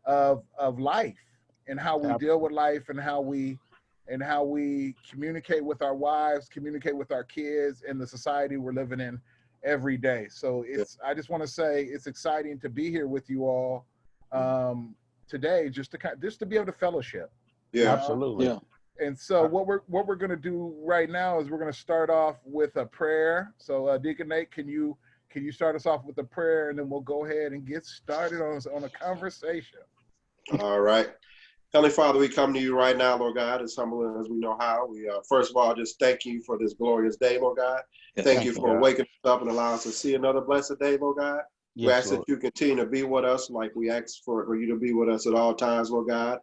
of life and how we deal with life and how we communicate with our wives, communicate with our kids, and the society we're living in every day. So I just want to say it's exciting to be here with you all today, just to be able to fellowship. Yeah, absolutely. Yeah. And so what we're going to do right now is we're going to start off with a prayer. So Deacon Nate, can you start us off with a prayer, and then we'll go ahead and get started on a conversation. All right. Heavenly Father, we come to you right now, Lord God, as humble as we know how. We first of all just thank you for this glorious day, Lord God. Yes, thank you for God. waking us up and allowing us to see another blessed day, Lord God. Yes, we ask Lord. that you continue to be with us like we ask for you to be with us at all times, Lord God.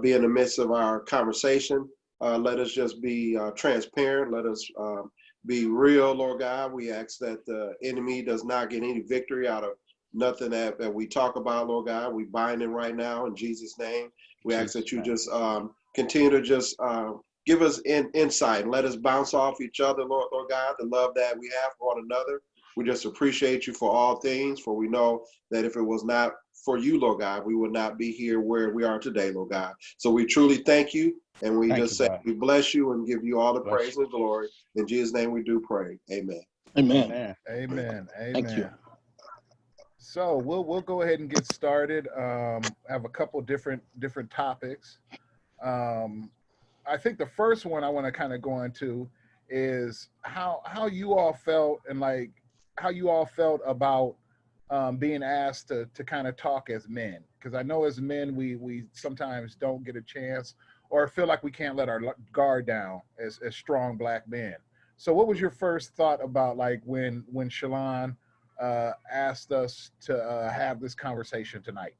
Be in the midst of our conversation. Let us just be transparent. Let us be real, Lord God. We ask that the enemy does not get any victory out of nothing that we talk about, Lord God. We bind it right now in Jesus' name. We ask that you just continue to just give us insight and let us bounce off each other, Lord God, the love that we have for one another. We just appreciate you for all things, for we know that if it was not for you, Lord God, we would not be here where we are today, Lord God. So we truly thank you, and we just say we bless you and give you all the praise and glory. In Jesus' name we do pray. Amen. Amen. Amen. Thank you. So we'll go ahead and get started. Have a couple different topics. I think the first one I want to kind of go into is how you all felt and like how you all felt about being asked to kind of talk as men, because I know as men we sometimes don't get a chance or feel like we can't let our guard down as strong Black men. So what was your first thought about like when Shalon asked us to have this conversation tonight?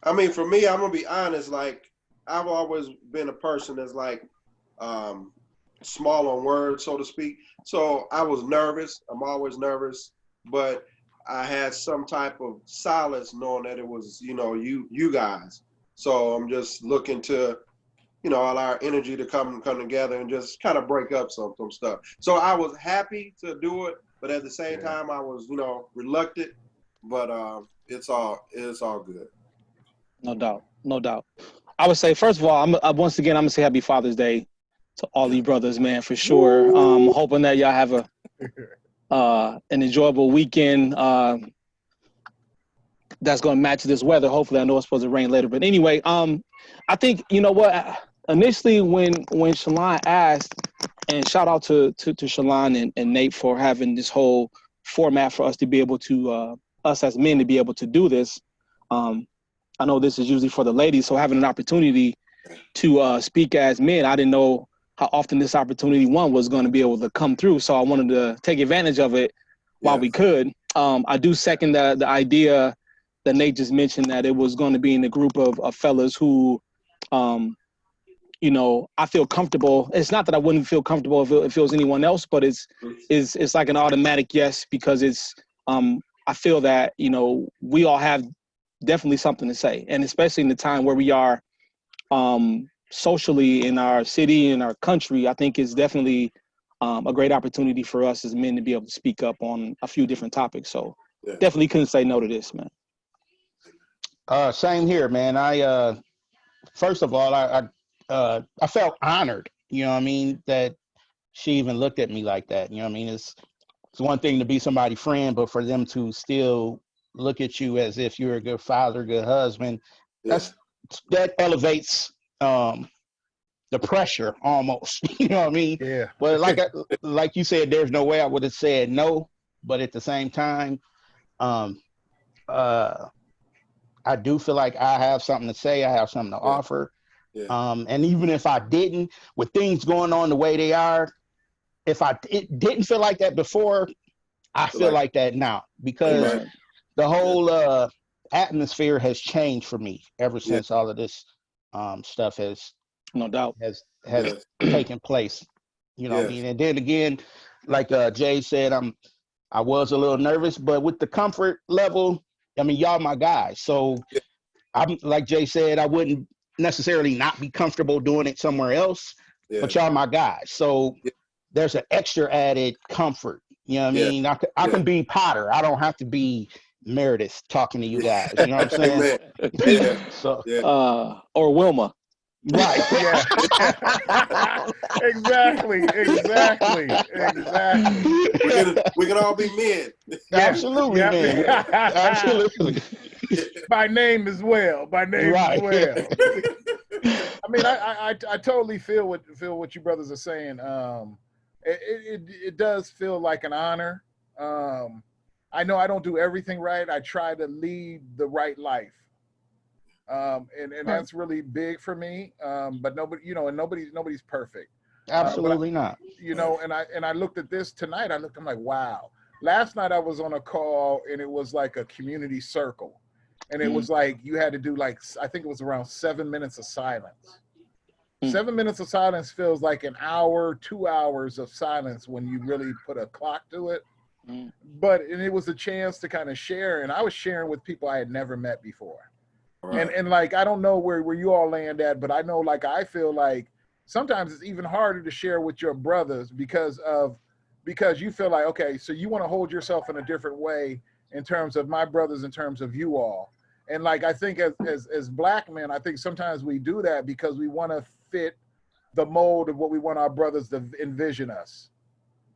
I mean, for me, I'm gonna be honest. Like, I've always been a person that's like small on words, so to speak. So I was nervous. I'm always nervous, but I had some type of solace knowing that it was, you guys. So I'm just looking to, all our energy to come together and just kind of break up some stuff. So I was happy to do it, but at the same time, I was, reluctant. But it's all good. No doubt. I would say, first of all, once again, I'm gonna say Happy Father's Day to all you brothers, man, for sure. Hoping that y'all have an enjoyable weekend that's gonna match this weather. Hopefully, I know it's supposed to rain later, but anyway, I think initially when Shalon asked, and shout out to Shalon and Nate for having this whole format for us to be able to us as men to be able to do this. I know this is usually for the ladies, so having an opportunity to speak as men, I didn't know how often this opportunity was going to be able to come through. So I wanted to take advantage of it while we could. I do second the idea that Nate just mentioned, that it was going to be in a group of fellas who, I feel comfortable. It's not that I wouldn't feel comfortable if it was anyone else, but it's like an automatic yes, because it's I feel that, we all have definitely something to say, and especially in the time where we are socially in our city, in our country, I think it's definitely a great opportunity for us as men to be able to speak up on a few different topics. So definitely couldn't say no to this, man. Same here, man. I first of all, I felt honored, that she even looked at me like that. It's one thing to be somebody's friend, but for them to still look at you as if you're a good father, good husband, that elevates the pressure almost. You know what I mean? Yeah. But like you said, there's no way I would have said no. But at the same time, I do feel like I have something to say. I have something to offer. And even if I didn't, with things going on the way they are, if it didn't feel like that before, I feel like that now, because the whole atmosphere has changed for me ever since all of this stuff has taken place. You know what I mean? And then again, like Jay said, I was a little nervous, but with the comfort level, I mean, y'all my guys. So I'm like Jay said, I wouldn't necessarily not be comfortable doing it somewhere else, but y'all my guys. So there's an extra added comfort. You know what I mean? I can be Potter. I don't have to be Meredith talking to you guys. You know what I'm saying? Amen. Yeah. So Yeah. Or Wilma. right. Yeah. Exactly. We can all be men. Yeah. Absolutely, Yeah. man. Absolutely. By name as well. Right. I mean, I totally feel what you brothers are saying. It does feel like an honor. I know I don't do everything right. I try to lead the right life. And Right. that's really big for me. But nobody, and nobody's perfect. Absolutely not. And I looked at this tonight. I'm like, wow. Last night I was on a call and it was like a community circle, and it was like you had to do like I think it was around 7 minutes of silence. 7 minutes of silence feels like an hour, 2 hours of silence when you really put a clock to it. But it was a chance to kind of share, and I was sharing with people I had never met before. Right. And like I don't know where you all land at, but I know like I feel like sometimes it's even harder to share with your brothers because you feel like, okay, so you want to hold yourself in a different way in terms of my brothers, in terms of you all. And like I think as black men, I think sometimes we do that because we want to fit the mold of what we want our brothers to envision us.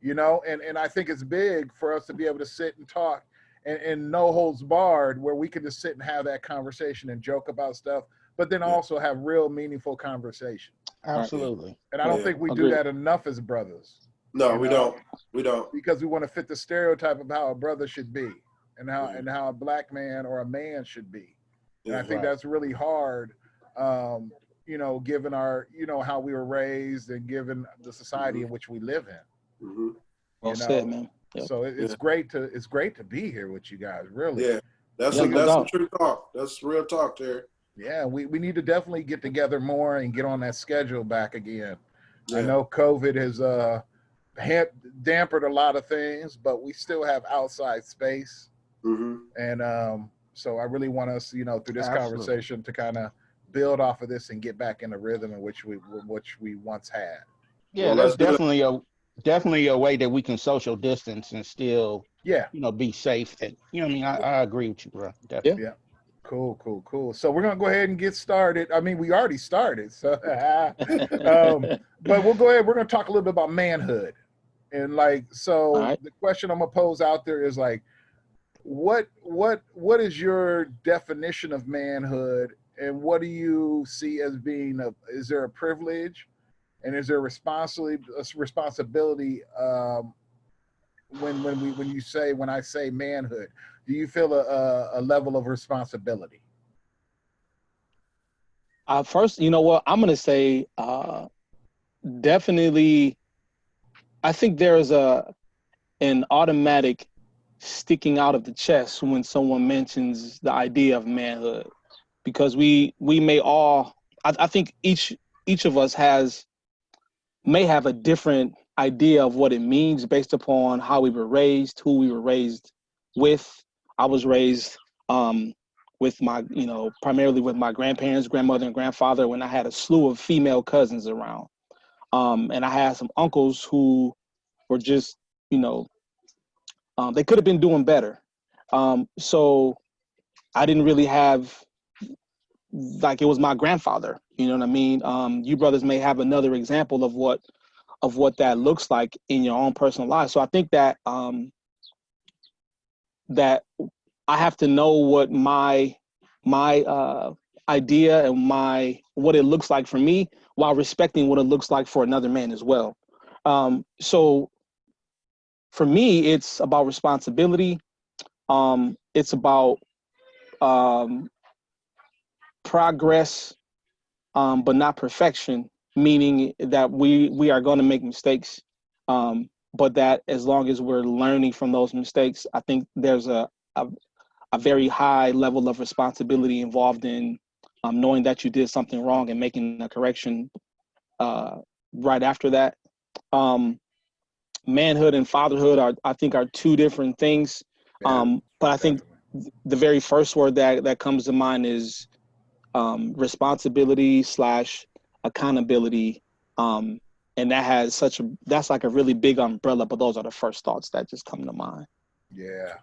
And I think it's big for us to be able to sit and talk and no holds barred, where we can just sit and have that conversation and joke about stuff, but then also have real meaningful conversation. Absolutely. And I don't think we do that enough as brothers. No, we don't. Because we want to fit the stereotype of how a brother should be and how a black man or a man should be. And I think that's really hard, given our, how we were raised and given the society in which we live in. Well said, man. Yep. So it's great to be here with you guys, really. Yeah, that's some true talk. That's real talk, Terry. Yeah, we need to definitely get together more and get on that schedule back again. Yeah. I know COVID has dampened a lot of things, but we still have outside space. And so I really want us, through this conversation to kind of build off of this and get back in the rhythm in which we once had. Yeah, that's definitely a way that we can social distance and still, be safe. And, I agree with you, bro. Definitely. Yeah. Cool. So we're going to go ahead and get started. I mean, we already started. So, but we'll go ahead. We're going to talk a little bit about manhood. And the question I'm going to pose out there is like, what is your definition of manhood, and what do you see as being is there a privilege? And is there a responsibility when I say manhood? Do you feel a level of responsibility? First, you know what? I'm gonna say definitely. I think there's an automatic sticking out of the chest when someone mentions the idea of manhood, because we may all. I think each of us may have a different idea of what it means based upon how we were raised, who we were raised with. I was raised with my, primarily with my grandparents, grandmother, and grandfather, when I had a slew of female cousins around. And I had some uncles who were just, they could have been doing better. So I didn't really have, like, it was my grandfather, you know what I mean? You brothers may have another example of what that looks like in your own personal life. So I think that that I have to know what my idea and what it looks like for me, while respecting what it looks like for another man as well. So for me, it's about responsibility. It's about progress, but not perfection, meaning that we are going to make mistakes, but that as long as we're learning from those mistakes, I think there's a very high level of responsibility involved in knowing that you did something wrong and making a correction right after that. Manhood and fatherhood I think are two different things. But I think the very first word that comes to mind is responsibility / accountability. And that's like a really big umbrella, but those are the first thoughts that just come to mind. Yeah,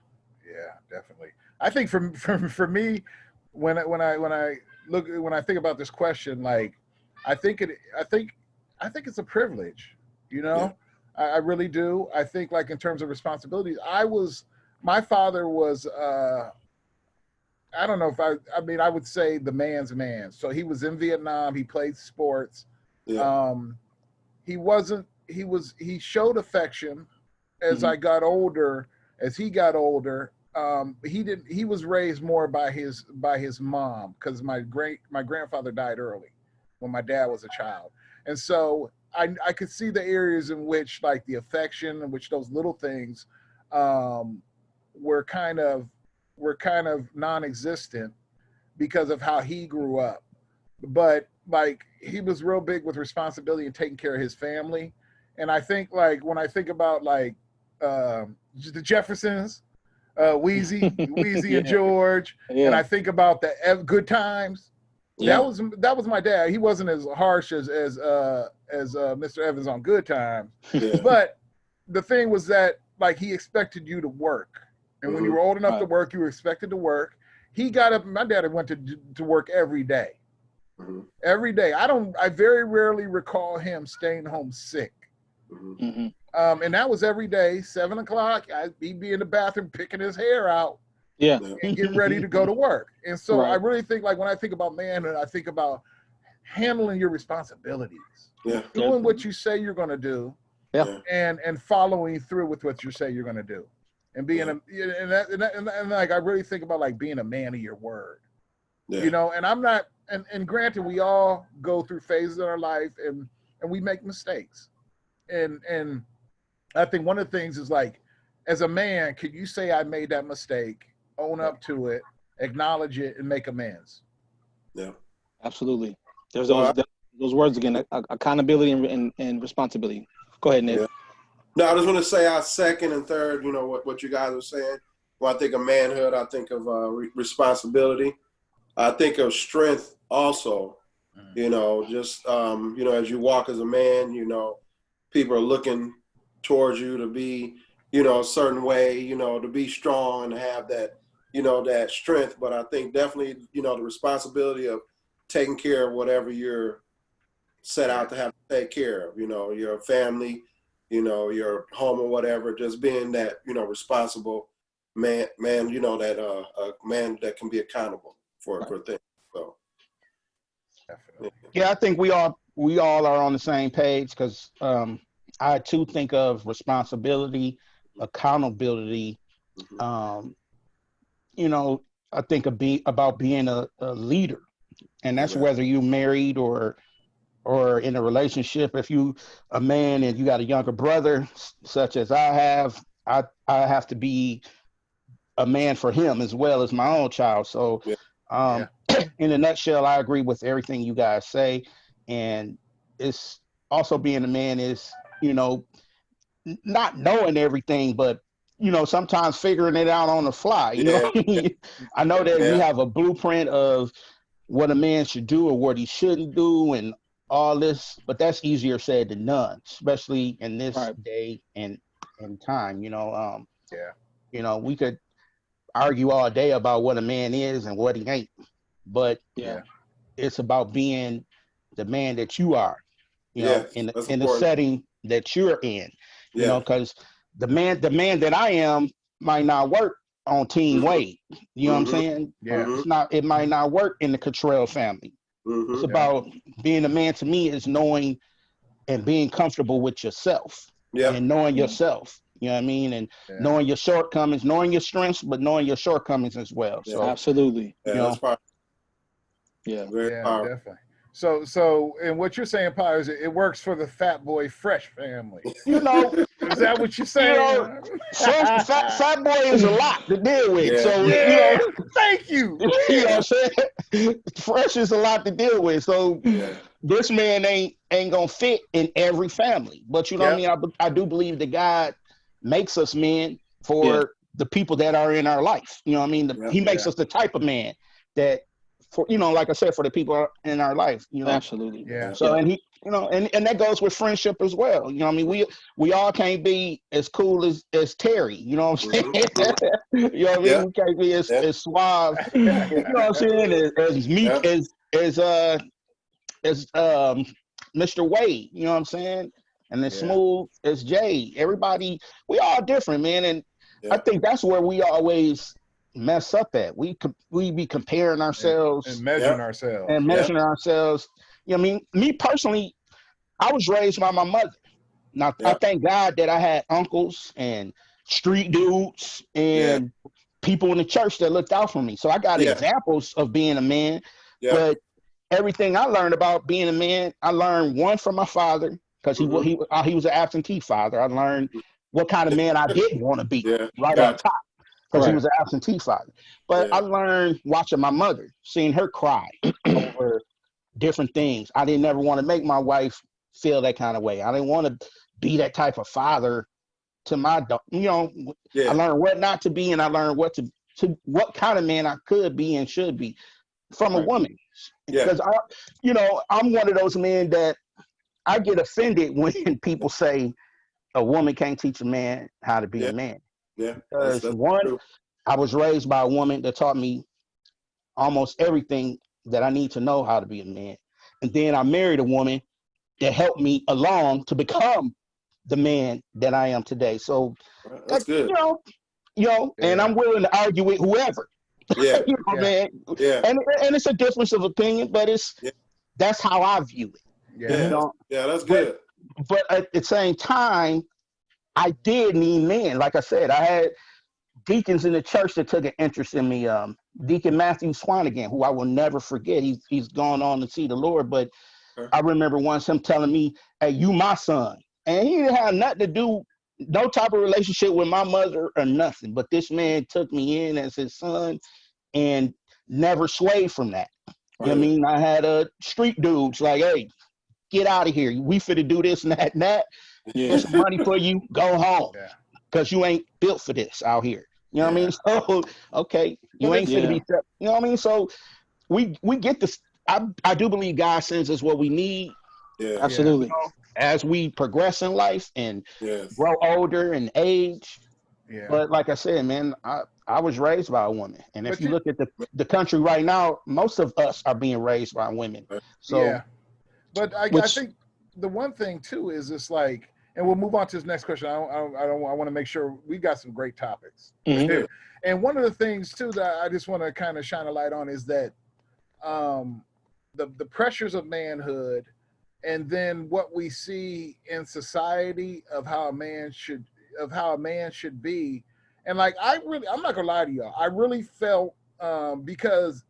definitely. I think for me, when I think about this question, like I think it's a privilege, you know. I really do. I think like in terms of responsibilities, my father was I don't know if I mean I would say the man's man. So he was in Vietnam. He played sports. Yeah. He showed affection as Mhm. I got older. As he got older, he was raised more by his mom because my grandfather died early when my dad was a child, and so I could see the areas in which like the affection, in which those little things um, were kind of non-existent because of how he grew up. But like he was real big with responsibility and taking care of his family. And I think like when I think about like the Jeffersons, Wheezy Yeah. and George, and Yeah. I think about the good times. Yeah. That was my dad. He wasn't as harsh as Mr. Evans on Good Times, Yeah. but the thing was that like he expected you to work, and when you were old enough to Right. work, you were expected to work. He got up. My dad went to work every day. Mhm. Every day. I very rarely recall him staying home sick. Mhm. Hmm. And that was every day, 7 o'clock. He'd be in the bathroom picking his hair out Yeah. Yeah. and getting ready to go to work. And so I Right. really think like when I think about manhood, I think about handling your responsibilities, Yeah. doing what you say you're going to do, Yeah. and following through with what you say you're going to do, and being and like I really think about like being a man of your word. Yeah. You know, and I'm not, and granted, we all go through phases in our life, and we make mistakes, and I think one of the things is like, as a man, can you say I made that mistake, own up to it, acknowledge it, and make amends? Yeah. Absolutely. There's Well, those words again: accountability and responsibility. Go ahead, Nick. yeah. No, I just want to say our second and third, you know, what you guys were saying. When I think of manhood, I think of responsibility. I think of strength also, you know, just, you know, as you walk as a man, you know, people are looking towards you to be, you know, a certain way, you know, to be strong and have that, you know, that strength. But I think definitely, you know, the responsibility of taking care of whatever you're set out to have to take care of, you know, your family, you know, your home or whatever, just being that, you know, responsible man, you know, that a man that can be accountable for things. So Definitely. Yeah, I think we all are on the same page because I too think of responsibility, accountability. mhm. Um, you know, I think about being a leader, and that's Amen. whether you're married or in a relationship. If you a man and you got a younger brother, such as I have, I have to be a man for him as well as my own child. So, Yeah. um, in a nutshell, I agree with everything you guys say, and it's also being a man is, you know, not knowing everything, but you know, sometimes figuring it out on the fly. You know, Yeah. I know that we Yeah. have a blueprint of what a man should do or what he shouldn't do, and all this, but that's easier said than done, especially in this Right. day and time. Yeah. You know, we could argue all day about what a man is and what he ain't, but Yeah. Yeah. it's about being the man that you are, you Yeah. know, That's in the important. setting that you're in, you know, Yeah. because the man that I am might not work on Team Mm-hmm. Wade. You know what I'm Mm-hmm. saying? Yeah. It might not work in the Cottrell family. It's Mm-hmm. Yeah. about being a man to me is knowing and being comfortable with yourself Yeah. and knowing Mhm. yourself. You know what I mean? And Yeah. knowing your shortcomings, knowing your strengths, but knowing your shortcomings as well. Yeah. So, Absolutely. you Yeah. That's know, powerful. Yeah. Very Yeah. powerful. Definitely. So, and what you're saying, Power, is it works for the Fat Boy Fresh family. you know, Is that what you're you saying? know, fat boy is a lot to deal with. Yeah. So, you Yeah. know, Thank you. you know Yeah. what I'm saying? Fresh is a lot to deal with. So Yeah. this man ain't gonna fit in every family. But you know what I Yep. mean? I do believe that God makes us men Yeah. for the people that are in our life. You know what I mean? Yeah. He makes Yeah. us the type of man that for, you know, like I said, for the people in our life, you know. Absolutely. Yeah. So Yeah. You know, and that goes with friendship as well. You know what I mean? We all can't be as cool as Terry, you know what I'm saying? You know what I mean? Yeah. We can't be as suave, you know what I'm saying, as meek Yeah. as Mr. Wade, you know what I'm saying? And as smooth as Jade. Everybody, we all different, man. And I think that's where we always mess up at. We be comparing ourselves and measuring ourselves. and measuring ourselves. You know what I mean? Me personally, I was raised by my mother. Now, I thank God that I had uncles and street dudes and people in the church that looked out for me. So I got examples of being a man. But everything I learned about being a man, I learned one from my father, because he was an absentee father. I learned what kind of man I didn't want to be right off top, because he was an absentee father. But I learned watching my mother, seeing her cry over different things. I didn't ever want to make my wife feel that kind of way. I didn't want to be that type of father to my daughter. You know, I learned what not to be, and I learned what what kind of man I could be and should be from a woman. Because I'm one of those men that I get offended when people say a woman can't teach a man how to be a man. Because one, I was raised by a woman that taught me almost everything that I need to know how to be a man. And then I married a woman that helped me along to become the man that I am today. So that's good. And I'm willing to argue with whoever. Man. And it's a difference of opinion, but that's how I view it. That's good. But at the same time, I did need men. Like I said, I had deacons in the church that took an interest in me. Deacon Matthew Swanigan, who I will never forget. He's gone on to see the Lord, but I remember once him telling me, "Hey, you my son," and he didn't have nothing to do, no type of relationship with my mother or nothing. But this man took me in as his son and never swayed from that. You know what I mean? I had street dudes like, "Hey, get out of here. We finna do this and that and that. Get some money for you. Go home, because you ain't built for this out here." You know what I mean? So, okay, you ain't finna be, you know what I mean? So we get this. I do believe God sends us what we need. Absolutely. As we progress in life and grow older and age. But like I said, man, I was raised by a woman. And if you look at the country right now, most of us are being raised by women. So but I think the one thing too is it's like, and we'll move on to this next question. I want to make sure we got some great topics. Mm-hmm. And one of the things too that I just want to kind of shine a light on is that the pressures of manhood, and then what we see in society of how a man should be. And like, I'm not gonna lie to y'all, I really felt because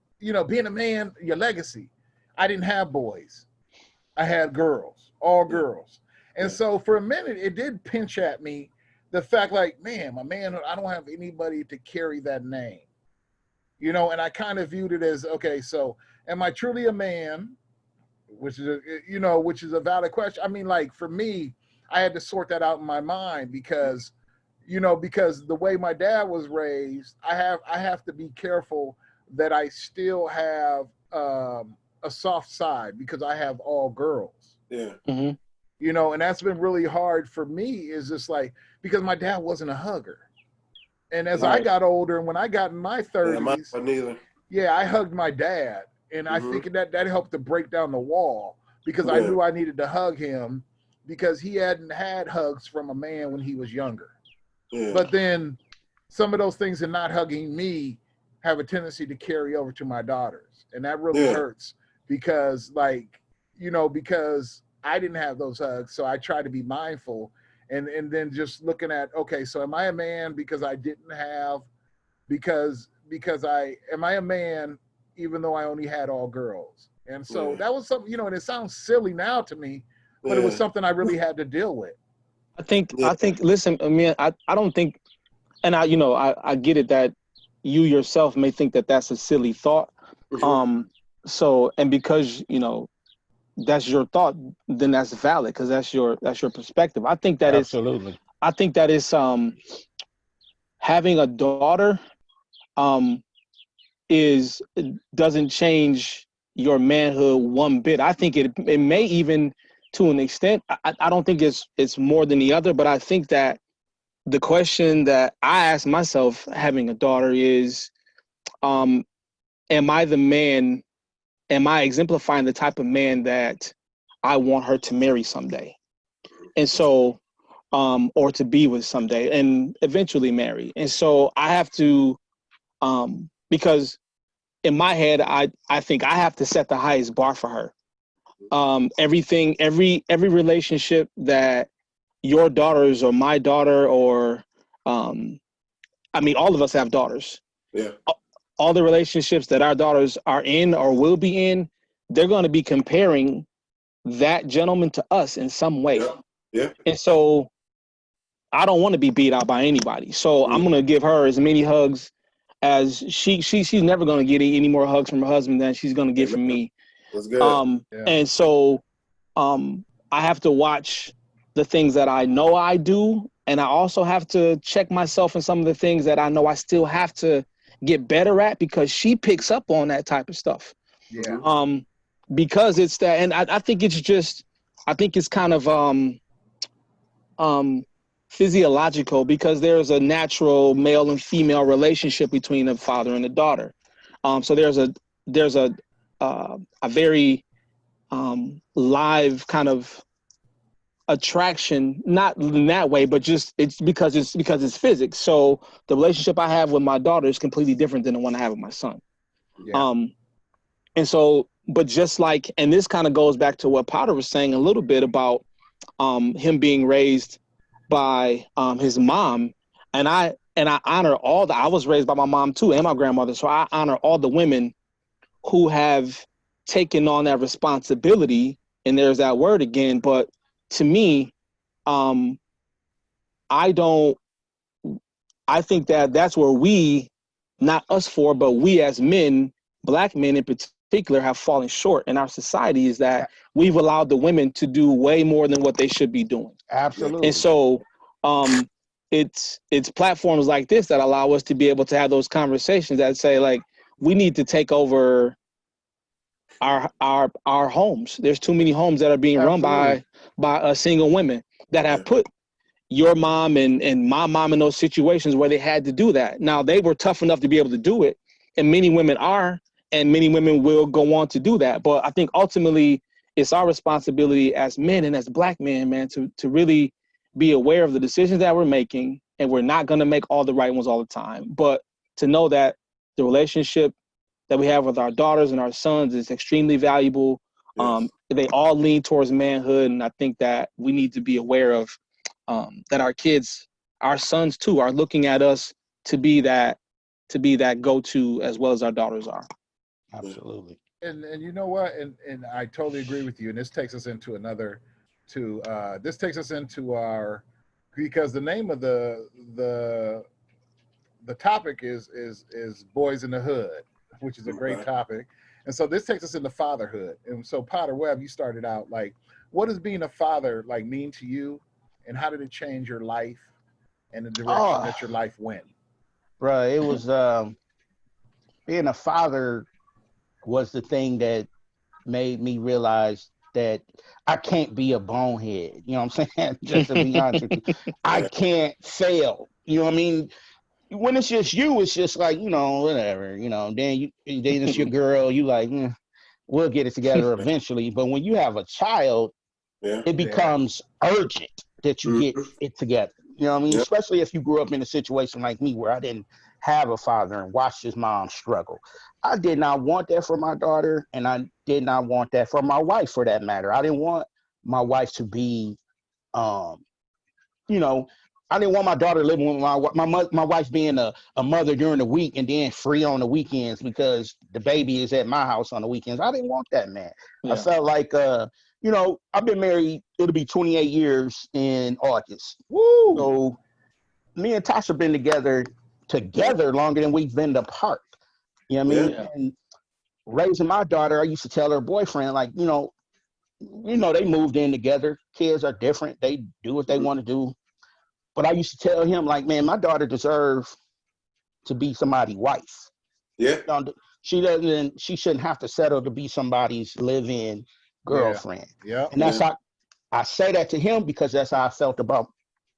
being a man, your legacy, I didn't have boys, I had girls, all girls. And so for a minute it did pinch at me, the fact like, man, my manhood, I don't have anybody to carry that name, and I kind of viewed it as, okay, so am I truly a man? Which is a valid question. I mean, like, for me, I had to sort that out in my mind because the way my dad was raised, I have to be careful that I still have a soft side because I have all girls. Mm-hmm. And that's been really hard for me, is just like, because my dad wasn't a hugger. And as I got older, and when I got in my 30s, I hugged my dad. And I think that helped to break down the wall, because I knew I needed to hug him, because he hadn't had hugs from a man when he was younger. But then some of those things in not hugging me have a tendency to carry over to my daughters. And that really hurts, because because I didn't have those hugs. So I try to be mindful, and then just looking at, okay, so am I a man because I didn't have, am I a man even though I only had all girls? And so that was something, and it sounds silly now to me, but it was something I really had to deal with. I think, listen, I mean, I don't think, and I get it that you yourself may think that that's a silly thought. So, and because, that's your thought, then that's valid, because that's your perspective. I think that absolutely. I think that is, having a daughter, doesn't change your manhood one bit. I think it may even to an extent. I don't think it's more than the other, but I think that the question that I ask myself having a daughter is, am I the man? Am I exemplifying the type of man that I want her to marry someday? And so, or to be with someday and eventually marry. And so I have to, because in my head, I think I have to set the highest bar for her. Every relationship that your daughters or my daughter or, I mean, all of us have daughters. Yeah. All the relationships that our daughters are in or will be in, they're going to be comparing that gentleman to us in some way. Yeah. Yeah. And so I don't want to be beat out by anybody. So I'm going to give her as many hugs as she's never going to get any more hugs from her husband than she's going to get from me. That's good. And so I have to watch the things that I know I do. And I also have to check myself in some of the things that I know I still have to get better at, because she picks up on that type of stuff. Yeah. Because it's that, and I think it's just, I think it's kind of physiological, because there's a natural male and female relationship between a father and a daughter. So there's a very live kind of attraction, not in that way, but just it's because it's physics. So the relationship I have with my daughter is completely different than the one I have with my son. Yeah. And so, but just like, and this kind of goes back to what Potter was saying a little bit about him being raised by his mom, and I honor I was raised by my mom too and my grandmother, so I honor all the women who have taken on that responsibility. And there's that word again, but to me, I think that that's where we, not us four, but we as men, Black men in particular, have fallen short in our society, is that we've allowed the women to do way more than what they should be doing. Absolutely. And so it's platforms like this that allow us to be able to have those conversations that say, like, we need to take over our homes. There's too many homes that are being run by single women that have put your mom and my mom in those situations where they had to do that. Now, they were tough enough to be able to do it, and many women are, and many women will go on to do that. But I think ultimately it's our responsibility as men and as Black men, man, to really be aware of the decisions that we're making, and we're not going to make all the right ones all the time, but to know that the relationship that we have with our daughters and our sons is extremely valuable. Yes. They all lean towards manhood, and I think that we need to be aware of that our kids, our sons too, are looking at us to be that go-to as well as our daughters are. Absolutely. And you know what? And I totally agree with you. And this takes us into our, because the name of the topic is Boys in the Hood, which is a great topic. And so this takes us into fatherhood. And so Potter Webb, you started out, like, what does being a father like mean to you, and how did it change your life and the direction that your life went? Bro, it was being a father was the thing that made me realize that I can't be a bonehead. You know what I'm saying? Just to be honest with you, I can't fail. You know what I mean? When it's just you, it's just like, you know, whatever, you know, then it's your girl, you like, we'll get it together eventually. But when you have a child, it becomes urgent that you get it together. You know what I mean? Especially if you grew up in a situation like me where I didn't have a father and watched his mom struggle. I did not want that for my daughter, and I did not want that for my wife, for that matter. I didn't want my wife to be, you know, I didn't want my daughter living with my wife being a mother during the week and then free on the weekends because the baby is at my house on the weekends. I didn't want that, man. Yeah. I felt like, you know, I've been married, it'll be 28 years in August. Woo! So me and Tasha been together longer than we've been apart. You know what I mean? Yeah. And raising my daughter, I used to tell her boyfriend, like, you know, they moved in together. Kids are different. They do what they want to do. But I used to tell him, like, man, my daughter deserves to be somebody's wife. Yeah. She shouldn't have to settle to be somebody's live-in girlfriend. Yeah. And I say that to him because that's how I felt about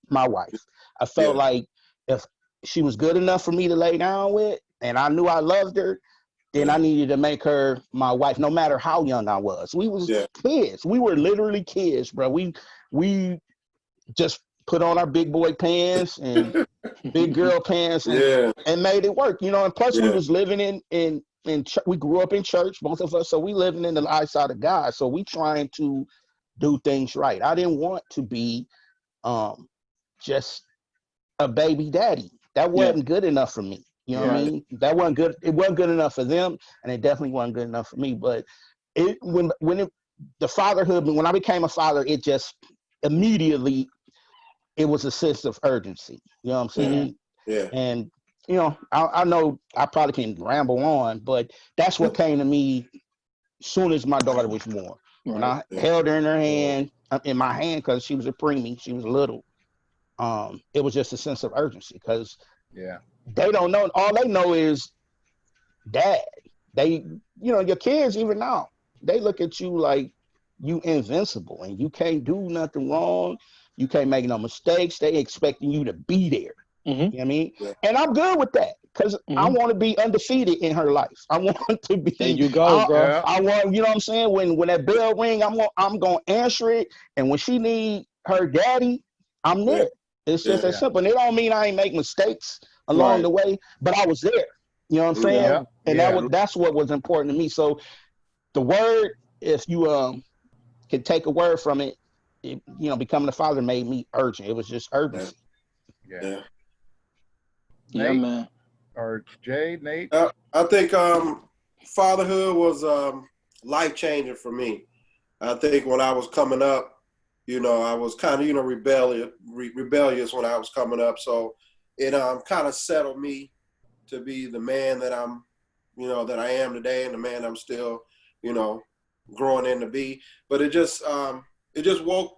my wife. I felt like if she was good enough for me to lay down with, and I knew I loved her, then I needed to make her my wife, no matter how young I was. We was kids. We were literally kids, bro. We just put on our big boy pants and big girl pants and made it work, you know. And plus, we was living in we grew up in church, both of us, so we living in the eyesight of God. So we trying to do things right. I didn't want to be just a baby daddy. That wasn't good enough for me. You know what I mean? That wasn't good. It wasn't good enough for them, and it definitely wasn't good enough for me. But the fatherhood, when I became a father, it just immediately, it was a sense of urgency. You know what I'm saying? Yeah. And you know, I know I probably can ramble on, but that's what came to me as soon as my daughter was born. When I held her in her hand, in my hand, because she was a preemie, she was little. It was just a sense of urgency because they don't know. All they know is dad. They, you know, your kids even now, they look at you like you invincible and you can't do nothing wrong. You can't make no mistakes. They expecting you to be there. You know what I mean? And I'm good with that because I want to be undefeated in her life. I want to be. There you go, bro. I want, you know what I'm saying? When that bell ring, I'm gonna answer it. And when she need her daddy, I'm there. It's just that simple. And it don't mean I ain't make mistakes along the way, but I was there. You know what I'm saying? And that's what was important to me. So the word, if you could take a word from it, you know, becoming a father made me urgent. It was just urgency. Yeah, man. Or Jade, Nate? I think fatherhood was life changing for me. I think when I was coming up, you know, I was kind of, you know, rebellious when I was coming up. So it kind of settled me to be the man that I'm, you know, that I am today, and the man I'm still, you know, growing in to be. But it just woke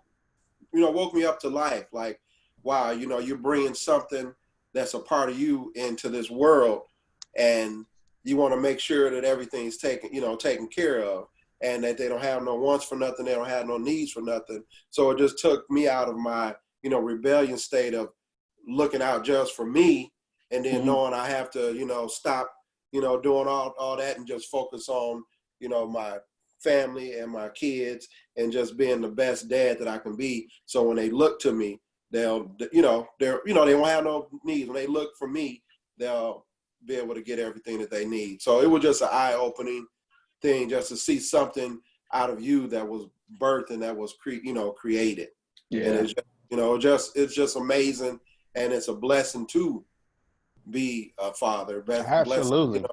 me up to life. Like, wow, you know, you're bringing something that's a part of you into this world, and you want to make sure that everything's taken care of, and that they don't have no wants for nothing, they don't have no needs for nothing. So it just took me out of my, you know, rebellion state of looking out just for me, and then knowing I have to, you know, stop, you know, doing all that and just focus on, you know, my family and my kids and just being the best dad that I can be. So when they look to me, they won't have no needs. When they look for me, they'll be able to get everything that they need. So it was just an eye-opening thing, just to see something out of you that was birthed and that was created. And it's just, you know, it's just amazing, and it's a blessing to be a father. Absolutely. Blessing,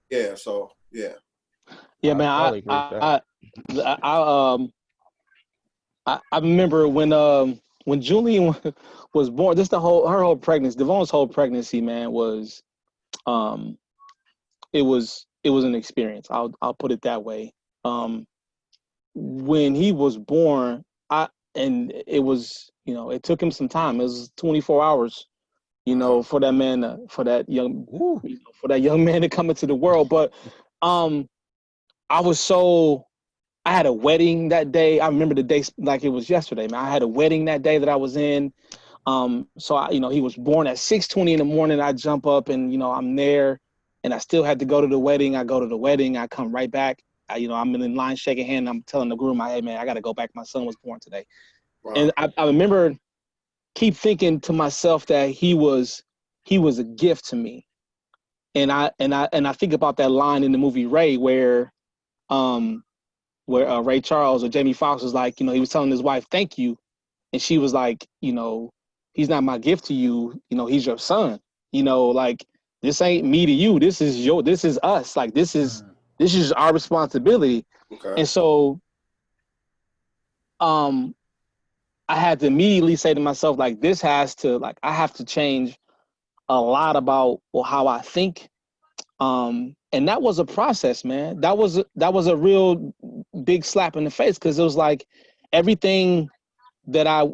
you know? So yeah, man. I remember when Julian was born. This her whole pregnancy. Devon's whole pregnancy, man, was it was an experience. I'll put it that way. When he was born, it was, you know, it took him some time. It was 24 hours, you know, for that man, for that young man to come into the world. But I had a wedding that day. I remember the day like it was yesterday, man. I had a wedding that day that I was in. So you know, he was born at 6:20 in the morning. I jump up and, you know, I'm there, and I still had to go to the wedding. I go to the wedding. I come right back. I'm in line shaking hand. I'm telling the groom, hey, man, I got to go back. My son was born today. Wow. And I remember keep thinking to myself that he was a gift to me. And I think about that line in the movie Ray where Ray Charles or Jamie Foxx was like, you know, he was telling his wife, thank you. And she was like, you know, he's not my gift to you. You know, he's your son. You know, like, this ain't me to you. This is us. Like, this is our responsibility. Okay. And so I had to immediately say to myself, like, I have to change a lot about how I think. And that was a process, man. That was a real big slap in the face, because it was like everything that I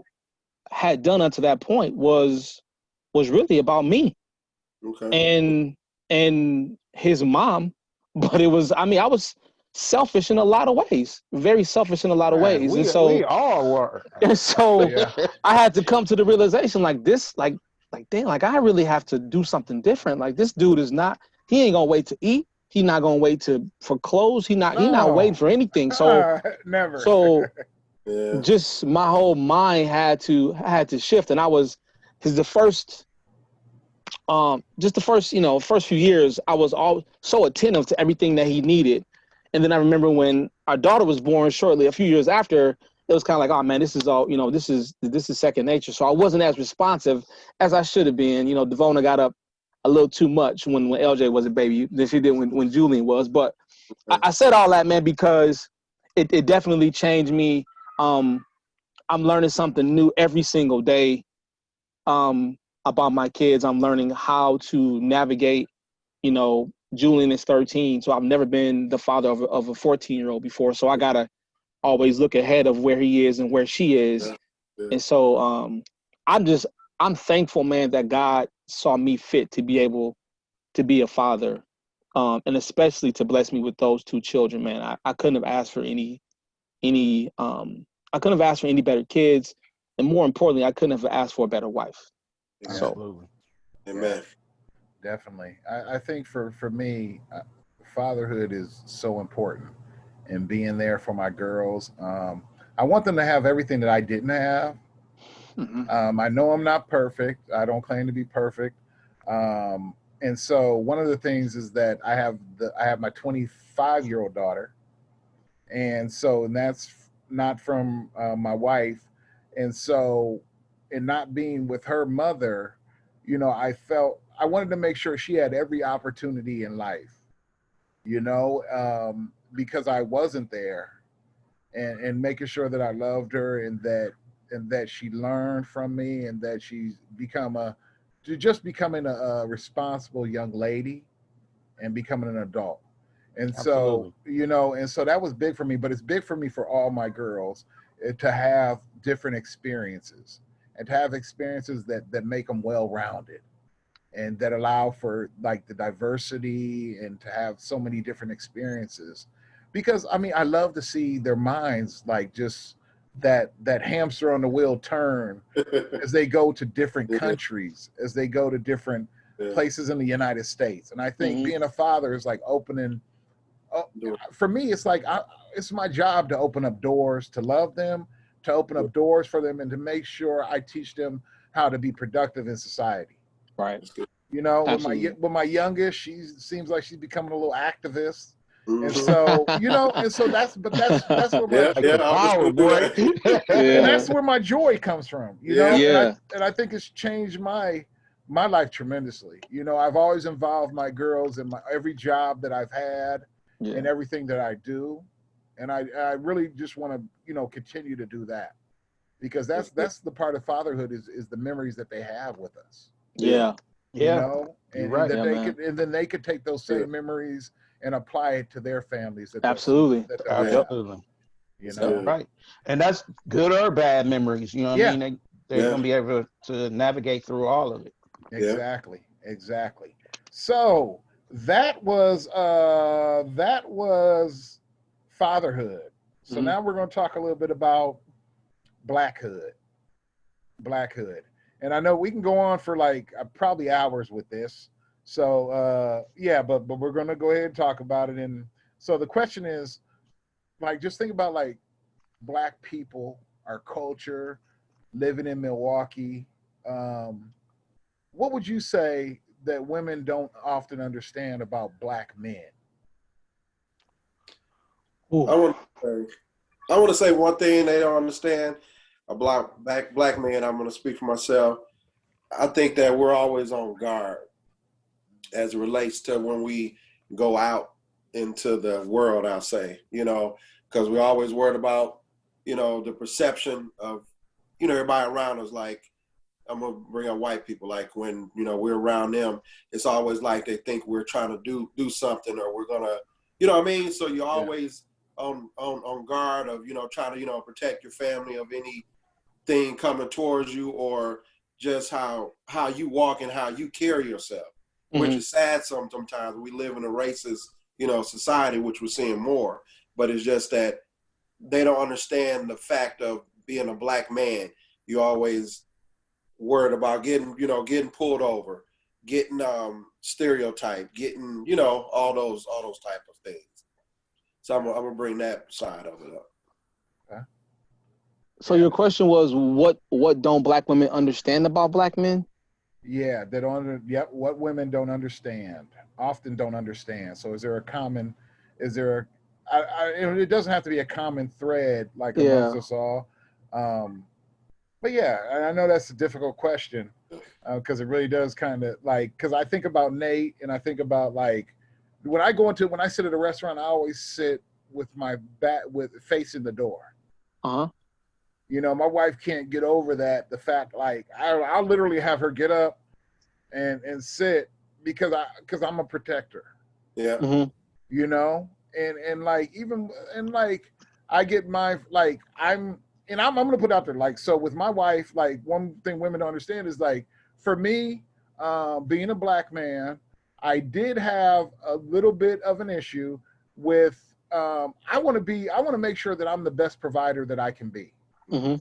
had done up to that point was really about me. Okay. And his mom, but it was, I mean, I was selfish in a lot of ways, very selfish in a lot of Man, ways. And we so, all were. and so Yeah. I had to come to the realization like this, like dang, like I really have to do something different. Like this dude is not, he ain't gonna wait to eat. He not gonna wait for clothes. He not waiting No. for anything. So Never. Yeah. just my whole mind had to shift. And I was, because the first, just the first, first few years, I was all so attentive to everything that he needed. And then I remember when our daughter was born shortly, a few years after, it was kind of like, oh man, this is all, this is second nature. So I wasn't as responsive as I should have been. Devona got up a little too much when LJ was a baby than she did when Julian was. But I said all that, man, because it definitely changed me. I'm learning something new every single day about my kids. I'm learning how to navigate. Julian is 13, so I've never been the father of a 14-year-old before. So I gotta always look ahead of where he is and where she is. Yeah. And so I'm thankful, man, that God saw me fit to be able to be a father, and especially to bless me with those two children, man. I couldn't have asked for any I couldn't have asked for any better kids, and more importantly, I couldn't have asked for a better wife. So Absolutely. Amen. Definitely. I think for me, fatherhood is so important, and being there for my girls. I want them to have everything that I didn't have. I know I'm not perfect. I don't claim to be perfect. And so one of the things is that I have my 25-year-old daughter, and that's not from my wife. And so, in not being with her mother, I felt I wanted to make sure she had every opportunity in life, because I wasn't there, and making sure that I loved her, and that she learned from me, and that she's becoming a responsible young lady and becoming an adult. And so, Absolutely. and so that was big for me, but it's big for me for all my girls, to have different experiences, and to have experiences that make them well-rounded, and that allow for like the diversity, and to have so many different experiences. Because I mean, I love to see their minds like just that hamster on the wheel turn as they go to different Yeah. countries, as they go to different Yeah. places in the United States. And I think Mhm. being a father is like opening. Do For me, it's like it's my job to open up doors, to love them, to open up doors for them, and to make sure I teach them how to be productive in society. Right. That's good. Absolutely. With my youngest, she seems like she's becoming a little activist, and Mhm. so that's where my Yeah, Like yeah, the joy, I power, understood do boy. that. and Yeah. that's where my joy comes from. Yeah. Yeah. And I think it's changed my life tremendously. I've always involved my girls in my every job that I've had, Yeah. and everything that I do, and I really just want to continue to do that, because That's good. that's the part of fatherhood is the memories that they have with us. Yeah. Yeah. Yeah, you're And right. that Yeah, they man. could, and then they could take those Yeah. same memories and apply it to their families Absolutely. that they'll Yeah. have. Absolutely. You That's Yep. good. know, Right. And that's good or bad memories. You know what I yeah, mean? They're Yeah. gonna be able to navigate through all of it. Yeah. exactly. So that was fatherhood. So Mhm. now we're going to talk a little bit about blackhood. Blackhood. And I know we can go on for like probably hours with this. So yeah, but we're going to go ahead and talk about it. And so the question is, like, just think about like black people, our culture, living in Milwaukee. Um, what would you say that women don't often understand about black men? Ooh. I want to say, I want to say one thing they don't understand. A black man, I'm going to speak for myself. I think that we're always on guard as it relates to when we go out into the world, I'll say, because we're always worried about, the perception of, everybody around us. Like, I'm going to bring up white people. Like when, we're around them, it's always like they think we're trying to do something, or we're going to, you know what I mean? So you're Yeah. always on guard of, trying to, protect your family of anything coming towards you, or just how you walk and how you carry yourself, which Mhm. is sad sometimes. We live in a racist society, which we're seeing more. But it's just that they don't understand the fact of being a black man. You're always worried about getting pulled over, getting stereotyped, getting, all those type of things. So I'm gonna bring that side of it up. Okay. So your question was, what don't black women understand about black men? Yeah, they don't. Yep, what women don't understand, often don't understand. So, is there a common? Is there? It doesn't have to be a common thread like amongst Yeah. us all. But yeah, I know that's a difficult question because it really does kind of because I think about Nate and I think about when I sit at a restaurant, I always sit with my back facing the door. Uh-huh. My wife can't get over that. The fact, I'll literally have her get up and sit because I'm a protector. Yeah. Mm-hmm. I get my I'm gonna put out there so with my wife, one thing women don't understand is for me, being a black man, I did have a little bit of an issue with I want to make sure that I'm the best provider that I can be. Mm-hmm.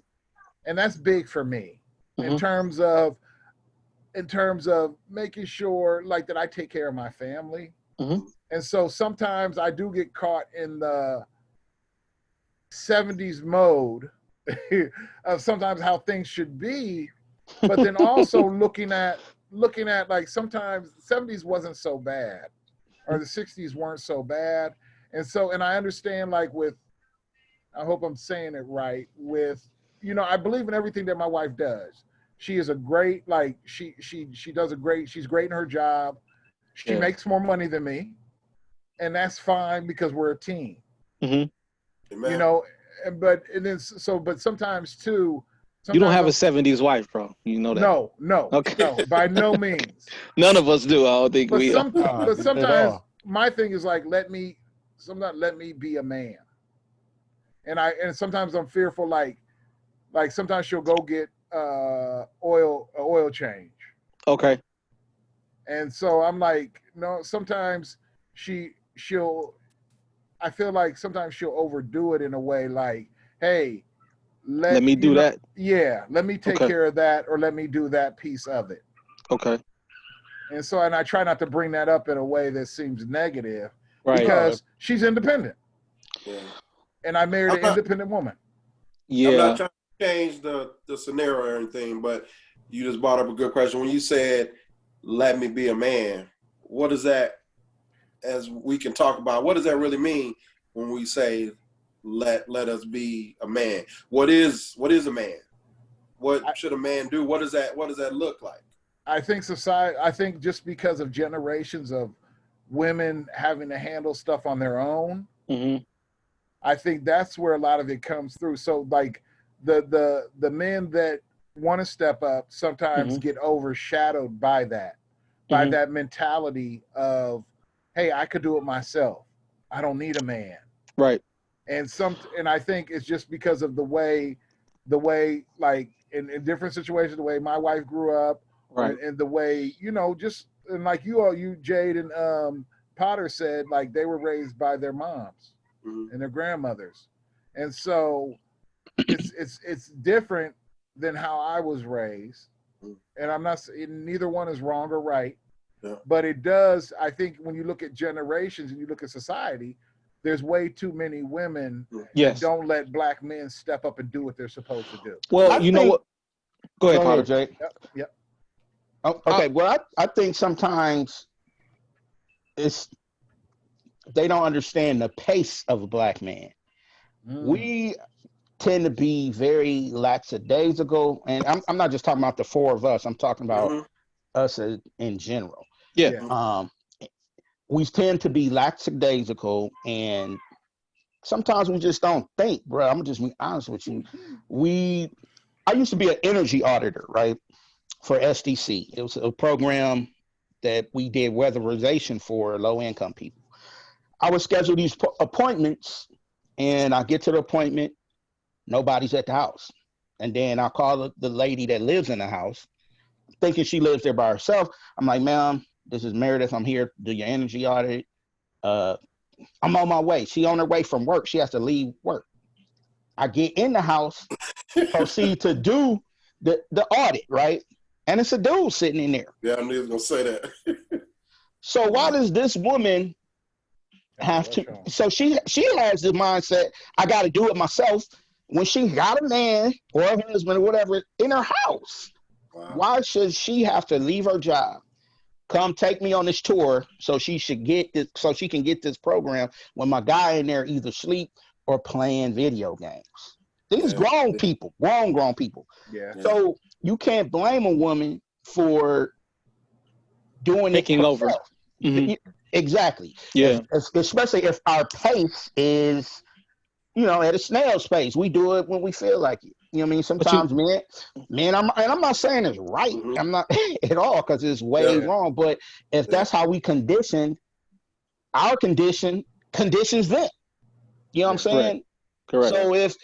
And that's big for me Mm-hmm. in terms of making sure that I take care of my family. Mm-hmm. And so sometimes I do get caught in the 70s mode of sometimes how things should be, but then also looking at sometimes 70s wasn't so bad or the 60s weren't so bad. And I understand with, I hope I'm saying it right, with, I believe in everything that my wife does. She is a great, she does she's great in her job. She makes more money than me. And that's fine because we're a team. Mm-hmm. But sometimes too. You don't have a 70s wife, bro. You know that. No, okay. No, by no means. None of us do. I don't think we. But sometimes my thing is let me be a man. And sometimes I'm fearful, sometimes she'll go get oil change. Okay. And so I'm no, sometimes I feel sometimes she'll overdo it in a way hey, let me do that. Yeah, let me take care of that, or let me do that piece of it. Okay. And I try not to bring that up in a way that seems negative, right? Because she's independent. Yeah. And I married an independent woman. Yeah. I'm not trying to change the scenario or anything, but you just brought up a good question. When you said, let me be a man, what does that, as we can talk about, what does that really mean when we say, let us be a man? What is a man? What should a man do? What does that look like? I think just because of generations of women having to handle stuff on their own, mm-hmm. I think that's where a lot of it comes through. So the men that want to step up sometimes get overshadowed by that, by that mentality of, hey, I could do it myself. I don't need a man. Right. And I think it's just because of the way in different situations, the way my wife grew up, right, and the way, just and you Jade and Potter said, they were raised by their moms and their grandmothers. And so it's different than how I was raised. And I'm not saying neither one is wrong or right. Yeah. But it does, I think when you look at generations and you look at society, there's way too many women that don't let black men step up and do what they're supposed to do. Well, you know what? Go ahead, Potter. Jake. Yep. Oh, okay. Well, I think sometimes they don't understand the pace of a black man. We tend to be very lackadaisical, and I'm not just talking about the four of us. I'm talking about us in general. Yeah. We tend to be lackadaisical, and sometimes we just don't think, bro. I'm just be honest with you. I used to be an energy auditor, right, for SDC. It was a program that we did weatherization for low-income people. I would schedule these appointments, and I get to the appointment, nobody's at the house. And then I call the lady that lives in the house, thinking she lives there by herself. I'm like, ma'am, this is Meredith. I'm here to do your energy audit. I'm on my way. She on her way from work. She has to leave work. I get in the house, proceed to do the audit, right? And it's a dude sitting in there. Yeah, I knew he was gonna say that. So why does this woman have to? So she has the mindset, I got to do it myself. When she got a man or a husband or whatever in her house, why should she have to leave her job, come take me on this tour so she should get this, so she can get this program when my guy in there either sleep or playing video games? These grown people, grown people. Yeah. So you can't blame a woman for doing Taking it over. Mm-hmm. Exactly. Yeah. Especially if our pace is, at a snail's pace. We do it when we feel like it. You know what I mean? Sometimes men, I'm not saying it's right. Mm-hmm. I'm not at all, because it's way wrong. But if that's how we condition, our conditions them. You know what I'm saying? Correct. So if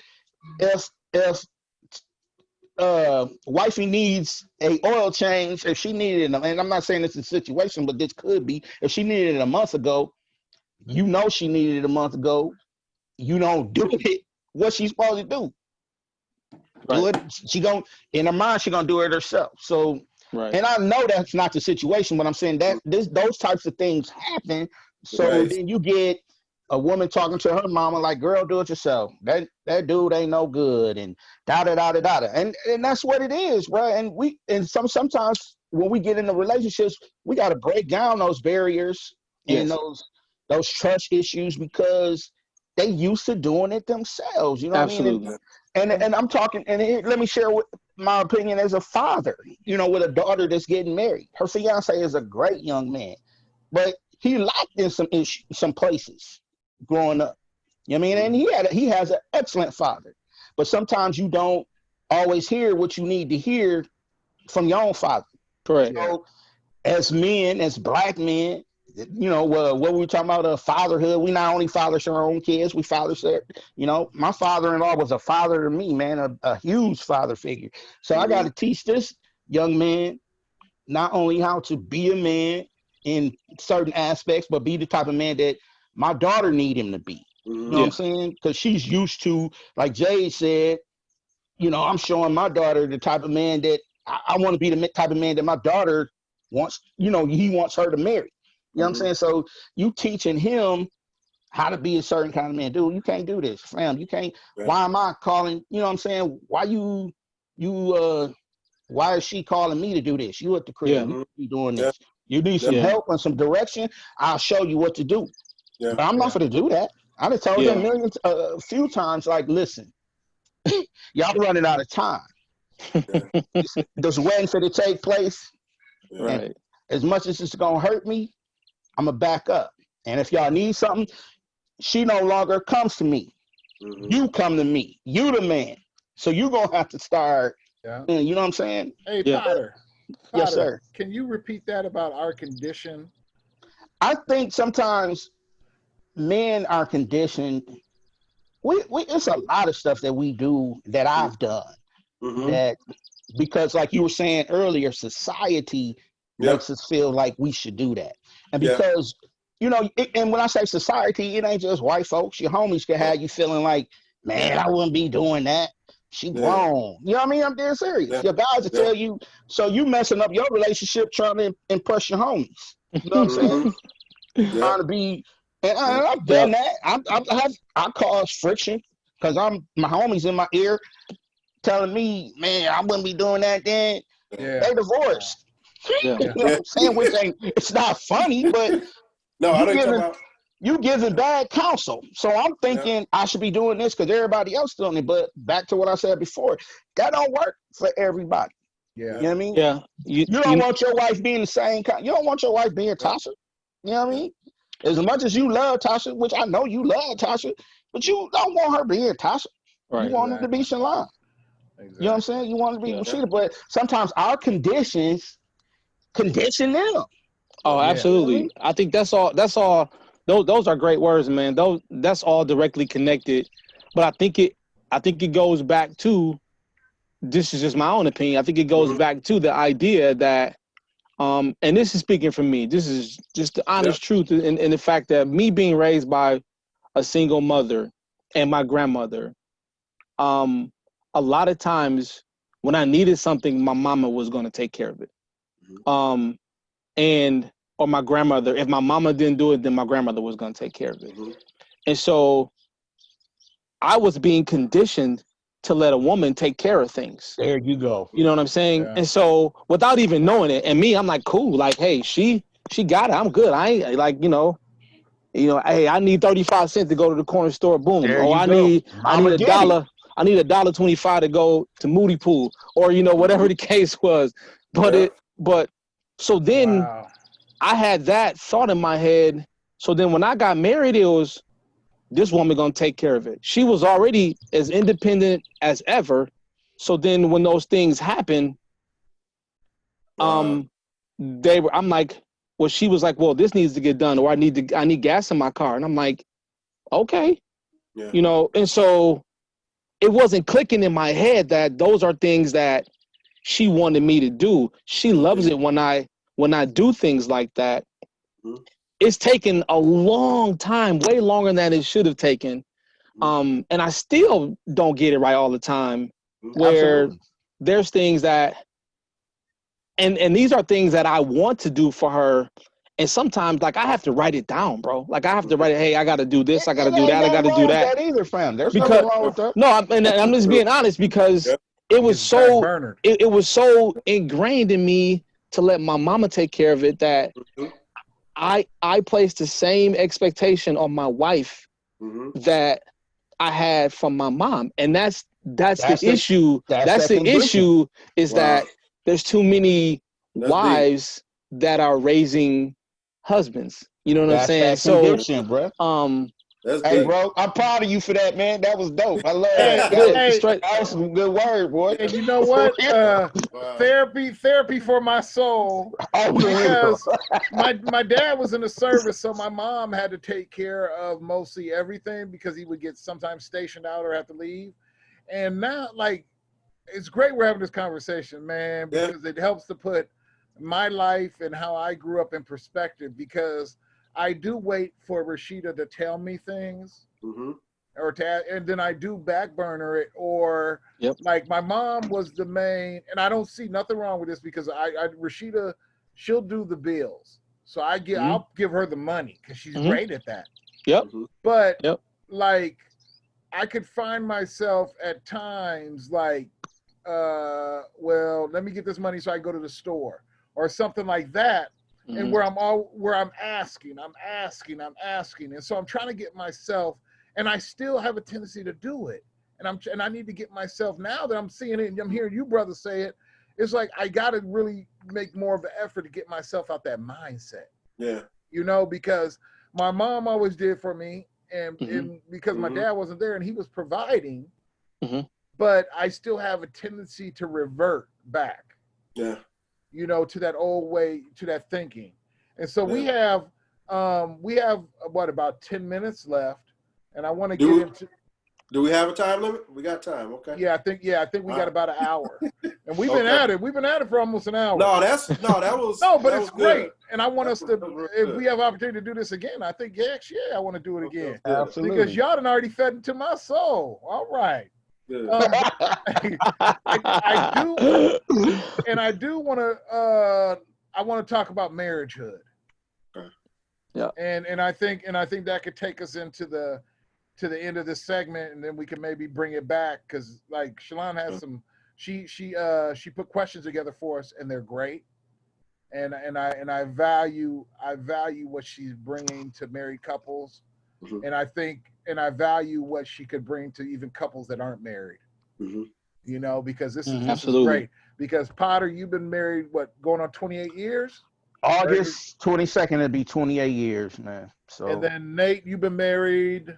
wifey needs a oil change, if she needed it, and I'm not saying this is a situation, but this could be, if she needed it a month ago, she needed it a month ago, you don't do it, what she's supposed to do? Do it. She gonna, in her mind, she gonna do it herself. So, and I know that's not the situation, but I'm saying that those types of things happen. So then you get a woman talking to her mama like, "Girl, do it yourself. That dude ain't no good," and da da da da da. And that's what it is, bro. And sometimes when we get into relationships, we got to break down those barriers and those trust issues, because they used to doing it themselves. You know what I mean? And I'm talking, and let me share my opinion as a father, with a daughter that's getting married. Her fiance is a great young man, but he lacked in some places growing up. You know what I mean? And he has an excellent father. But sometimes you don't always hear what you need to hear from your own father. Correct. So as men, as black men, what we were talking about, fatherhood, we not only fathers our own kids, we fathers their, my father-in-law was a father to me, man, a huge father figure. So I got to teach this young man not only how to be a man in certain aspects, but be the type of man that my daughter need him to be. You know what I'm saying? Because she's used to, like Jade said, I'm showing my daughter the type of man that I want to be, the type of man that my daughter wants, he wants her to marry. You know what I'm saying? So you teaching him how to be a certain kind of man. Dude, you can't do this, fam. You can't. Why am I calling? You know what I'm saying? Why is she calling me to do this? You at the crib, you be doing this. You need some help and some direction, I'll show you what to do. But I'm not going to do that. I done told him a few times, like, listen, y'all running out of time. This wedding for to take place. Right. As much as it's going to hurt me, I'm going to back up. And if y'all need something, she no longer comes to me. You come to me. You the man. So you're going to have to start. You know what I'm saying? Hey, Potter. Yes, sir. Can you repeat that about our condition? I think sometimes men are conditioned. It's a lot of stuff that we do that I've done that, because like you were saying earlier, society makes us feel like we should do that. And because, and when I say society, it ain't just white folks. Your homies can have you feeling like, man, I wouldn't be doing that. She grown. You know what I mean? I'm dead serious. Your guys will tell you, so you messing up your relationship trying to impress your homies. You know what I'm saying? Trying to be, and I've done that. I cause friction because my homies in my ear telling me, man, I wouldn't be doing that then. They divorced. You know what I'm saying? Which it's not funny, but you giving bad counsel. So I'm thinking I should be doing this because everybody else doing it. But back to what I said before, that don't work for everybody. You know what I mean? You don't want your wife being the same kind. You don't want your wife being Tasha. You know what I mean? As much as you love Tasha, which I know you love Tasha, but you don't want her being Tasha. You want her to be Shalon. You know what I'm saying? You want her to be Rashida. But sometimes our conditions condition them. Oh, absolutely. You know I think that's all. Those are great words, man. That's all directly connected. But I think it goes back to, this is just my own opinion, I think it goes back to the idea that And this is speaking from me. This is just the honest truth in the fact that me being raised by a single mother and my grandmother, a lot of times when I needed something, my mama was going to take care of it. Or my grandmother, if my mama didn't do it, then my grandmother was going to take care of it. And so I was being conditioned to let a woman take care of things. There you go. You know what I'm saying? Yeah. And so without even knowing it, and me, I'm like, cool. Like, hey, she got it. I'm good. I ain't like, hey, I need 35 cents to go to the corner store. Boom. There Or you I go. need Mama a get dollar. I need $1.25 to go to Moody Pool, or whatever the case was. But so then Wow. I had that thought in my head. So then when I got married, it was this woman gonna take care of it. She was already as independent as ever. So then when those things happen, I'm like, well, she was like, well, this needs to get done, or I need gas in my car. And I'm like, okay. And so it wasn't clicking in my head that those are things that she wanted me to do. She loves it when I do things like that. It's taken a long time, way longer than it should have taken. And I still don't get it right all the time, where there's things that, and these are things that I want to do for her. And sometimes, like, I have to write it down, bro. Like, I have to write it. Hey, I got to do this. I got to do that. I got to do that. Either, fam. There's Because nothing wrong with that. no, I'm just being honest, because it was so it was so ingrained in me to let my mama take care of it that I placed the same expectation on my wife that I had from my mom, and that's the issue. That's the issue, is that there's too many wives that are raising husbands. You know what I'm saying? So, bro. Hey, bro, I'm proud of you for that, man. That was dope. I love that. That was some good word, boy. And you know what? Therapy for my soul. Because my dad was in the service, so my mom had to take care of mostly everything because he would get sometimes stationed out or have to leave. And now, like, it's great we're having this conversation, man, because it helps to put my life and how I grew up in perspective, because I do wait for Rashida to tell me things, and then I do back burner it, or like my mom was the main, and I don't see nothing wrong with this because Rashida, she'll do the bills, so I'll give her the money because she's great at that. But like, I could find myself at times like, well, let me get this money so I go to the store or something like that. And where I'm asking. And so I'm trying to get myself, and I still have a tendency to do it. And I need to get myself, now that I'm seeing it and I'm hearing you brothers say it, it's like I got to really make more of an effort to get myself out that mindset. Yeah. Because my mom always did for me, and because my dad wasn't there and he was providing, but I still have a tendency to revert back. Yeah. To that old way, to that thinking. And so we have what, about 10 minutes left, and I want to get into. Do we have a time limit? We got time, okay? Yeah, I think we got about an hour, and we've been at it. We've been at it for almost an hour. That was no, but that it's was good. great, and I want us to. If we have opportunity to do this again, I think I want to do it again. Absolutely. Because y'all done already fed into my soul. All right. I do want to. I want to talk about marriagehood. Yeah. And I think that could take us into the end of this segment, and then we can maybe bring it back, because like Shalon has some. She put questions together for us, and they're great. And I value what she's bringing to married couples, and I value what she could bring to even couples that aren't married. Because this is great. Because Potter, you've been married, going on 28 years? August 22nd, it'll be 28 years, man. So. And then Nate, you've been married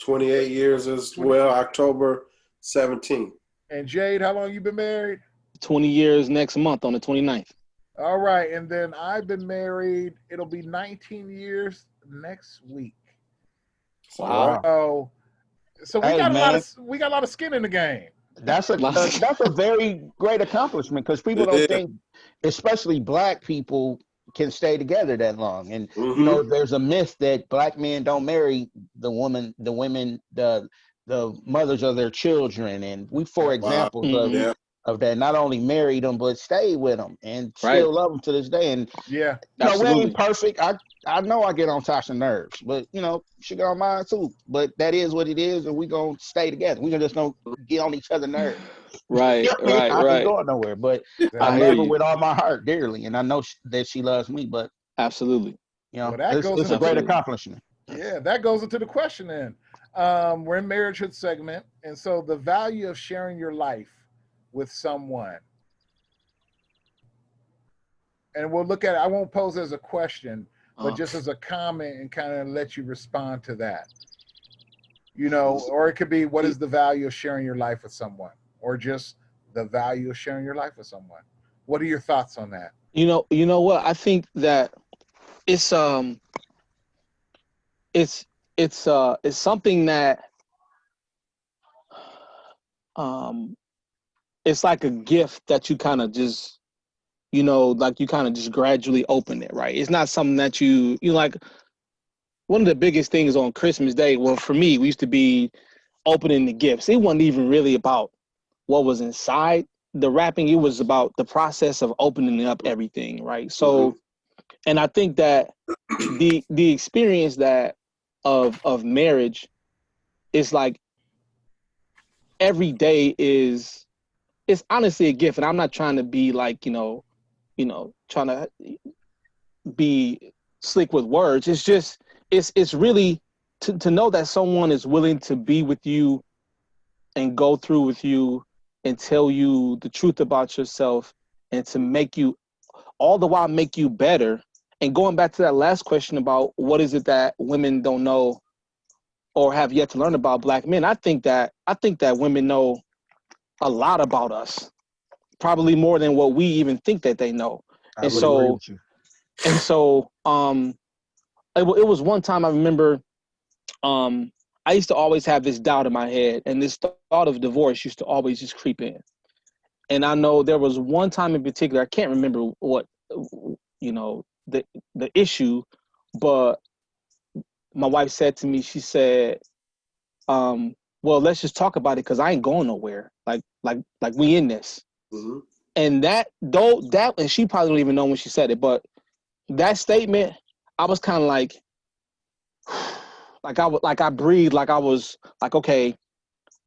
28 years as well, October 17th. And Jade, how long you been married? 20 years next month on the 29th. All right, and then I've been married, it'll be 19 years next week. Wow. So we got a lot of skin in the game. That's a very great accomplishment because people It don't is. think, especially black people, can stay together that long. And Mm-hmm. there's a myth that black men don't marry the women, the mothers of their children. And we four Wow. examples Mhm. Yeah. of that. Not only married them, but stayed with them and Right. still love them to this day. And Yeah. we ain't Absolutely. perfect. I know I get on Tasha's nerves, but she get on mine too. But that is what it is, and we gonna stay together. We just don't get on each other's nerves. Right. Right. I ain't Right. going nowhere. But I I Exactly. hear love her you. with all my heart dearly, and I know that she loves me. But Absolutely. Well, that goes it's a into great Absolutely. accomplishment. yeah, that goes into the question then. We're in marriagehood segment, and so the value of sharing your life with someone, and we'll look at it. I won't pose it as a question, but just as a comment and kind of let you respond to that. Or it could be, what is the value of sharing your life with someone, or just the value of sharing your life with someone. What are your thoughts on that? You know what? I think that it's it's it's something that um it's like a gift that you kind of just like you kind of just gradually open it, right? It's not something that like one of the biggest things on Christmas Day. Well, for me, we used to be opening the gifts. It wasn't even really about what was inside the wrapping. It was about the process of opening up everything, right? Mm-hmm. So, and I think that the experience that of marriage is like every day is it's honestly a gift. And I'm not trying to be like, trying to be slick with words. It's just it's really to know that someone is willing to be with you and go through with you and tell you the truth about yourself and to make you all the while make you better. And going back to that last question about what is it that women don't know or have yet to learn about black men, I think that women know a lot about us, probably more than what we even think that they know. I And would agree so with you. and so it was one time I remember I used to always have this doubt in my head, and this thought of divorce used to always just creep in. And I know there was one time in particular, I can't remember what the issue, but my wife said to me, she said, well, let's just talk about it because I ain't going nowhere. Like we in this. Mm-hmm. And and she probably don't even know when she said it, but that statement, I was kind of like I breathed, like I was like, okay,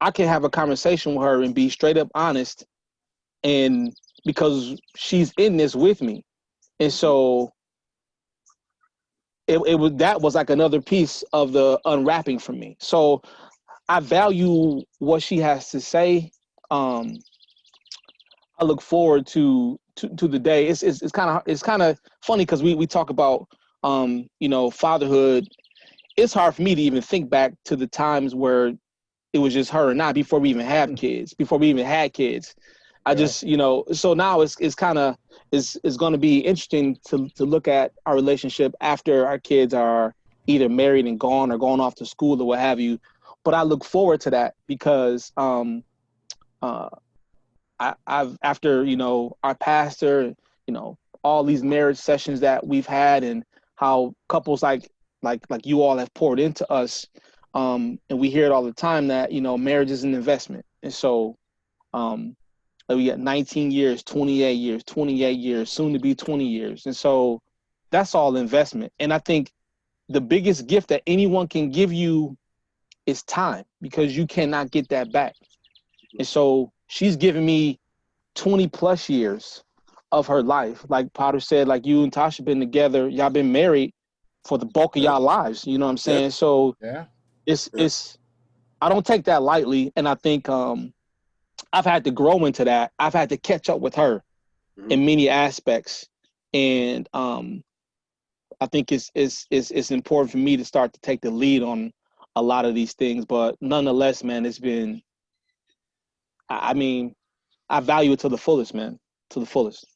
I can have a conversation with her and be straight up honest, and because she's in this with me. And so that was like another piece of the unwrapping for me. So I value what she has to say. um I look forward to the day. It's kind of funny because we talk about fatherhood. It's hard for me to even think back to the times where it was just her and I before we even have kids, before we even had kids. I Yeah. just, so now it's kind of it's going to be interesting to look at our relationship after our kids are either married and gone or going off to school or what have you. But I look forward to that because uh, I've after our pastor, all these marriage sessions that we've had and how couples like you all have poured into us, and we hear it all the time that marriage is an investment. And so like we got 19 years, 28 years, 28 years, soon to be 20 years. And so that's all investment. And I think the biggest gift that anyone can give you is time, because you cannot get that back. And so she's given me 20 plus years of her life. Like Potter said, like you and Tasha been together, y'all been married for the bulk of Yeah. y'all lives. You know what I'm Yeah. saying? So Yeah. Yeah. it's I don't take that lightly. And I think I've had to grow into that. I've had to catch up with her Mm-hmm. in many aspects. And I think it's important for me to start to take the lead on a lot of these things. But nonetheless, man, it's been I mean, I value it to the fullest, man. To the fullest.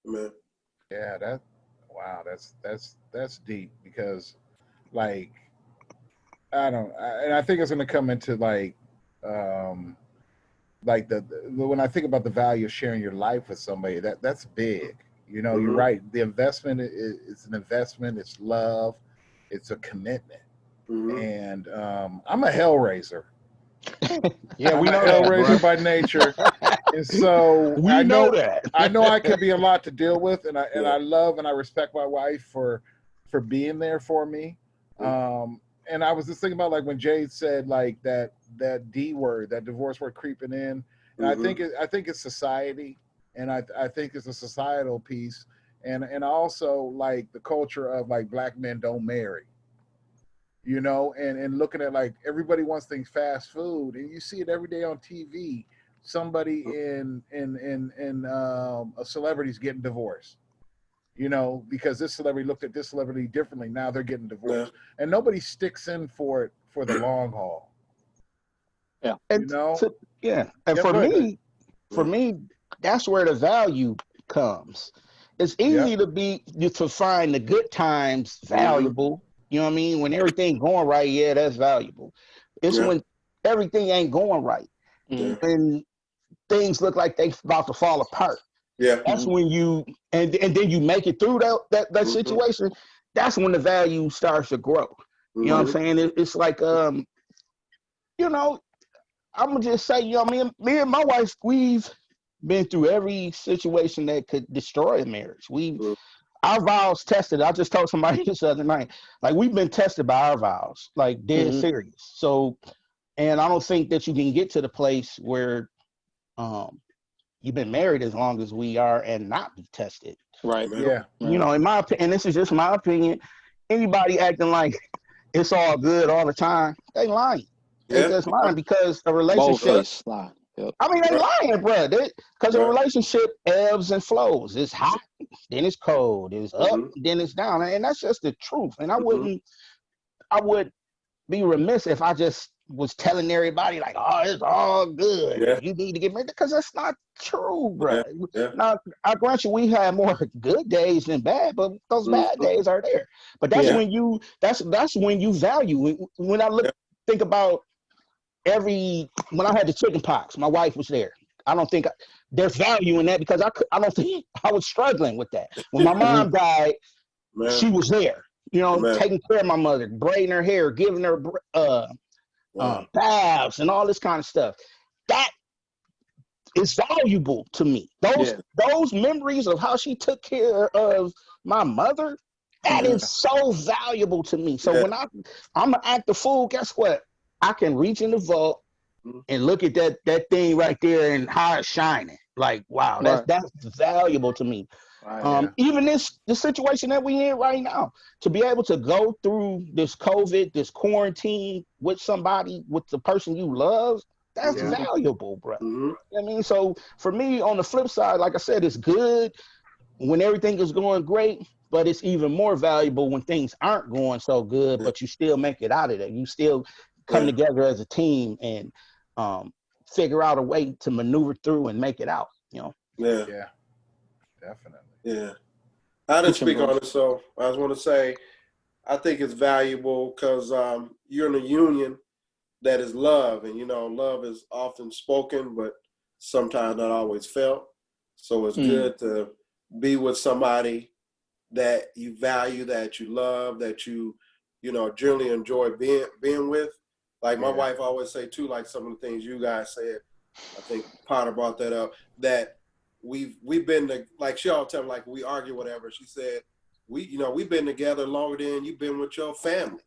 Man. Yeah. Wow. That's deep because, like, and I think it's going to come into like um, like when I think about the value of sharing your life with somebody, that's big. You know, you're Mm-hmm. right. The investment is an investment. It's love. It's a commitment. Mm-hmm. And I'm a hellraiser. Yeah, I'm we a know that, bro. hellraiser by nature, and so We know that. I know I could be a lot to deal with, and Yeah. I love and I respect my wife for being there for me. And I was just thinking about like when Jade said like that D word, that divorce word creeping in, and Mm-hmm. I think it's society, and I think it's a societal piece, and also like the culture of like black men don't marry, you know, and looking at like everybody wants things fast food, and you see it every day on TV. Somebody in a celebrity's getting divorced, you know, because this celebrity looked at this celebrity differently. Now they're getting Yeah. divorced, and nobody sticks in for it for the long haul, Yeah. you And know. yeah, and Yeah, go ahead, go ahead. for me, that's where the value comes. It's Yep. easy to find the good times Mm-hmm. valuable. You know what I mean? When everything going right, yeah, that's valuable. It's Yeah. when everything ain't going right Yeah. and things look like they about to fall apart. Yeah. That's when and then you make it through that Mm-hmm. situation. That's when the value starts to grow. You know what I'm Mm-hmm. saying? It's like you know, I'm gonna just say, you know, me and my wife, we've been through every situation that could destroy a marriage. Our vows tested. I just told somebody this other night, like we've been tested by our vows, like dead Mhm. serious. So, and I don't think that you can get to the place where um you've been married as long as we are and not be tested. Right. Amen. Yeah. You Right. know, in my opinion, and this is just my opinion, anybody acting like it's all good all the time, they lying. They Yeah. just lying because a Bold relationship. face lie. Yep. I mean, they Right. lying, bro. Because a Right. relationship ebbs and flows. It's hot, then it's cold. It's up, Mm-hmm. then it's down, and that's just the truth. And Mm-hmm. I would be remiss if I just was telling everybody like, "Oh, it's all good. Yeah. You need to get married," because that's not true, bro. Yeah. Yeah. Now, I grant you, we had more good days than bad, but those bad Mm-hmm. days are there. But that's Yeah. when that's when you value. When I Yeah. think about when I had the chicken pox, my wife was there. I don't think there's value in that because I don't think I was struggling with that. When my Mhm. mom died, Man. she was there, you know, Man. taking care of my mother, braiding her hair, giving her Wow. baths and all this kind of stuff. That is valuable to me. Yeah. Those memories of how she took care of my mother, that Yeah. Mhm. is so valuable to me. So Yeah. when I'm an act a fool, guess what? I can reach in the vault Mhm. and look at that thing right there and how it's shining. Like, wow, Right. that's valuable to me. Right. Yeah. Even the situation that we in right now, to be able to go through this COVID, this quarantine with somebody, with the person you love, that's Yeah. Mm-hmm. valuable, bro. Mm-hmm. I mean, so for me, on the flip side, like I said, it's good when everything is going great, but it's even more valuable when things aren't going so good, Yeah. but you still make it out of there. You still come Yeah. together as a team and figure out a way to maneuver through and make it out. You know. Yeah. Yeah. Definitely. Yeah. I didn't Teach them, speak bro. on it, so I just want to say I think it's valuable because you're in a union that is love, and love is often spoken, but sometimes not always felt. So it's Mm. good to be with somebody that you value, that you love, that you generally enjoy being with. Like my Yeah. wife always say too, like some of the things you guys said. I think Potter brought that up. That we've been like she always tell me like we argue whatever. She said we've been together longer than you've been with your family.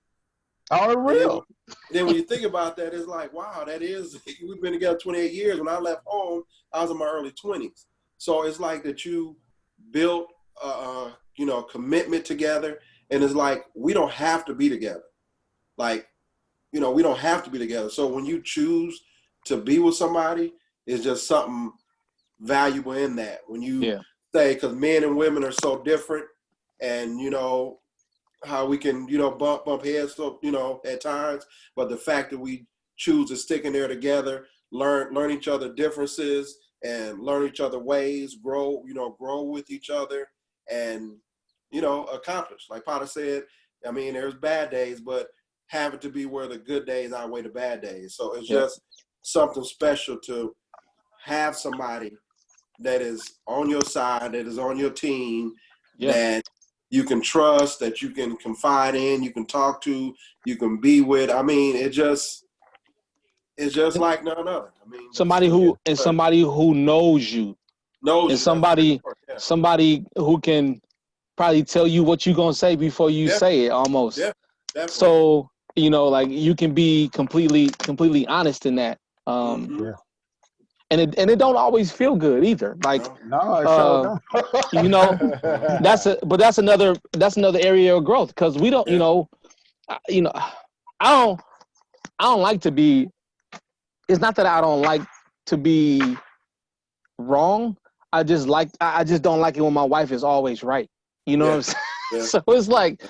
All And real. then when you think about that, it's like, wow, that is, we've been together 28 years. When I left home, I was in my early 20s. So it's like that you built, commitment together. And it's like, we don't have to be together. Like, we don't have to be together. So when you choose to be with somebody, it's just something valuable in that. When you Yeah. say, because men and women are so different and, how we can, bump heads, so, at times, but the fact that we choose to stick in there together, learn each other differences and learn each other ways, grow with each other and, accomplish. Like Potter said, I mean, there's bad days, but have it to be where the good days outweigh the bad days. So it's Yep. just something special to have somebody that is on your side, that is on your team, Yeah. that you can trust, that you can confide in, you can talk to, you can be with. I mean, it's just like none other. I mean, somebody who knows you, knows and you. That's very important. Yeah. somebody who can probably tell you what you're gonna say before you say it, almost. Yeah, definitely. So, you know, like you can be completely honest in that. Yeah. And it don't always feel good either. Like, No, it sure don't. you know, that's another area of growth, because we don't, I don't like to be. It's not that I don't like to be wrong. I just don't like it when my wife is always right. You know what I'm saying? Yeah. So it's like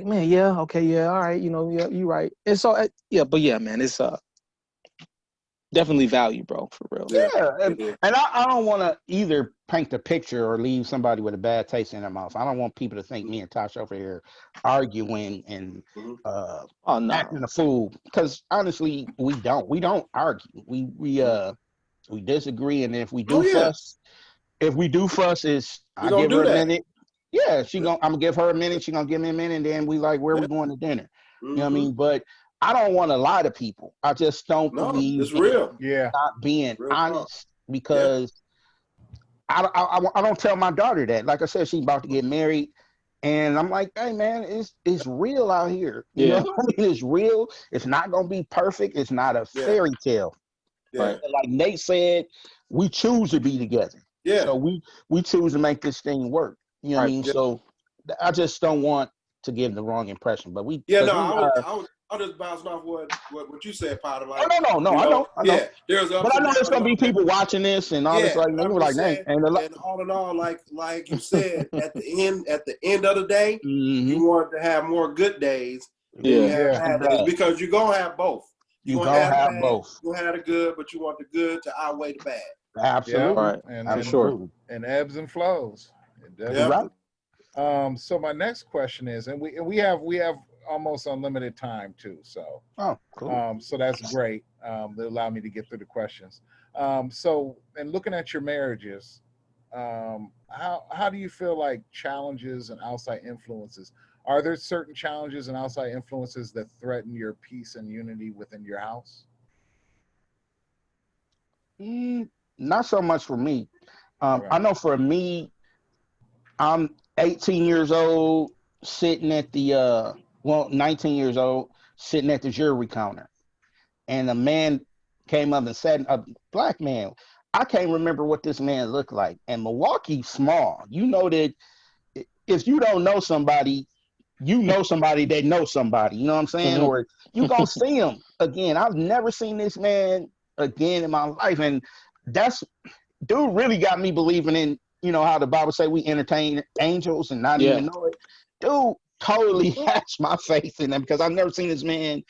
man, yeah, okay, yeah, all right, you know, yeah, you're right. And so but yeah, man, it's definitely value, bro, for real. Yeah, and I don't want to either paint the picture or leave somebody with a bad taste in their mouth. I don't want people to think me and Tasha over here arguing and acting a fool, because honestly, we don't argue. We disagree, and if we do fuss, is I give her a minute. Yeah, I'm gonna give her a minute. She gonna give me a minute, and then we like, where we going to dinner? You know what I mean? But I don't want to lie to people. I just don't believe it's real. not being honest, because I don't tell my daughter that. Like I said, she's about to get married, and I'm like, hey man, it's real out here. You know what I mean? It's real. It's not gonna be perfect. It's not a fairy tale. Right? Like Nate said, we choose to be together. Yeah. So we choose to make this thing work. You know what I mean? So I just don't want to give the wrong impression. But I'll just bounce off what you said, Potter. Like, no, I know. Yeah, there's but I know there's gonna be people watching this and all this. Like, we're like, and all in all, like you said, at the end of the day, you want to have more good days than you have bad days, because you're gonna have both. You're gonna have both. You're gonna have the good, but you want the good to outweigh the bad. Absolutely, and and ebbs and flows. Right. So my next question is, and we have almost unlimited time too, so cool. So that's great. They allow me to get through the questions. So, and looking at your marriages, how do you feel like challenges and outside influences? Are there certain challenges and outside influences that threaten your peace and unity within your house? Not so much for me. I know for me, I'm 18 years old, sitting at the 19 years old, sitting at the jury counter, and a man came up and said, a black man. I can't remember what this man looked like. And Milwaukee's small. You know that if you don't know somebody, you know somebody that knows somebody. You know what I'm saying? Or you gonna see him again. I've never seen this man again in my life, and that's dude really got me believing in, you know, how the Bible say we entertain angels and not even know it. Dude totally has my faith in them, because I've never seen this man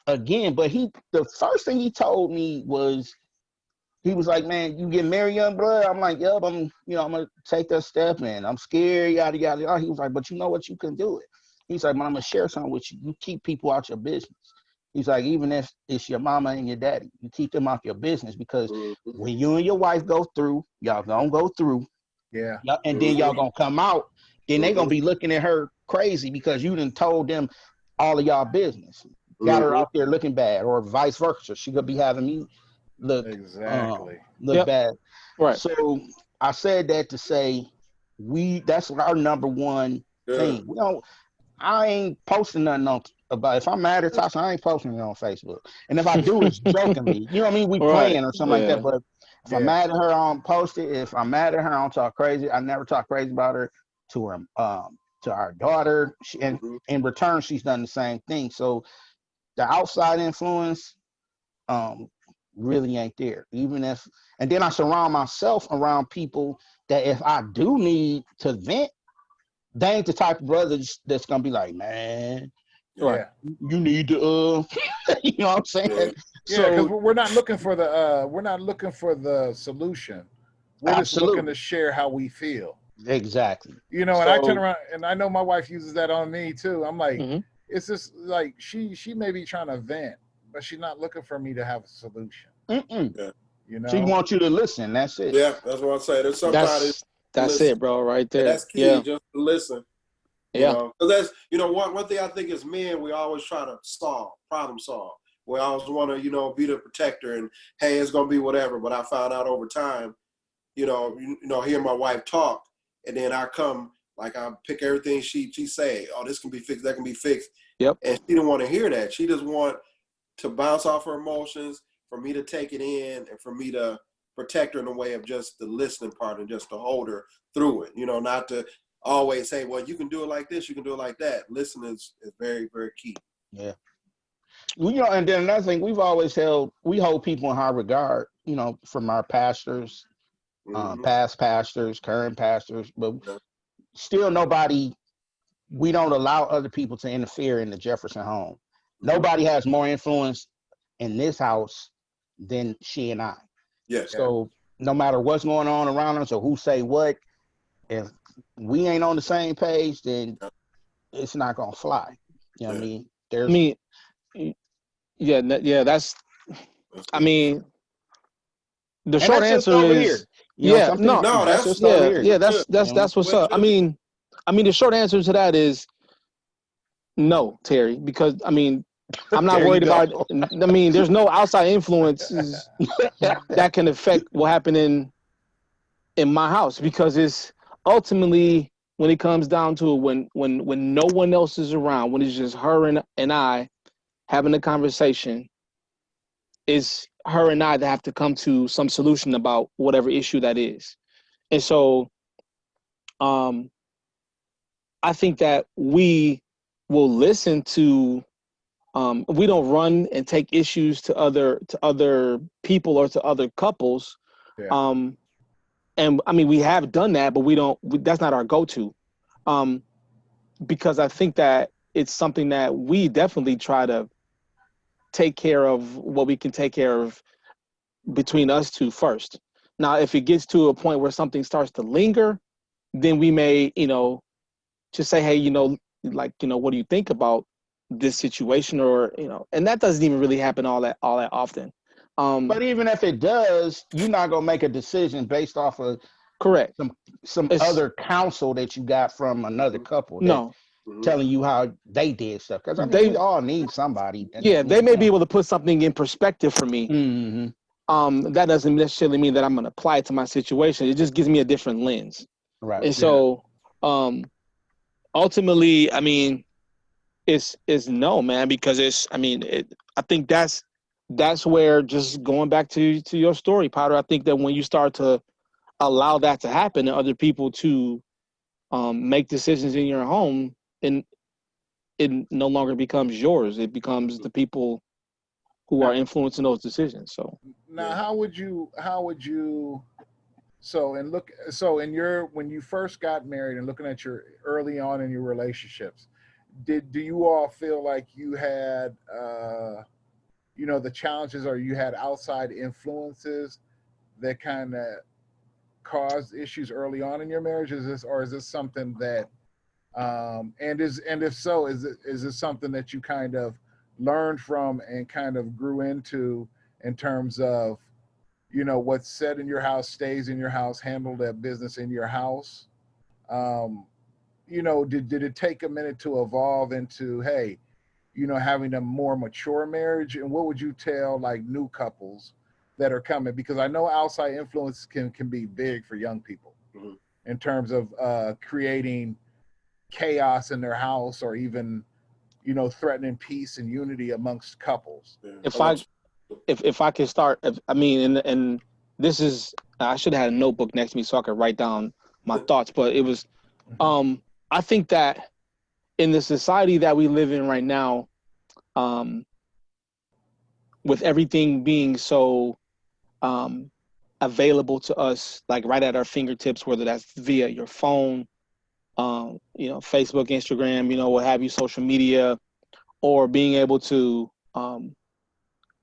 again. But the first thing he told me was, he was like, man, you get married, young blood? I'm like, yep, I'm gonna take that step, and I'm scared, yada yada yada. He was like, but you know what, you can do it. He's like, man, I'm gonna share something with you. You keep people out your business. He's like, even if it's your mama and your daddy, you keep them out your business, because when you and your wife go through, y'all gonna go through. Yeah. And then y'all gonna come out, then they gonna be looking at her crazy because you done told them all of y'all business. Got her out there looking bad, or vice versa. She could be having me look bad. Right. So I said that to say that's our number one thing. We don't. I ain't posting nothing about, if I'm mad at Tasha, I ain't posting it on Facebook. And if I do, it's jokingly. You know what I mean? We playing or something like that. But if I'm mad at her, I don't post it. If I'm mad at her, I don't talk crazy. I never talk crazy about her to her to our daughter. And in return, she's done the same thing. So the outside influence really ain't there. And then I surround myself around people that if I do need to vent, they ain't the type of brothers that's gonna be like, man, you need to you know what I'm saying? Yeah, because we're not looking for the solution. We're just looking to share how we feel. Exactly. You know, and I turn around, and I know my wife uses that on me too. I'm like, it's just like she may be trying to vent, but she's not looking for me to have a solution. You She know? wants you to listen. That's it. Yeah, that's what I say. There's somebody That's listen. it, bro, right there. And that's key, Yeah. just to listen. You Yeah. know, because that's, you know, one thing I think is men, we always try to problem solve. We always want to, you know, be the protector and, hey, it's going to be whatever. But I found out over time, you know, hearing my wife talk, and then I come, like, I pick everything she say, oh, this can be fixed, that can be fixed. Yep. And she didn't want to hear that. She just want to bounce off her emotions, for me to take it in, and for me to protect her in a way of just the listening part and just to hold her through it. You know, not to always say, well, you can do it like this, you can do it like that. Listening is very, very key. Yeah. Well, you know, and then another thing, we hold people in high regard, you know, from our pastors, past pastors, current pastors, but still we don't allow other people to interfere in the Jefferson home. Nobody has more influence in this house than she and I. Yes. So no matter what's going on around us or who say what, if we ain't on the same page, then it's not gonna fly. You know what I mean? That's, I mean, the and short that's just answer over is, here. You know, yeah, some people, no, that's just over here. yeah, that's what's up. I mean, the short answer to that is no, Terry, because I mean, I'm not worried about, I mean, there's no outside influences that can affect what happened in my house, because it's ultimately, when it comes down to it, when no one else is around, when it's just her and I having a conversation, it's her and I that have to come to some solution about whatever issue that is. And so I think that we will listen to, we don't run and take issues to other people or to other couples. Yeah. And I mean, we have done that, but that's not our go-to. Because I think that it's something that we definitely try to take care of, what we can take care of between us two first. Now, if it gets to a point where something starts to linger, then we may, you know, just say, hey, you know, like, you know, what do you think about this situation? Or, you know, and that doesn't even really happen all that often. But even if it does, you're not gonna make a decision based off of correct some other counsel that you got from another couple that telling you how they did stuff. Because I mean, we all need somebody. Yeah, they may be able to put something in perspective for me. That doesn't necessarily mean that I'm gonna apply it to my situation. It just gives me a different lens. Right. And so ultimately, I mean, it's no, man, because I think that's where, just going back to your story, Powder, I think that when you start to allow that to happen and other people to make decisions in your home, and it no longer becomes yours. It becomes the people who are influencing those decisions. So now, how would you when you first got married and looking at your early on in your relationships, do you all feel like you had the challenges, or you had outside influences that kind of caused issues early on in your marriage? Is this something that and if so, is it something that you kind of learned from and kind of grew into, in terms of, what's said in your house stays in your house, handle that business in your house? Did it take a minute to evolve into, hey, having a more mature marriage? And what would you tell, like, new couples that are coming? Because I know outside influence can be big for young people in terms of creating chaos in their house, or even, threatening peace and unity amongst couples. If I can start, and this is, I should have had a notebook next to me so I could write down my thoughts, but it was, I think that in the society that we live in right now, with everything being so available to us, like right at our fingertips, whether that's via your phone, Facebook, Instagram, what have you, social media, or being able to, turn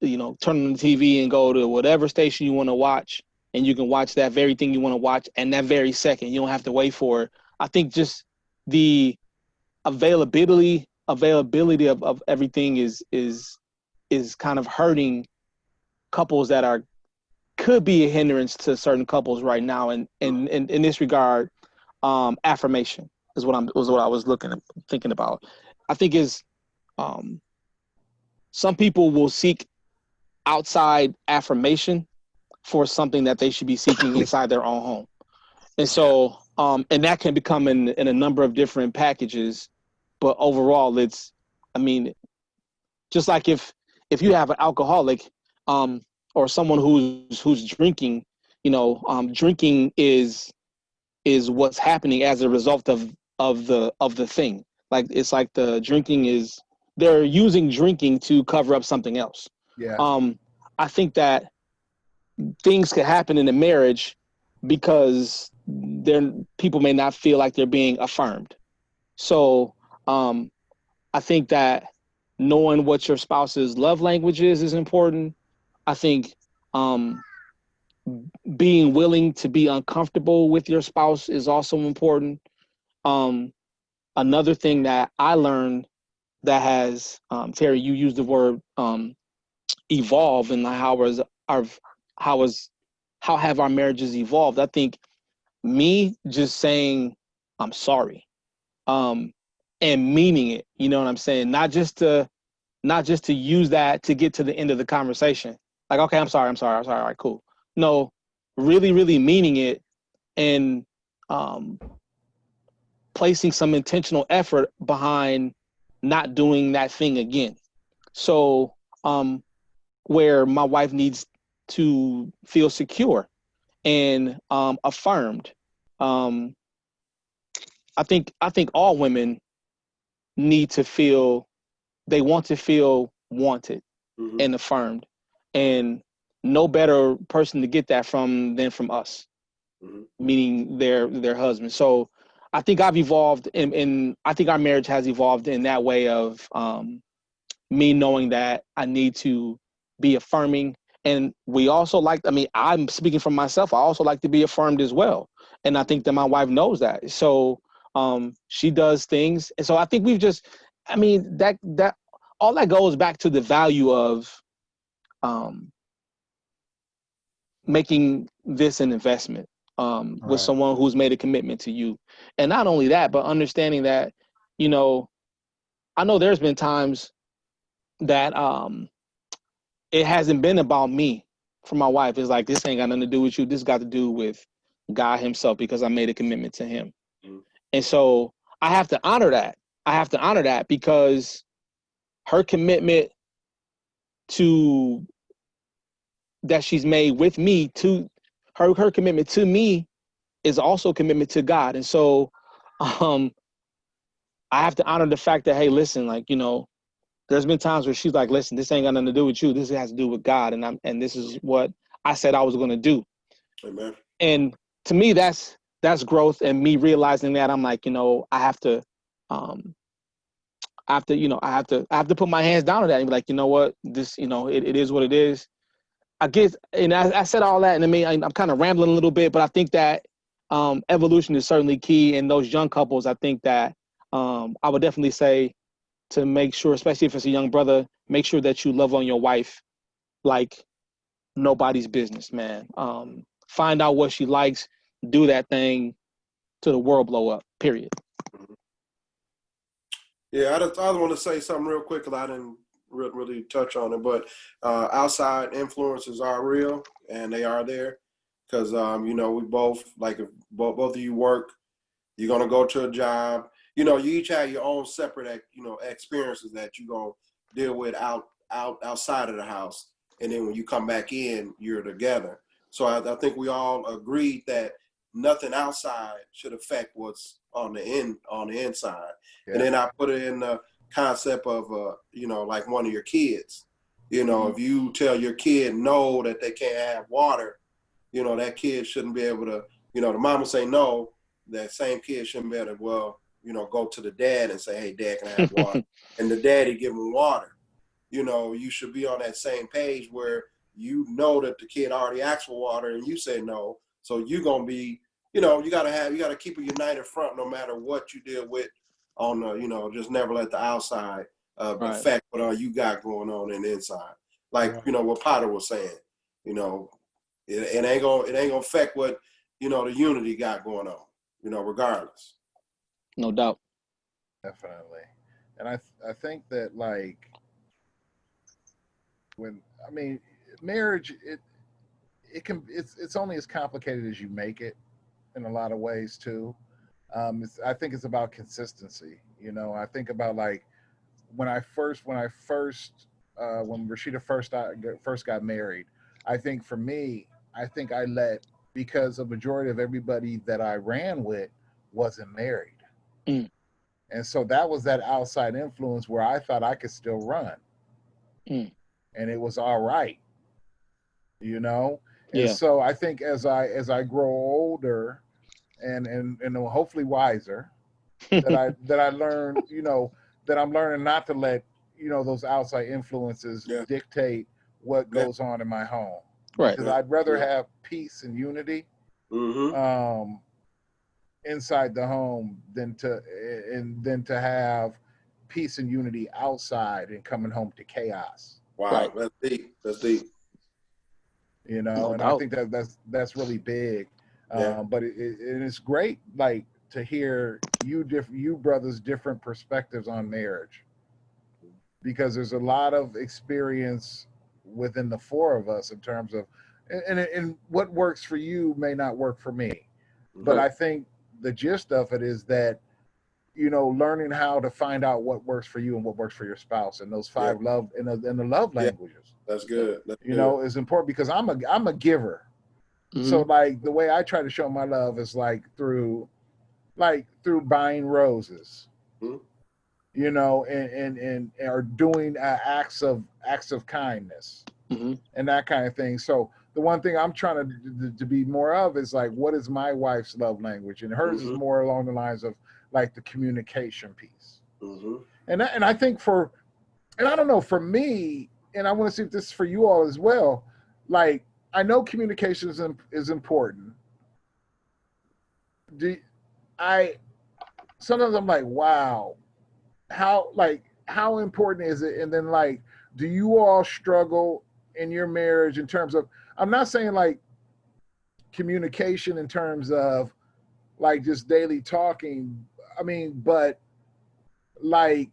on the TV and go to whatever station you want to watch, and you can watch that very thing you want to watch, and that very second, you don't have to wait for it. I think just the availability of everything is kind of hurting couples that are could be a hindrance to certain couples right now. And in this regard, affirmation is what I was thinking about. I think is some people will seek outside affirmation for something that they should be seeking inside their own home. And so, and that can become in a number of different packages, but overall it's, I mean, just like if you have an alcoholic, or someone who's drinking, drinking is what's happening as a result of the thing. Like, it's like the drinking is, they're using drinking to cover up something else. Yeah. I think that things could happen in a marriage because people may not feel like they're being affirmed. So I think that knowing what your spouse's love language is important. I think being willing to be uncomfortable with your spouse is also important. Another thing that I learned that has, Terry, you used the word evolve, and how have our marriages evolved? I think me just saying I'm sorry, and meaning it. You know what I'm saying? Not just to use that to get to the end of the conversation. Like, okay, I'm sorry. All right, cool. No, really, really meaning it, and placing some intentional effort behind not doing that thing again. So, where my wife needs to feel secure and affirmed. I think all women need to feel, they want to feel wanted and affirmed, and no better person to get that from than from us, meaning their husband. So I think I've evolved, and I think our marriage has evolved in that way of me knowing that I need to be affirming. And we also like, I mean, I'm speaking for myself, I also like to be affirmed as well. And I think that my wife knows that. So she does things. And so I think we've just, I mean, that all that goes back to the value of making this an investment with someone who's made a commitment to you. And not only that, but understanding that, I know there's been times that it hasn't been about me for my wife. It's like, this ain't got nothing to do with you. This got to do with God himself, because I made a commitment to him. And so I have to honor that. Because her commitment that she's made with me, to her commitment to me is also a commitment to God. And so I have to honor the fact that, hey, listen, like, there's been times where she's like, listen, this ain't got nothing to do with you. This has to do with God. And this is what I said I was going to do. Amen. And to me, that's growth, and me realizing that I'm like, I have to put my hands down on that and be like, you know what, this, it is what it is. I guess, and I said all that, and I mean, I'm kind of rambling a little bit, but I think that evolution is certainly key. In those young couples, I think that I would definitely say to make sure, especially if it's a young brother, make sure that you love on your wife like nobody's business, man. Find out what she likes, do that thing till the world blow up, period. Yeah, I want to say something real quick, because I didn't really touch on it, but outside influences are real, and they are there, because we both, like, if both of you work, you're going to go to a job, you each have your own separate experiences that you're going to deal with outside of the house, and then when you come back in, you're together. So I think we all agreed that nothing outside should affect what's on the inside. Yeah. And then I put it in the concept of like one of your kids. If you tell your kid no, that they can't have water, that kid shouldn't be able to, the mama say no, that same kid shouldn't be able to, go to the dad and say, hey, dad, can I have water? And the daddy give him water. You should be on that same page where that the kid already asked for water and you say no. So you're going to be, you got to keep a united front no matter what you deal with on the, just never let the outside affect what you got going on in the inside. Like, what Potter was saying, It ain't gonna affect what, you know, the unity got going on, you know, regardless. No doubt. Definitely. And I think that, like, marriage, it's only as complicated as you make it in a lot of ways too. I think it's about consistency. You know, I think about, like, when Rashida first got married. I think for me, because a majority of everybody that I ran with wasn't married. Mm. And so that was that outside influence where I thought I could still run. Mm. And it was all right, you know? And Yeah. so I think as I grow older and hopefully wiser, that I learn, you know, that I'm learning not to let, you know, those outside influences dictate what goes on in my home. Right. Because I'd rather have peace and unity inside the home than to have peace and unity outside and coming home to chaos. Wow, right. That's deep. That's deep. You know, No and doubt. I think that's really big. Yeah. But it's great, like, to hear you brothers' different perspectives on marriage, because there's a lot of experience within the four of us in terms of, and what works for you may not work for me. But I think the gist of it is that, you know, learning how to find out what works for you and what works for your spouse, and those five love and the love languages. That's good. You know, is important, because I'm a giver. Mm-hmm. So, like, the way I try to show my love is through buying roses, you know, and or doing acts of kindness, and that kind of thing. So the one thing I'm trying to be more of is, like, what is my wife's love language, and hers is more along the lines of, like, the communication piece. And I think and I don't know, for me, and I want to see if this is for you all as well. Like, I know communication is important. Sometimes I'm like, wow, how important is it? And then, like, do you all struggle in your marriage in terms of, I'm not saying, like, communication in terms of, like, just daily talking. I mean, but, like,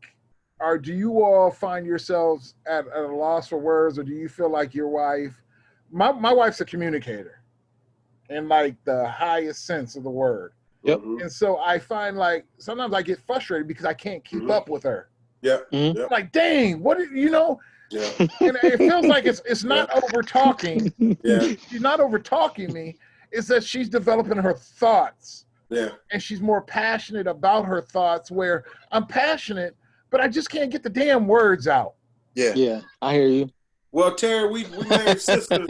do you all find yourselves at a loss for words, or do you feel like your wife, my wife's a communicator in, like, the highest sense of the word. Yep. And so I find, like, sometimes I get frustrated because I can't keep up with her. Yeah. I'm like, dang, what you know? Yeah. And it feels like it's not over talking. Yeah. She's not over talking me. It's that she's developing her thoughts. Yeah. And she's more passionate about her thoughts, where I'm passionate, but I just can't get the damn words out. Yeah. Yeah, I hear you. Well, Terry, we married sisters.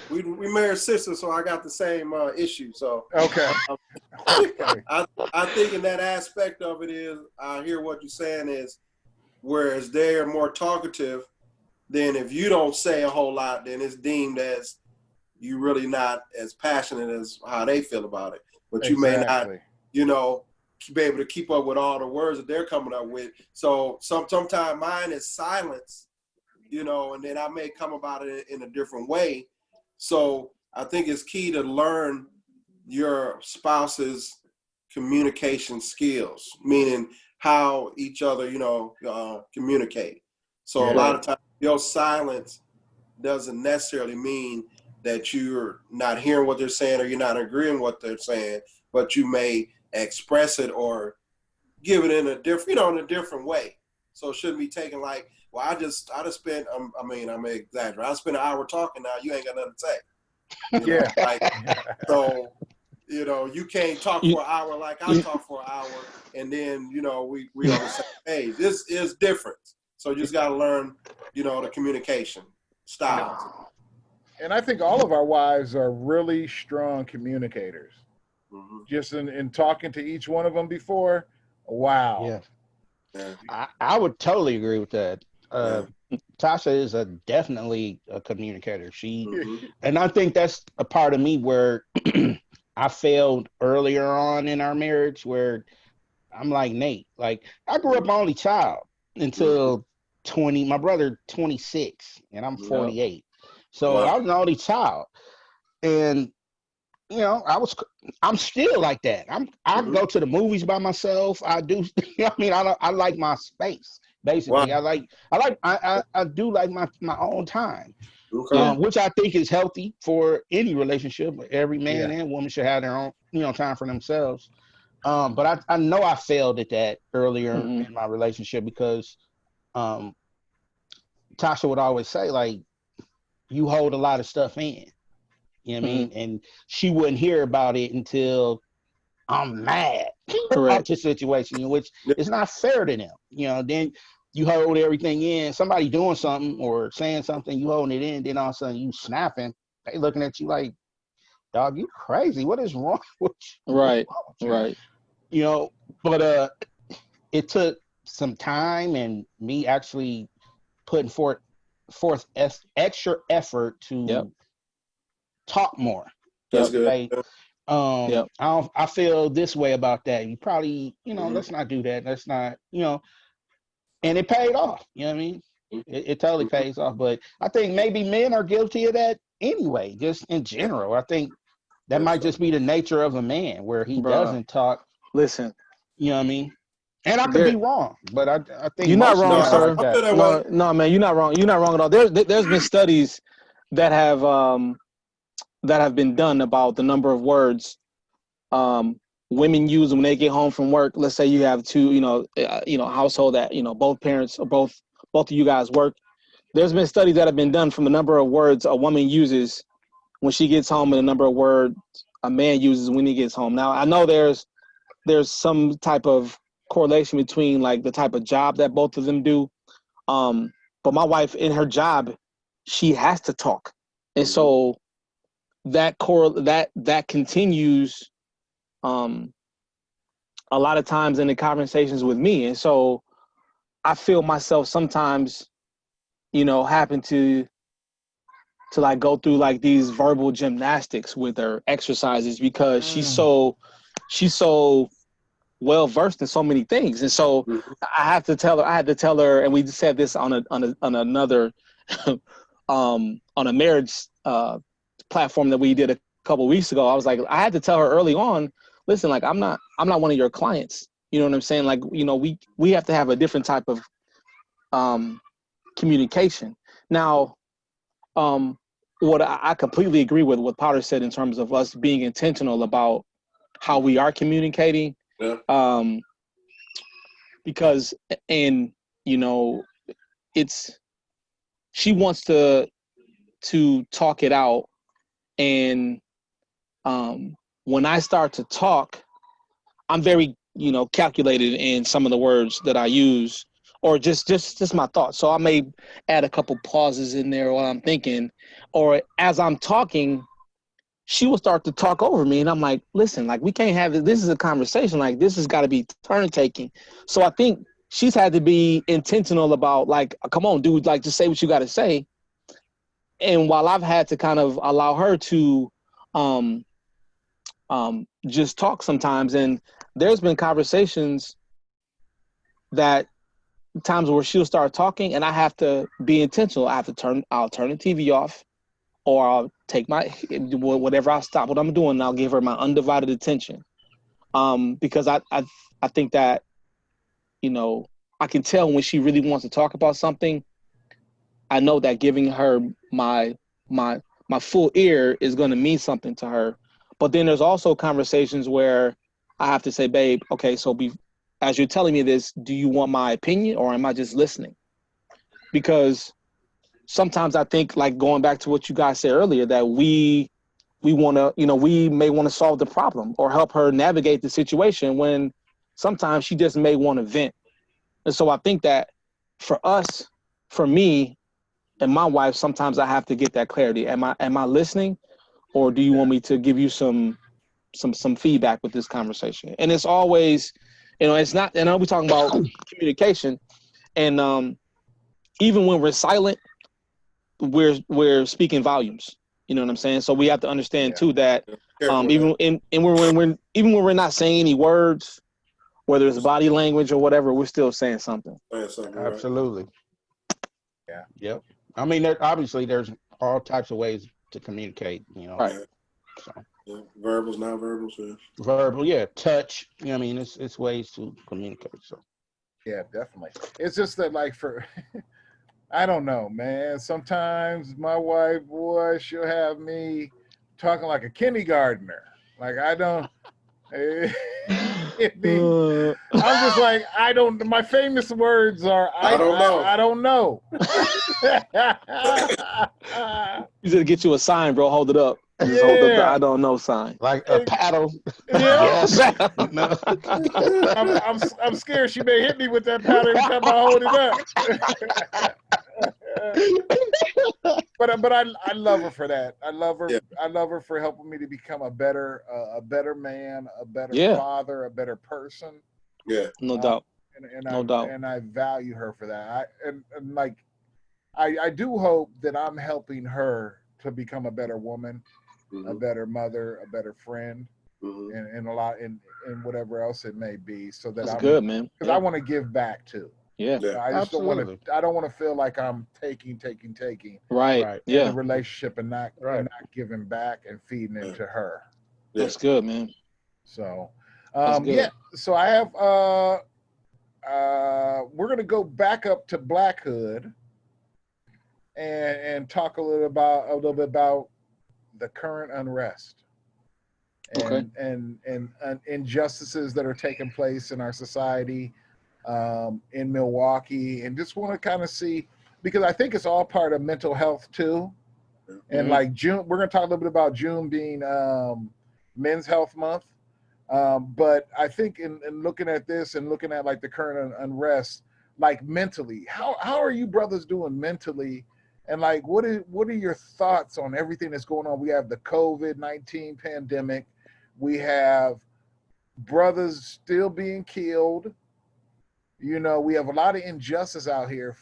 we married sisters, so I got the same issue. So okay. I think in that aspect of it is, I hear what you're saying is, whereas they're more talkative, then if you don't say a whole lot, then it's deemed as you really not as passionate as how they feel about it. But you may not, you know, be able to keep up with all the words that they're coming up with. So sometimes mine is silence, you know, and then I may come about it in a different way. So I think it's key to learn your spouse's communication skills, meaning how each other, you know, communicate. So a lot of times your silence doesn't necessarily mean that you're not hearing what they're saying or you're not agreeing with what they're saying, but you may express it or give it in a different, you know, in a different way. So it shouldn't be taken like, well, I just spent, I may exaggerate. I spent an hour talking now, you ain't got nothing to say. You know, like, so, you know, you can't talk for an hour like I talk for an hour, and then, you know, we on the same page. This is different. So you just got to learn, you know, the communication styles. And I think all of our wives are really strong communicators. Just in talking to each one of them before, wow. Yeah. I would totally agree with that. Tasha is definitely a communicator. And I think that's a part of me where I failed earlier on in our marriage, where I'm like Nate. Like, I grew up only child until 20. My brother 26, and I'm 48. So I was an only child. And I'm still like that. I go to the movies by myself. I do. I like my space. Basically, Wow. I do like my own time, Okay. which I think is healthy for any relationship. Every man Yeah. and woman should have their own, time for themselves. But I know I failed at that earlier in my relationship because Tasha would always say, like, you hold a lot of stuff in. You know what I mean? And she wouldn't hear about it until I'm mad about the situation, which is not fair to them. Then you hold everything in. Somebody doing something or saying something, you holding it in, then all of a sudden you snapping. They looking at you like, dog, you crazy. What is wrong with you? Right. But it took some time and me actually putting forth extra effort to talk more. That's good. Say, I feel this way about that. You probably, let's not do that. Let's not, and it paid off. You know what I mean? It totally pays off. But I think maybe men are guilty of that anyway, just in general. I think that might just be the nature of a man where he doesn't talk. Listen. You know what I mean? And I could be wrong, but I think you're not most wrong, men sir. are like that. No, man, you're not wrong. You're not wrong at all. There's been studies that have been done about the number of words women use when they get home from work. Let's say you have two, household that both parents or both of you guys work. There's been studies that have been done from the number of words a woman uses when she gets home and the number of words a man uses when he gets home. Now, I know there's some type of correlation between like the type of job that both of them do. But my wife in her job, she has to talk. And so that continues a lot of times in the conversations with me. And so I feel myself sometimes, happen to like go through like these verbal gymnastics with her exercises because she's so well versed in so many things. And so I had to tell her, and we said this on another on a marriage platform that we did a couple of weeks ago. I was like, I had to tell her early on, listen, like I'm not one of your clients. You know what I'm saying? Like, we have to have a different type of communication. Now, what I completely agree with what Potter said in terms of us being intentional about how we are communicating. Because she wants to talk it out, and when I start to talk, I'm very calculated in some of the words that I use, or just my thoughts. So I may add a couple pauses in there while I'm thinking, or as I'm talking, she will start to talk over me. And I'm like, listen, like we can't have this. This is a conversation. Like this has got to be turn taking. So I think she's had to be intentional about like, come on, dude, like just say what you got to say. And while I've had to kind of allow her to just talk sometimes. And there's been conversations that times where she'll start talking and I have to be intentional. I'll turn the TV off, or I'll take whatever, I'll stop what I'm doing and I'll give her my undivided attention. Because I think that, I can tell when she really wants to talk about something. I know that giving her my full ear is going to mean something to her. But then there's also conversations where I have to say, babe, okay, so as you're telling me this, do you want my opinion or am I just listening? Because sometimes I think, like going back to what you guys said earlier, that we want to, we may want to solve the problem or help her navigate the situation when sometimes she just may want to vent. And so I think that for me and my wife, sometimes I have to get that clarity. Am I listening, or do you want me to give you some feedback with this conversation? And it's always, it's not, and I'll be talking about communication, and even when we're silent, we're speaking volumes. You know what I'm saying? So we have to understand too that even when we're not saying any words, whether it's body language or whatever, we're still saying something. Absolutely. Yeah. Yep. I mean, there's all types of ways to communicate. Right. So Yeah. Verbals, non-verbals. Yeah. verbal, yeah, touch. You know what I mean? It's ways to communicate. So Yeah, definitely. It's just that, like, for I don't know, man. Sometimes my wife, boy, she'll have me talking like a kindergartner. Like I don't. It be, I'm just like I don't. My famous words are I don't know. I don't know. You just get you a sign, bro. Hold it up. Just hold up the Yeah. I don't know sign. like a paddle. Yeah. Yes. No. I'm scared she may hit me with that paddle every time I hold it up. But I love her for that. I love her. Yeah. I love her for helping me to become a better man, a better Yeah. father, a better person. Yeah. No doubt. No doubt. And I value her for that. And like I do hope that I'm helping her to become a better woman, a better mother, a better friend, and a lot in whatever else it may be. So that That's I'm good, man. because I want to give back too. Yeah. Yeah. I just Absolutely. I don't want to feel like I'm taking Right. Right. in Yeah. a relationship and not giving back and feeding Yeah. into her. Yeah. That's good, man. So That's good. yeah. So I have we're gonna go back up to Black Hood and talk a little bit about the current unrest Okay. and injustices that are taking place in our society, in Milwaukee, and just want to kind of see, because I think it's all part of mental health too. And like June, we're going to talk a little bit about June being Men's Health Month. But I think in looking at this and looking at like the current unrest, like mentally, how are you brothers doing mentally? And like, what are your thoughts on everything that's going on? We have the COVID-19 pandemic. We have brothers still being killed. You know, we have a lot of injustice out here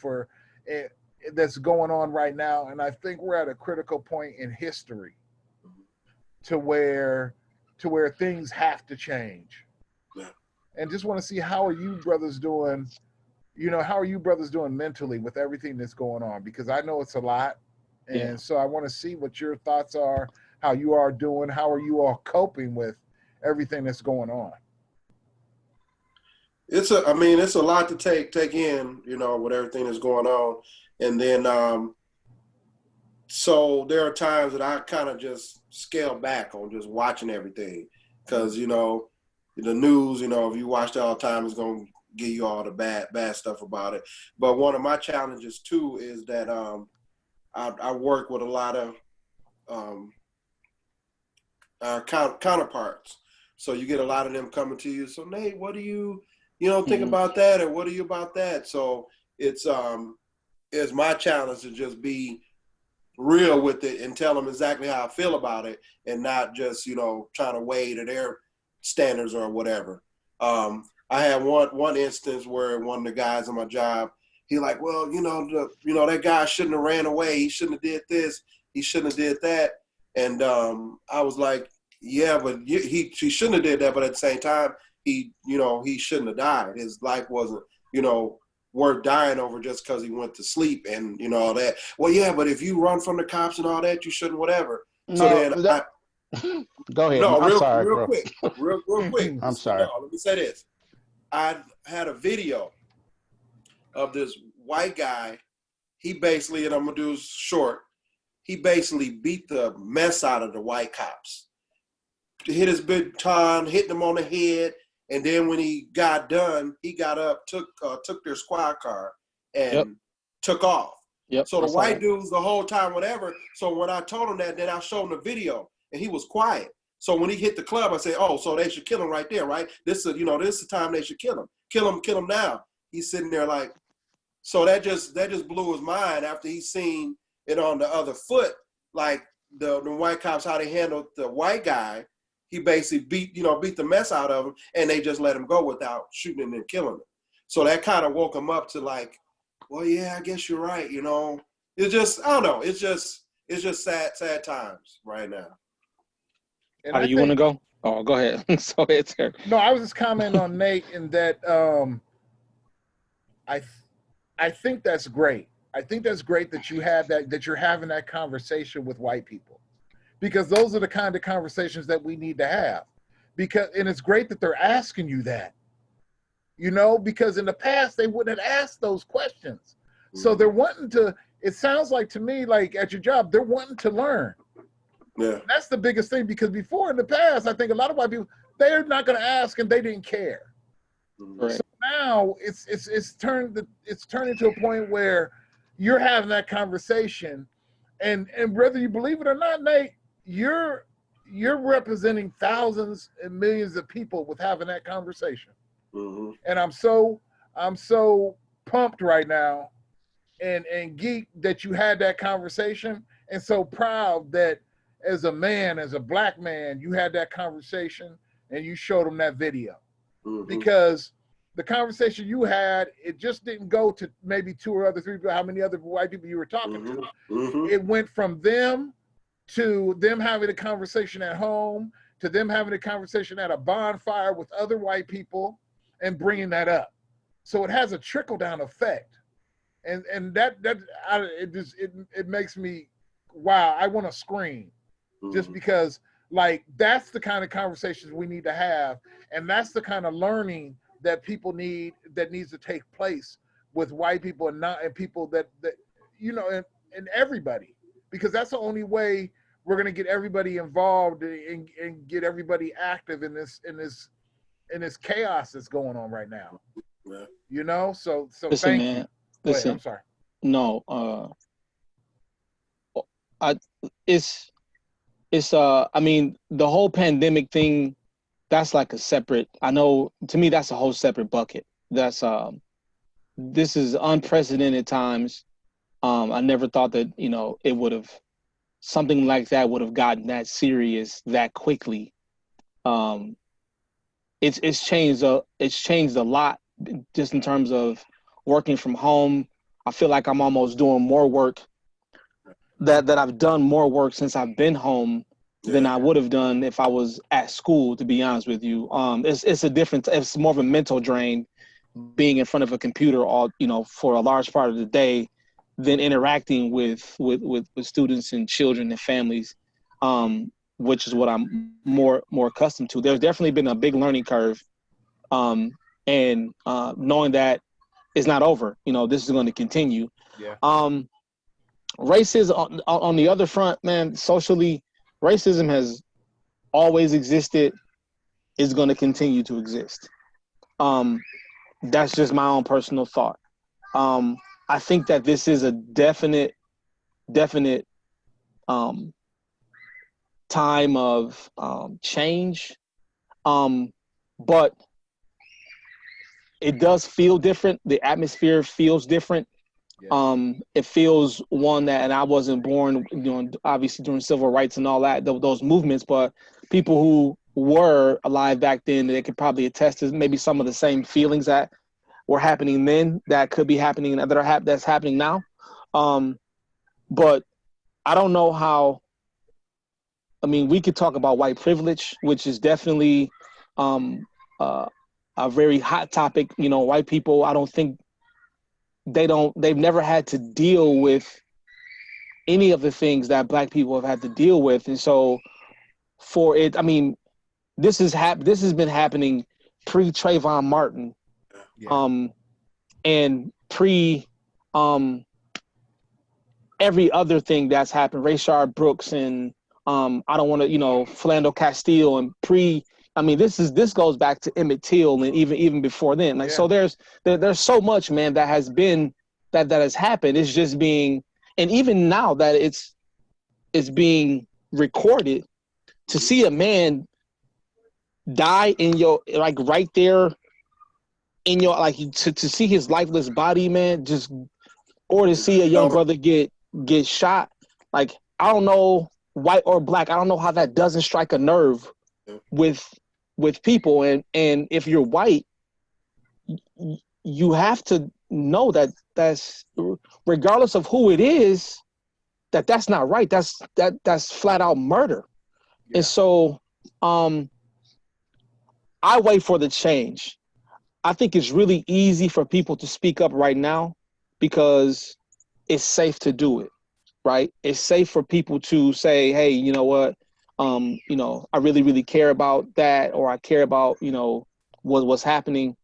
that's going on right now. And I think we're at a critical point in history to where things have to change. Yeah. And just want to see, how are you brothers doing? You know, how are you brothers doing mentally with everything that's going on? Because I know it's a lot. And so I want to see what your thoughts are, how you are doing, how are you all coping with everything that's going on? It's a lot to take in, you know, with everything that's going on. And then so there are times that I kind of just scale back on just watching everything, because, you know, the news, you know, if you watch it all the time, it's going to give you all the bad stuff about it. But one of my challenges too is that I work with a lot of our counterparts. So you get a lot of them coming to you. So Nate, what do you think about that, or what are you about that? So it's my challenge to just be real with it and tell them exactly how I feel about it, and not just, you know, trying to weigh to their standards or whatever. I had one instance where one of the guys on my job, he like, well, that guy shouldn't have ran away. He shouldn't have did this. He shouldn't have did that. And I was like, yeah, but he shouldn't have did that. But at the same time, he shouldn't have died. His life wasn't, worth dying over just because he went to sleep and, all that. Well, yeah, but if you run from the cops and all that, you shouldn't, whatever. So then go ahead. No, I'm sorry, real bro. quick. Real quick. I'm sorry. No, let me say this. I had a video of this white guy. He basically, and I'm going to do this short, he basically beat the mess out of the white cops. Hit his big ton, hitting them on the head. And then when he got done, he got up, took their squad car and took off. Yep. So the white dudes the whole time, whatever. So when I told him that, then I showed him the video and he was quiet. So when he hit the club, I said, oh, so they should kill him right there, right? This is the time they should kill him. Kill him now. He's sitting there like, so that just blew his mind after he seen it on the other foot, like the white cops, how they handled the white guy. He basically beat the mess out of him, and they just let him go without shooting him and killing him. So that kind of woke him up to like, well, yeah, I guess you're right. It's just, I don't know. It's just sad times right now. And How do you want to go? Oh, go ahead. So it's here. No, I was just commenting on Nate in that I think that's great. I think that's great that you have that you're having that conversation with white people, because those are the kind of conversations that we need to have. And it's great that they're asking you that, because in the past they wouldn't have asked those questions. So they're wanting to, it sounds like to me, like at your job, they're wanting to learn. Yeah. That's the biggest thing, because before in the past, I think a lot of white people, they're not going to ask and they didn't care. Right. So now it's turned into a point where you're having that conversation, and whether you believe it or not, Nate, you're representing thousands and millions of people with having that conversation. Mm-hmm. And I'm so pumped right now and geeked that you had that conversation, and so proud that as a man, as a black man, you had that conversation and you showed them that video. Mm-hmm. Because the conversation you had, it just didn't go to maybe 2 or 3 people, how many other white people you were talking to. Mm-hmm. It went from them to them having a conversation at home, to them having a conversation at a bonfire with other white people and bringing that up. So it has a trickle down effect. And it makes me, wow, I want to scream. Just because, like, that's the kind of conversations we need to have, and that's the kind of learning that people need, that needs to take place with white people and people that and everybody, because that's the only way we're going to get everybody involved and get everybody active in this chaos that's going on right now. Yeah. So listen, thank man, you. Listen, I'm sorry. No, I mean, the whole pandemic thing, that's like a separate, I know, to me, that's a whole separate bucket. That's, this is unprecedented times. I never thought that, it would have, something like that would have gotten that serious that quickly. It's changed a lot just in terms of working from home. I feel like I'm almost doing more work that I've done more work since I've been home than I would have done if I was at school, to be honest with you. It's more of a mental drain being in front of a computer all, for a large part of the day than interacting with students and children and families, which is what I'm more accustomed to. There's definitely been a big learning curve. And knowing that it's not over, this is going to continue. Yeah. Racism on the other front, man, socially, racism has always existed, is going to continue to exist. That's just my own personal thought. I think that this is a definite time of change, but it does feel different. The atmosphere feels different. Yeah. It feels one that, and I wasn't born, obviously during civil rights and all that, those movements, but people who were alive back then, they could probably attest to maybe some of the same feelings that were happening then that could be happening, that's happening now. But I don't know how, we could talk about white privilege, which is definitely a very hot topic. White people, I don't think, they've never had to deal with any of the things that Black people have had to deal with. And so this has been happening pre Trayvon Martin, and pre every other thing that's happened, Rayshard Brooks and I don't want to, Philando Castile, and this goes back to Emmett Till and even before then. So there's so much, man, that has been that has happened. It's just being, and even now that it's being recorded, to see a man die in your, like, right there in your, like, to see his lifeless body, man, or to see a young brother get shot, like, I don't know, white or Black, I don't know how that doesn't strike a nerve with people. And if you're white, you have to know that's regardless of who it is, that's not right. That's flat out murder. Yeah. And so I wait for the change. I think it's really easy for people to speak up right now because it's safe to do it. right? It's safe for people to say, hey, you know what, I really, really care about that, or I care about, what's happening.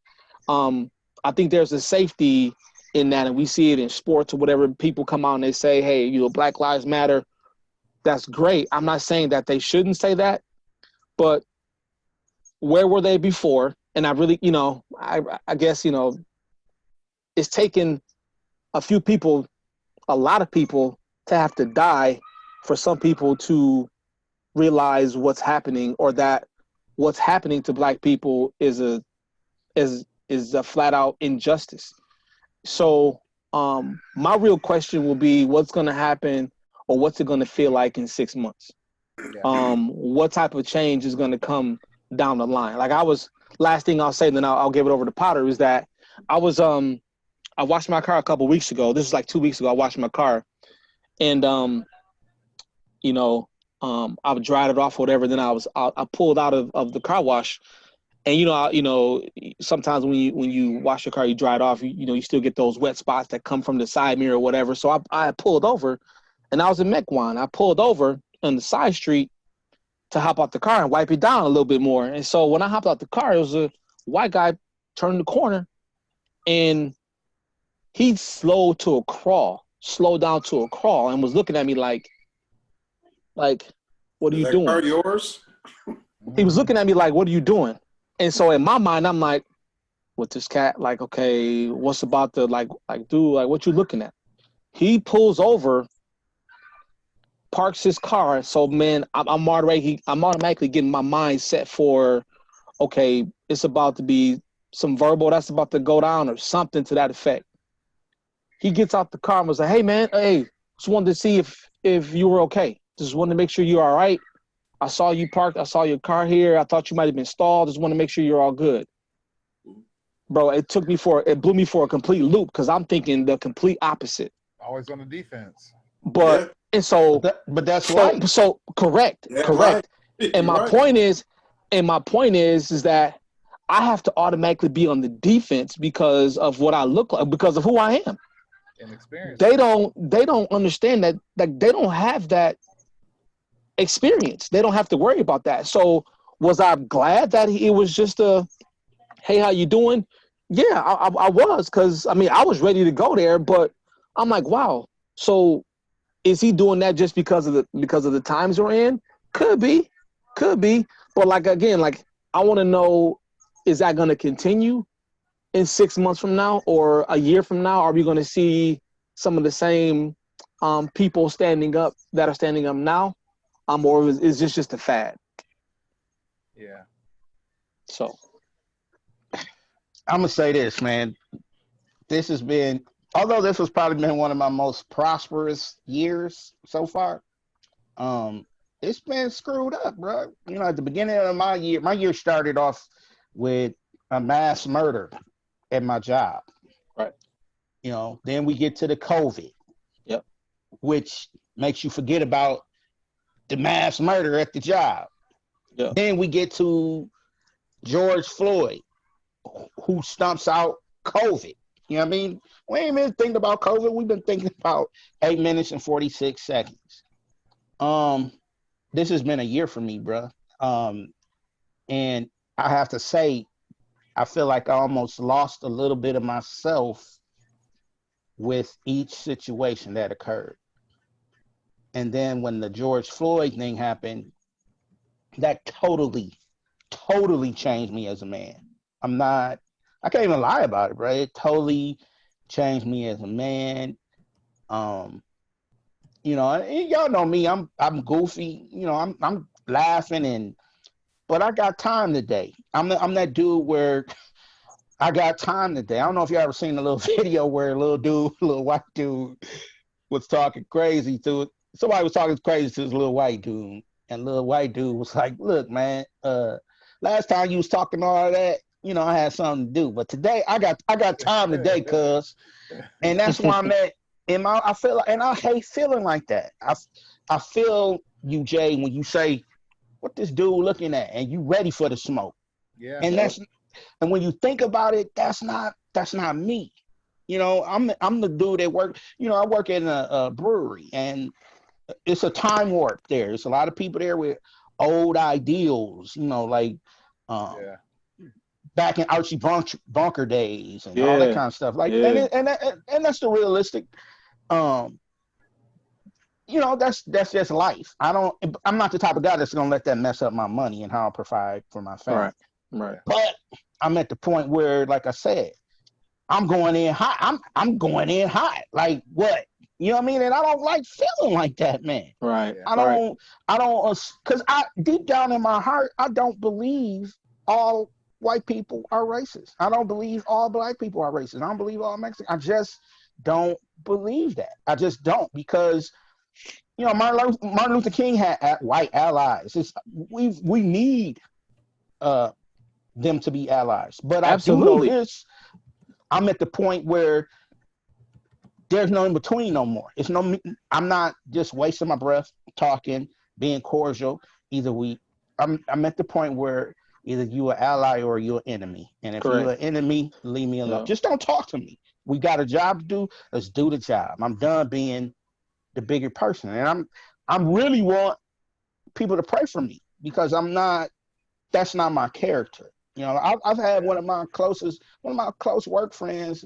I think there's a safety in that, and we see it in sports or whatever. People come out and they say, hey, Black Lives Matter. That's great. I'm not saying that they shouldn't say that, but where were they before? And I really, I guess, it's taken a lot of people to have to die for some people to realize what's happening, or that what's happening to Black people is a flat out injustice. So my real question will be, what's going to happen, or what's it going to feel like in 6 months? Yeah. What type of change is going to come down the line? Like last thing I'll say, then I'll give it over to Potter, is that I washed my car a couple weeks ago. This is like 2 weeks ago. I washed my car, and I dried it off, or whatever. Then I pulled out of the car wash, and sometimes when you wash your car, you dry it off. You still get those wet spots that come from the side mirror or whatever. So I pulled over, and I was in Mequon. I pulled over on the side street to hop out the car and wipe it down a little bit more. And so when I hopped out the car, it was a white guy turning the corner, and he slowed down to a crawl, and was looking at me like, what are you doing? Are yours? He was looking at me like, what are you doing? And so in my mind, I'm like, with this cat, like, okay, what's about the, like, dude, like, what you looking at? He pulls over, parks his car. So, man, I'm automatically getting my mind set for, okay, it's about to be some verbal that's about to go down, or something to that effect. He gets out the car and was like, hey, man, just wanted to see if you were okay. Just wanted to make sure you're all right. I saw you parked. I saw your car here. I thought you might have been stalled. Just want to make sure you're all good. Bro, it blew me for a complete loop, because I'm thinking the complete opposite. Always on the defense. But Yeah. and so But that's right. So correct. Yeah, Correct. right. And my point is that I have to automatically be on the defense because of what I look like, because of who I am. And experience. They don't understand that, like, they don't have that experience. They don't have to worry about that. So was I glad that it was just a, hey, how you doing? Yeah, I was, because I was ready to go there, but I'm like, wow. So is he doing that just because of the times we're in? Could be. But like, again, like, I want to know, is that going to continue in 6 months from now, or a year from now? Are we going to see some of the same people standing up that are standing up now? Or is this just a fad? Yeah. So I'm gonna say this, man. This has been, although this has probably been one of my most prosperous years so far, it's been screwed up, bro. At the beginning of my year started off with a mass murder at my job. Right. Then we get to the COVID. Yep. Which makes you forget about the mass murder at the job. Yeah. Then we get to George Floyd, who stumps out COVID. You know what I mean? We ain't been thinking about COVID. We've been thinking about 8 minutes and 46 seconds. This has been a year for me, bro. And I have to say, I feel like I almost lost a little bit of myself with each situation that occurred. And then when the George Floyd thing happened, that totally changed me as a man. I can't even lie about it, bro. It totally changed me as a man. And y'all know me. I'm goofy. I'm laughing, but I got time today. I'm that dude where I got time today. I don't know if you ever seen a little video where a little white dude was talking crazy to somebody was talking crazy to this little white dude, and little white dude was like, "Look, man, last time you was talking all that, I had something to do, but today I got time today, cuz." And that's why I'm at. I feel like, and I hate feeling like that. I feel you, Jay, when you say, "What this dude looking at?" and you ready for the smoke. Yeah. And when you think about it, that's not me. You know, I'm the dude that work. You know, I work in a brewery, and it's a time warp there. There's a lot of people there with old ideals. You know, like um, Yeah. back in Archie Bunker days and all that Yeah. kind of stuff. Like, Yeah. and that's the realistic. Um, you know, that's just life. I'm not the type of guy that's gonna let that mess up my money and how I provide for my family. Right. Right. But I'm at the point where, like I said, I'm going in hot. I'm going in hot. Like what? You know what I mean? And I don't like feeling like that, man. Right. Yeah. I Right. don't, because I deep down in my heart, I don't believe all white people are racist. I don't believe all black people are racist. I don't believe all Mexicans. I just don't believe that. I just don't, because you know, Martin Luther King had white allies. We need them to be allies. But I do know Absolutely. this. I'm at the point where there's no in between no more. I'm not just wasting my breath talking, being cordial. I'm at the point where either you an ally or you're an enemy. And if you're Correct. an enemy, leave me alone. Yeah. Just don't talk to me. We got a job to do. Let's do the job. I'm done being the bigger person. And I'm really want people to pray for me, because that's not my character. You know, I've had one of my close work friends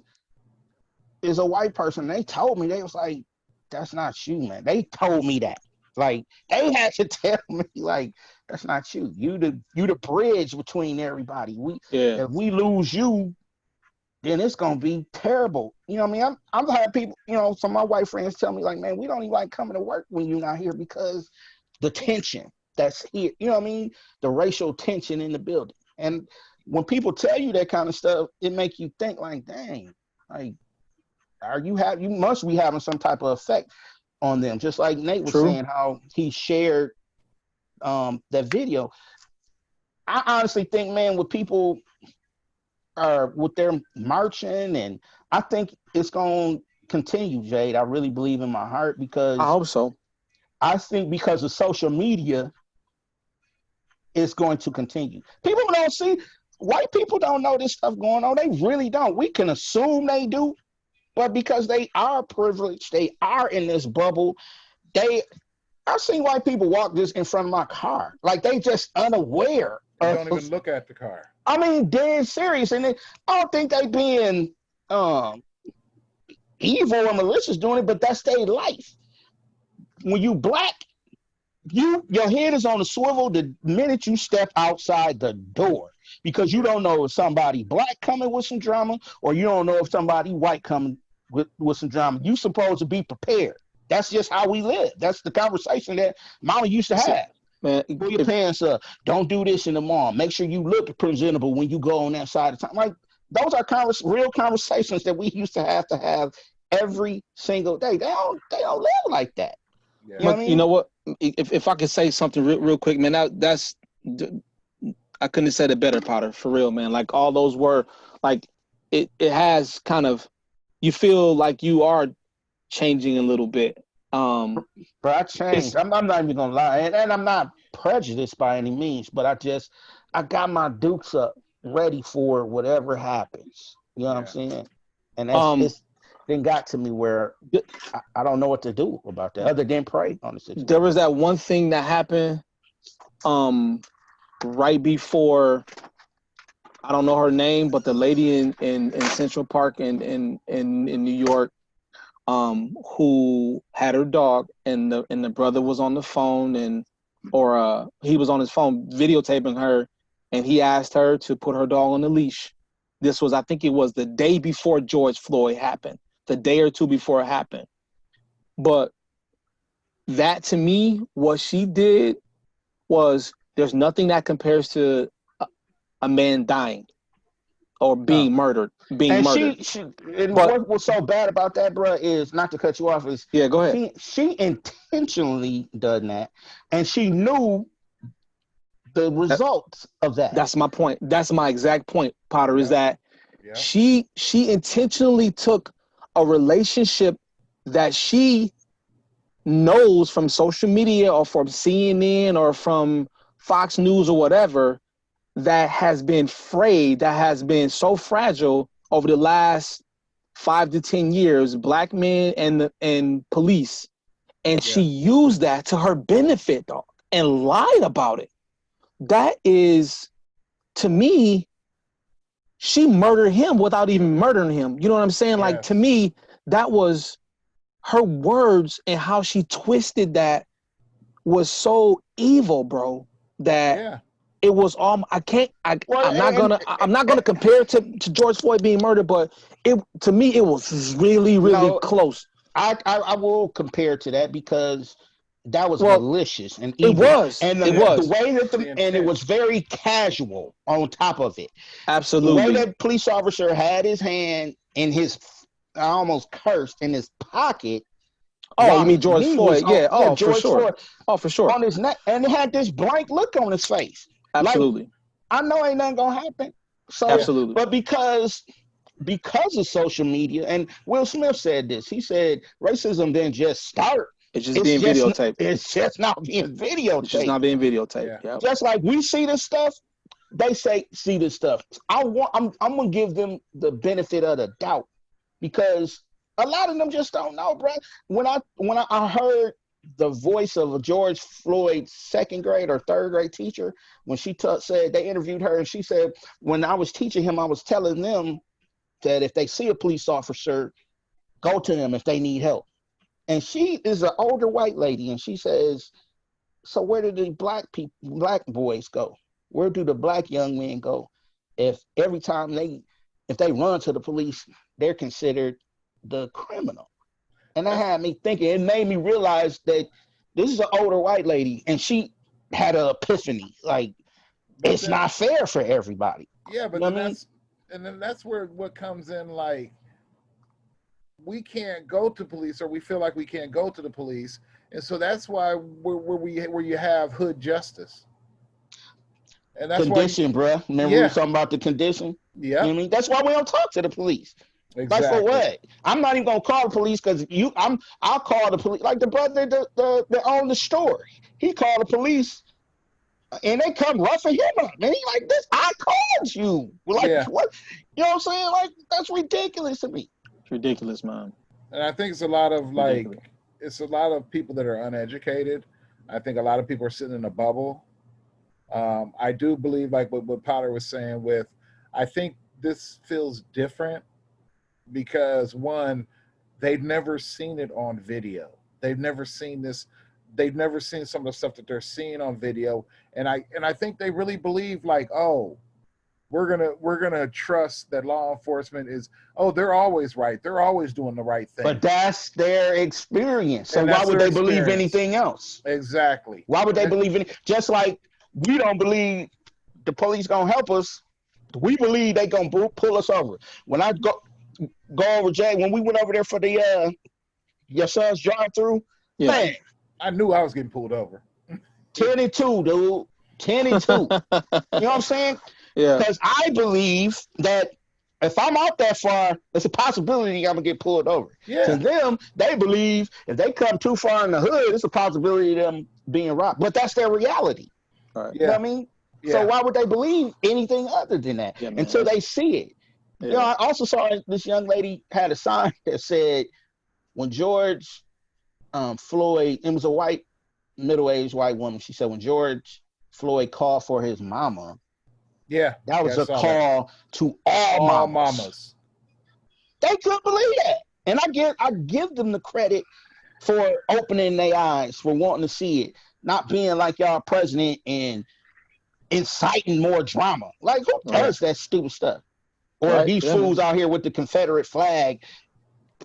is a white person. They told me, they was like, that's not you, man. They told me that. Like, they had to tell me, like, that's not you. You the bridge between everybody. Yeah. If we lose you, then it's gonna be terrible. You know what I mean? I've had people, you know, some of my white friends tell me, like, man, we don't even like coming to work when you're not here, because the tension that's here, you know what I mean? The racial tension in the building. And when people tell you that kind of stuff, it make you think, like, dang, like, you must be having some type of effect on them. Just like Nate was True. saying, how he shared that video. I honestly think, man, with people with their marching, and I think it's going to continue, Jade. I really believe in my heart, I because hope so. I think because of social media, it's going to continue. People don't see, white people don't know this stuff going on. They really don't. We can assume they do, but because they are privileged, they are in this bubble. I've seen white people walk just in front of my car, like they just unaware And of. don't even look at the car. I mean, dead serious, and I don't think they being evil or malicious doing it, but that's their life. When you black, your head is on a swivel the minute you step outside the door, because you don't know if somebody black coming with some drama, or you don't know if somebody white coming with some drama. You supposed to be prepared. That's just how we live. That's the conversation that Mama used to have. Man, Pull your pants up. Don't do this in the mall. Make sure you look presentable when you go on that side of town. Like, those are real conversations that we used to have every single day. They don't live like that. Yeah. You know what I mean? you know what? If I could say something real quick, man, I couldn't have said it better, Potter. For real, man. Like, all those were like, it has kind of, you feel like you are changing a little bit. But I changed. I'm not even gonna lie, and I'm not prejudiced by any means, but I got my dukes up, ready for whatever happens. You know what I'm saying? And it's then got to me where I don't know what to do about that, other than pray on the situation. There was that one thing that happened right before, I don't know her name, but the lady in Central Park in New York, who had her dog, and the brother was on the phone, or he was on his phone videotaping her, and he asked her to put her dog on the leash. This was, I think it was the day before George Floyd happened, the day or two before it happened. But that, to me, what she did was, there's nothing that compares to a man dying or being murdered. What was so bad about that, bro, is, not to cut you off, is yeah, go ahead. She intentionally done that, and she knew the results of that. That's my point. That's my exact point, Potter, is that she intentionally took a relationship that she knows from social media or from CNN or from Fox News or whatever, that has been frayed, that has been so fragile over the last 5 to 10 years, black men and police, and she used that to her benefit, dog, and lied about it. That is, to me, she murdered him without even murdering him. You know what I'm saying? Like, to me, that was her words, and how she twisted that was so evil, bro, that it was all I'm not gonna compare it to George Floyd being murdered, but to me it was really, really close. I will compare to that because that was malicious and evil. It was. The way that it was very casual on top of it. Absolutely. The way that police officer had his hand in his, I almost cursed, in his pocket. Oh, you mean George Floyd? George for sure. Floyd. Oh, for sure. On his neck, and he had this blank look on his face. Absolutely. Like, I know ain't nothing gonna happen. So, absolutely. But because of social media, and Will Smith said this, he said racism didn't just start. It's just being videotaped. It's just not being videotaped. It's just not being videotaped. Yeah. Just like we see this stuff, they see this stuff. I'm gonna give them the benefit of the doubt, because a lot of them just don't know, bro. When I heard the voice of a George Floyd second grade or third grade teacher, when she said, they interviewed her, and she said, when I was teaching him, I was telling them that if they see a police officer, go to them if they need help. And she is an older white lady, and she says, so where do the black boys go? Where do the black young men go if every time they run to the police, they're considered the criminal? And that had me thinking. It made me realize that this is an older white lady, and she had an epiphany. Like, it's not fair for everybody. Yeah, but then that's where what comes in. Like, we can't go to police, or we feel like we can't go to the police, and so that's why where you have hood justice. And that's condition, bro. Remember we were talking about the condition? Yeah. You know what I mean? That's why we don't talk to the police. Exactly. Like, for what? I'm not even gonna call the police, because I'll call the police. Like the brother that owned the store, he called the police, and they come roughing him up. And he like, this, I called you. Like, what? You know what I'm saying? Like, that's ridiculous to me. It's ridiculous, man. And I think it's a lot of it's a lot of people that are uneducated. I think a lot of people are sitting in a bubble. I do believe, like what Powder was saying, I think this feels different because, one, they've never seen it on video. They've never seen this. They've never seen some of the stuff that they're seeing on video. And I think they really believe, like, oh, we're gonna trust that law enforcement is, they're always right. They're always doing the right thing. But that's their experience. So why would they believe anything else? Exactly. Why would they believe in it? Just like we don't believe the police gonna help us, we believe they gonna pull us over. When I go over, Jay, when we went over there for the your son's drive-through, man, I knew I was getting pulled over. 10 and 2, dude. 10 and 2. You know what I'm saying? Yeah. Because I believe that if I'm out that far, there's a possibility I'm gonna get pulled over. Yeah. To them, they believe if they come too far in the hood, it's a possibility of them being robbed. But that's their reality. Right. You know what I mean? Yeah. So why would they believe anything other than that until they see it? Yeah. You know, I also saw this young lady had a sign that said, when George Floyd, it was a middle-aged white woman. She said, when George Floyd called for his mama, that was a call to all mamas. They couldn't believe that. And I give them the credit for opening their eyes, for wanting to see it, not being like y'all president and inciting more drama. Like, who does that stupid stuff? Or these fools out here with the Confederate flag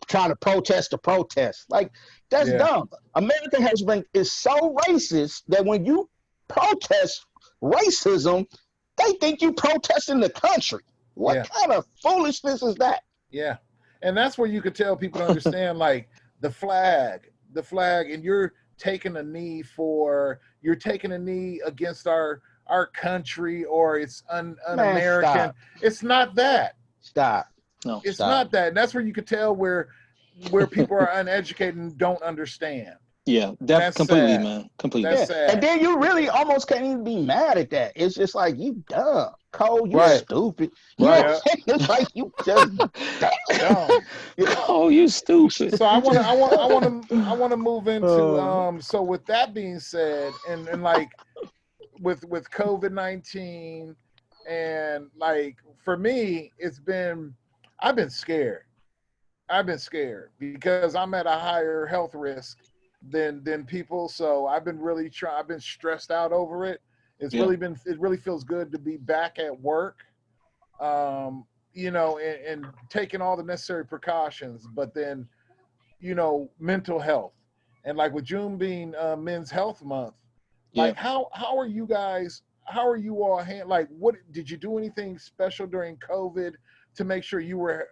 trying to protest the protest. Like, that's dumb. America is so racist that when you protest racism, they think you protesting the country. What kind of foolishness is that? Yeah. And that's where you could tell people to understand, like, the flag, and you're taking a knee against our country, or it's un-American. Stop. It's not that. Stop. No, it's not that. And that's where you could tell where people are uneducated and don't understand. Yeah, that's completely, sad. Man. Completely. That's sad. And then you really almost can't even be mad at that. It's just like, you dumb. Cole, you Right. stupid. You know Right. what I'm saying? It's like you just Dumb. Oh, you stupid. So I want to move into so with that being said, and like with COVID-19, and like for me, I've been scared. I've been scared because I'm at a higher health risk than people. So I've been stressed out over it. Yeah. It really feels good to be back at work. And taking all the necessary precautions, but then, mental health. And like with June being Men's Health Month, Yeah. like how are you all like what did you do anything special during COVID to make sure you were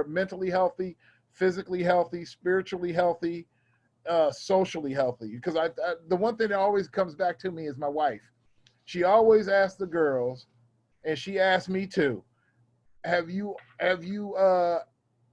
mentally healthy, physically healthy, spiritually healthy, socially healthy? Because the one thing that always comes back to me is my wife. She always asks the girls, and she asked me too,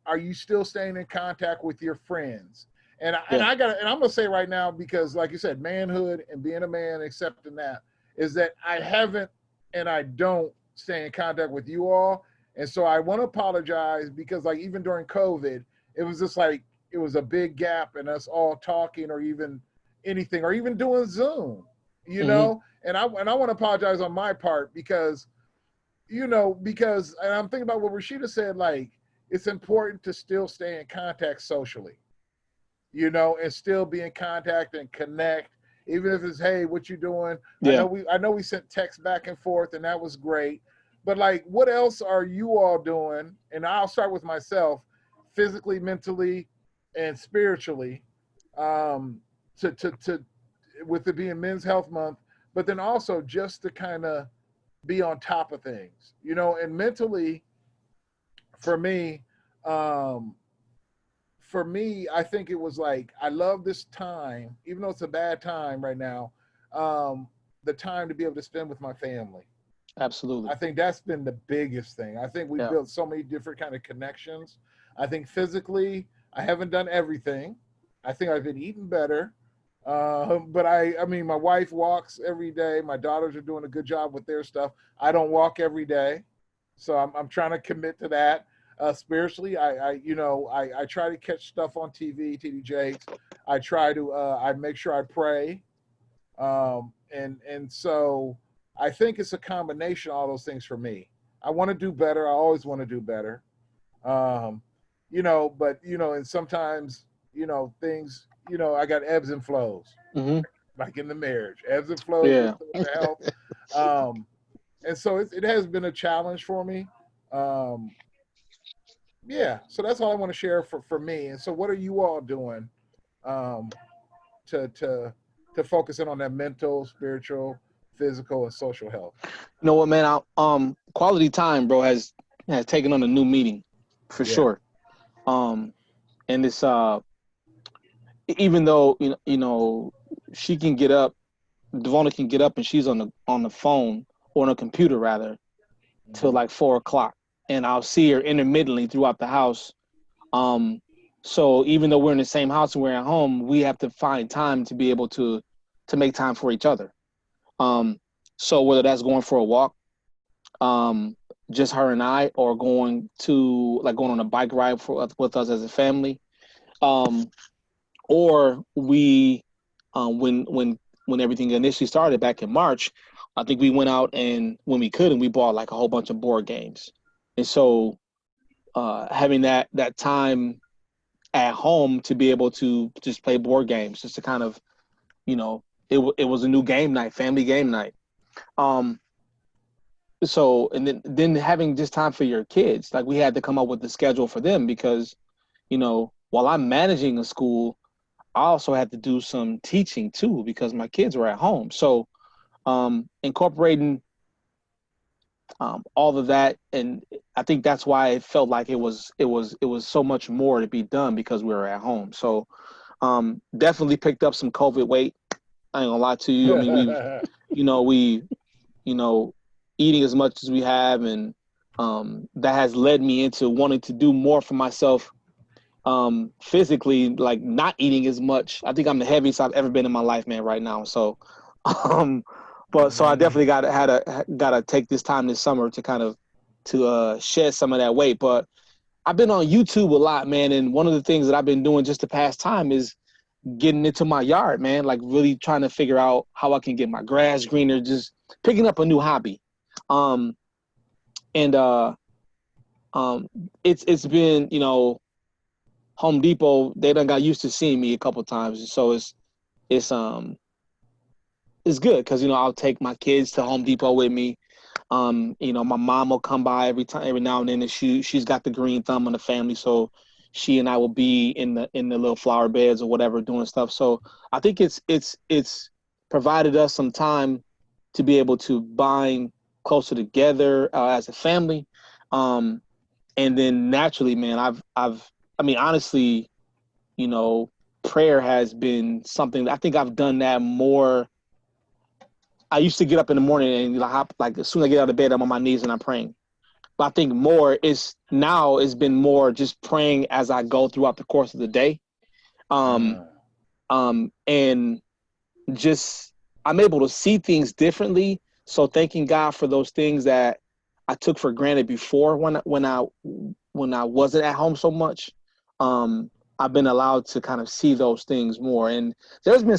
are you still staying in contact with your friends? Yeah. And I'm gonna say right now, because like you said, manhood and being a man, accepting that, is that I haven't and I don't stay in contact with you all. And so I want to apologize because like even during COVID, it was just like it was a big gap in us all talking or even anything or even doing Zoom, Mm-hmm. And I want to apologize on my part because because and I'm thinking about what Rashida said, like it's important to still stay in contact socially, and still be in contact and connect, even if it's, hey, what you doing? Yeah. I know we sent texts back and forth and that was great. But like what else are you all doing? And I'll start with myself, physically, mentally, and spiritually, to with it being Men's Health Month, but then also just to kind of be on top of things, and mentally for me, um, I think it was like I love this time, even though it's a bad time right now. The time to be able to spend with my family. Absolutely. I think that's been the biggest thing. I think we Yeah. built so many different kind of connections. I think physically, I haven't done everything. I think I've been eating better. But I mean, my wife walks every day. My daughters are doing a good job with their stuff. I don't walk every day, so I'm trying to commit to that. Spiritually, I try to catch stuff on TV, TDJs. I try to I make sure I pray, and so I think it's a combination of all those things for me. I want to do better. I always want to do better. Um, but and sometimes things I got ebbs and flows, Mm-hmm. like in the marriage, ebbs and flows with Yeah. the health. Um, and so it has been a challenge for me. Um, yeah, so that's all I want to share for me. And so, what are you all doing um, to focus in on that mental, spiritual, physical, and social health? You know what, man? Quality time, bro, has taken on a new meaning, for Yeah. sure. And it's even though she can get up, Devona can get up, and she's on the phone or on a computer rather till Mhm. like 4 o'clock, and I'll see her intermittently throughout the house. So even though we're in the same house and we're at home, we have to find time to be able to make time for each other. Um, so whether that's going for a walk, um, just her and I, or going on a bike ride with us as a family, um, or we, when everything initially started back in March, I think we went out, and when we could, and we bought like a whole bunch of board games. And so having that time at home to be able to just play board games, just to kind of, it was a new game night, family game night. Um, so and then having just time for your kids, like we had to come up with the schedule for them because, while I'm managing a school, I also had to do some teaching too because my kids were at home. So incorporating all of that, and I think that's why it felt like it was so much more to be done because we were at home. So definitely picked up some COVID weight. I ain't gonna lie to you. I mean, we you know eating as much as we have, and that has led me into wanting to do more for myself physically, like not eating as much. I think I'm the heaviest I've ever been in my life, man, right now. So um But so I definitely gotta take this time this summer to kind of shed some of that weight. But I've been on YouTube a lot, man, and one of the things that I've been doing just to pass time is getting into my yard, man. Like really trying to figure out how I can get my grass greener, just picking up a new hobby. Um, and it's been, you know, Home Depot, they done got used to seeing me a couple times, so it's good because, you know, I'll take my kids to Home Depot with me. You know, my mom will come by every now and then, and she's got the green thumb in the family, so she and I will be in the little flower beds or whatever doing stuff. So I think it's provided us some time to be able to bind closer together as a family. And then naturally, man, I mean, honestly, you know, prayer has been something I think I've done that more. I used to get up in the morning and like as soon as I get out of bed, I'm on my knees and I'm praying. But I think it's been more just praying as I go throughout the course of the day. And just I'm able to see things differently. So thanking God for those things that I took for granted before when I wasn't at home so much. I've been allowed to kind of see those things more. And there's been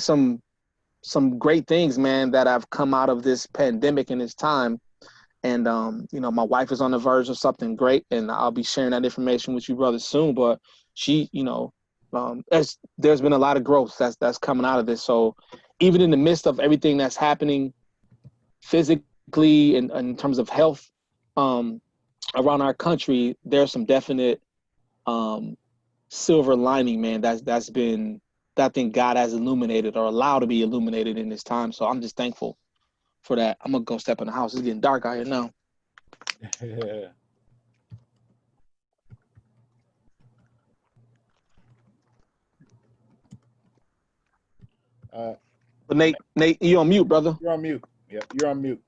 some great things, man, that have come out of this pandemic and this time. And, you know, my wife is on the verge of something great, and I'll be sharing that information with you brothers soon. But she, you know, there's been a lot of growth that's coming out of this. So even in the midst of everything that's happening physically and in terms of health around our country, there's some definite silver lining, man, that's been that I think God has illuminated or allowed to be illuminated in this time. So I'm just thankful for that. I'm gonna go step in the house. It's getting dark out here now. But Nate, you on mute, brother. You're on mute. Yep, you're on mute.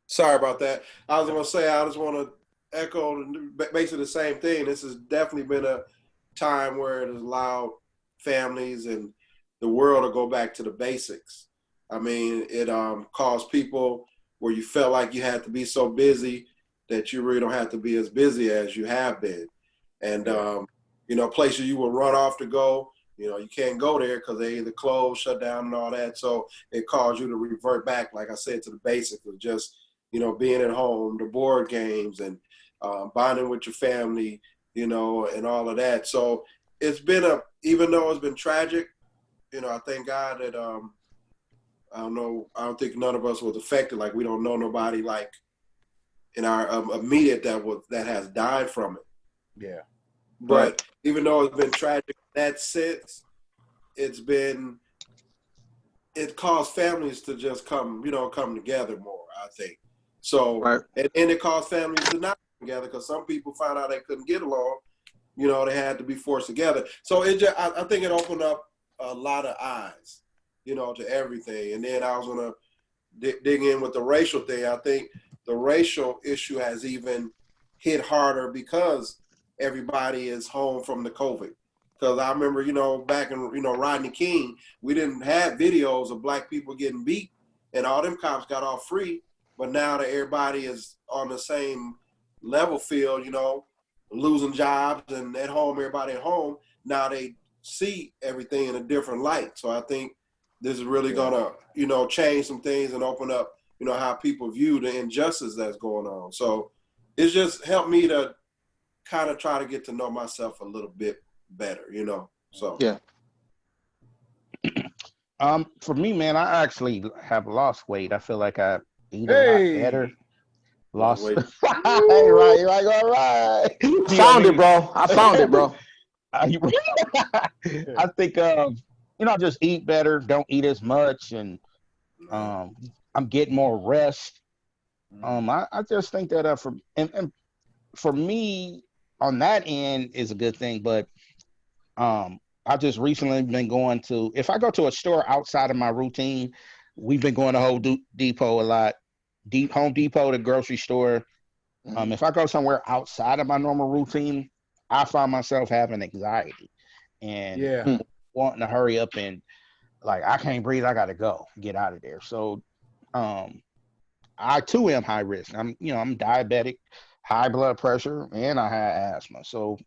Sorry about that. I was going to say, I just want to echo basically the same thing. This has definitely been a time where it has allowed families and the world to go back to the basics. I mean, it caused people where you felt like you had to be so busy that you really don't have to be as busy as you have been. And, you know, places you would run off to go, you know, you can't go there because they either closed, shut down and all that. So it caused you to revert back, like I said, to the basics of just, you know, being at home, the board games and bonding with your family, you know, and all of that. So it's been even though it's been tragic, you know, I thank God that, I don't think none of us was affected. Like we don't know nobody like in our immediate that has died from it. Yeah. But even though it's been tragic in that sense, it caused families to just come together more, I think. So, and it caused families to not come together because some people found out they couldn't get along. You know, they had to be forced together. So I think it opened up a lot of eyes, you know, to everything. And then I was going to dig in with the racial thing. I think the racial issue has even hit harder because everybody is home from the COVID. Because I remember, you know, back in, you know, Rodney King, we didn't have videos of black people getting beat and all them cops got off free. But now that everybody is on the same level field, you know, losing jobs and at home, everybody at home, now they see everything in a different light. So I think this is really going to, you know, change some things and open up, you know, how people view the injustice that's going on. So it's just helped me to kind of try to get to know myself a little bit better, you know. So yeah. For me, man, I actually have lost weight. I feel like I eat a lot better. Lost weight. right, all right. I found it, bro. I think you know, just eat better, don't eat as much, and I'm getting more rest. I just think that for me on that end is a good thing, but I just recently been going to, if I go to a store outside of my routine, we've been going to Home Depot a lot, Home Depot, the grocery store. If I go somewhere outside of my normal routine, I find myself having anxiety and wanting to hurry up and like I can't breathe. I gotta go, get out of there. So, I too am high risk. I'm diabetic, high blood pressure, and I had asthma. So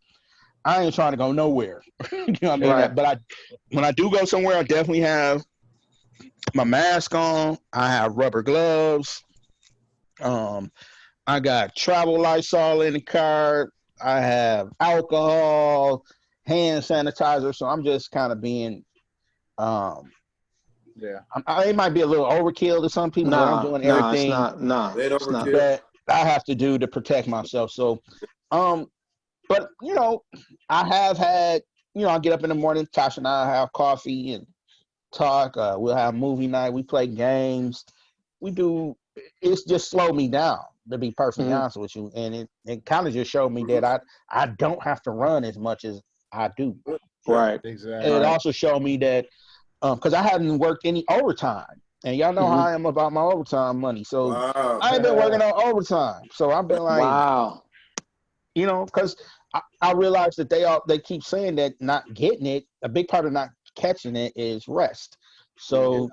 I ain't trying to go nowhere. You know what I mean? Right. But when I do go somewhere, I definitely have my mask on. I have rubber gloves. Um, I got travel Lysol in the car. I have alcohol, hand sanitizer. So I'm just kind of being, um, Yeah. it might be a little overkill to some people, but I'm Nah, doing nah, it's everything not. Nah, They it's not. overkill. that I have to do to protect myself. So, um, but I have had, I get up in the morning, Tasha and I have coffee and talk. We'll have movie night. We play games. We do. It's just slowed me down, to be perfectly Mhm. honest with you, and it kind of just showed me Mhm. that I don't have to run as much as I do. Yeah. Right, It Exactly. right. also showed me that because I hadn't worked any overtime, and y'all know how Hmm. I am about my overtime money, so Wow. I ain't been working on overtime. So I've been like, Wow. because I realized that they keep saying that not getting it, a big part of not catching it is rest. Yeah. So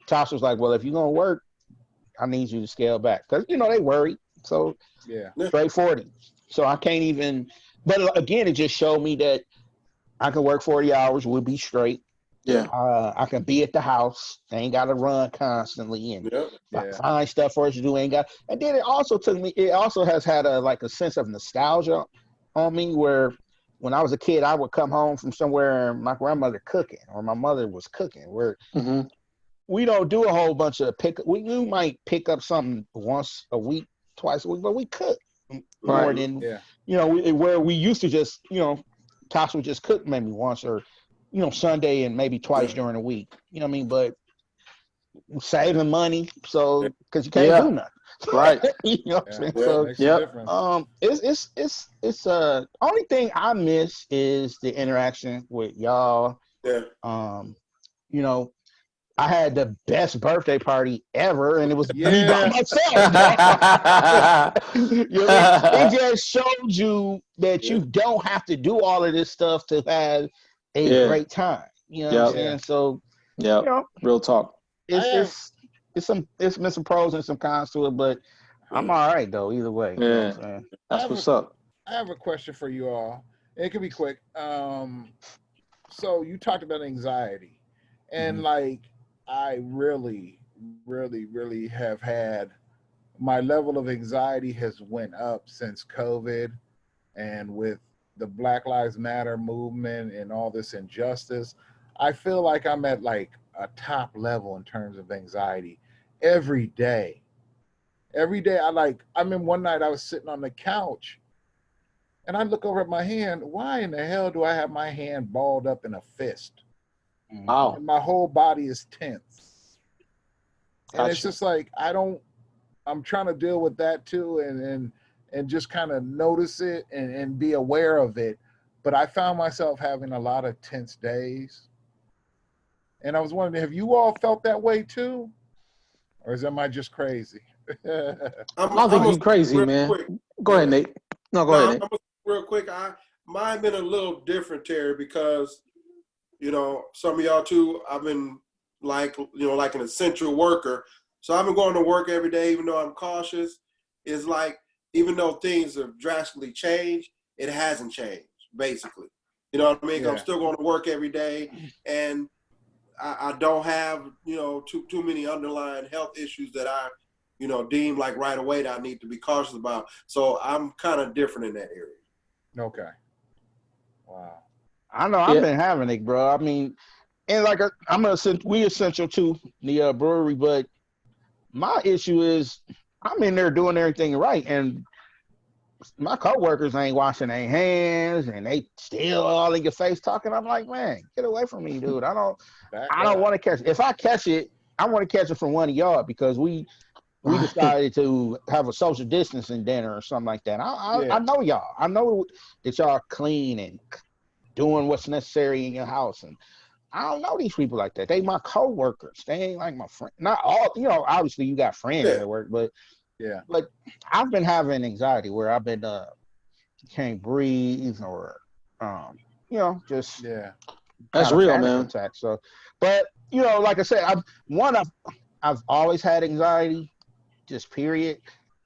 Tasha was like, well, if you're gonna work, I need you to scale back because they worry. So Yeah. Yeah. straight 40. So I can't even. But again, it just showed me that I can work 40 hours. We'll be straight. Yeah. I can be at the house. I ain't got to run constantly and Yeah. Yeah. find stuff for us to do. Ain't got. And then it also took me. It also has had a sense of nostalgia on me where. When I was a kid, I would come home from somewhere and my grandmother cooking or my mother was cooking. Where Hmm. we don't do a whole bunch of pick. We might pick up something once a week, twice a week, but we cook more Right. Mhm. than Yeah. where we used to just Tasha would just cook maybe once or Sunday and maybe twice Yeah. during the week. You know what I mean? But saving money, Yeah. so because you can't do Yeah. nothing. Right. You know what I'm Yeah. saying? Yeah. So Makes a Yep. difference. it's only thing I miss is the interaction with y'all. Yeah. Um, you know, I had the best birthday party ever, and it was me by Yeah. myself, dog. You know what I mean? It just showed you that Yeah. you don't have to do all of this stuff to have a Yeah. great time. You know what I'm Yep. Yeah. saying? So, you Yep. know, Real talk. I it's have it's it's been some pros and some cons to it, but I'm Yeah. all right though, either way. You know Yeah. what I'm saying? I That's have what's up. I have a question for you all. It can be quick. So you talked about anxiety, and Hmm. like I really, really, really have had my level of anxiety has went up since COVID, and with the Black Lives Matter movement and all this injustice. I feel like I'm at like a top level in terms of anxiety every day. Every day I mean one night I was sitting on the couch and I look over at my hand. Why in the hell do I have my hand balled up in a fist? Wow. And my whole body is tense. And it's Gotcha. just like I'm trying to deal with that too and just kind of notice it and be aware of it. But I found myself having a lot of tense days. And I was wondering, have you all felt that way too? Or am I just crazy? I don't I'm think gonna you crazy, real man. quick. Go ahead, Yeah. Nate. No, go ahead, Now Nate. I'm gonna real quick. Mine been a little different, Terry, because some of y'all too. I've been like an essential worker, so I've been going to work every day, even though I'm cautious. It's like even though things have drastically changed, it hasn't changed. Basically, you know what I mean? I'm Yeah. still going to work every day, and I don't have too many underlying health issues that I deem like right away that I need to be cautious about. So I'm kind of different in that area. Okay. Wow. I know I've Yeah. been having it, bro. I mean, and like we essential to the brewery, but my issue is I'm in there doing everything right, and my coworkers ain't washing their hands, and they still all in your face talking. I'm like, man, get away from me, dude. Back I don't up. want to catch it. If I catch it, I want to catch it from one of y'all because we Right. decided to have a social distancing dinner or something like that. I Yeah. know y'all. I know that y'all are clean and doing what's necessary in your house, and I don't know these people like that. They my coworkers. They ain't like my friend. Not all, obviously you got friends Yeah, at work, but Yeah. like I've been having anxiety where I've been can't breathe or just Yeah. That's kind of real, panic man. attack. So, but you know, like I said, I've always had anxiety, just period.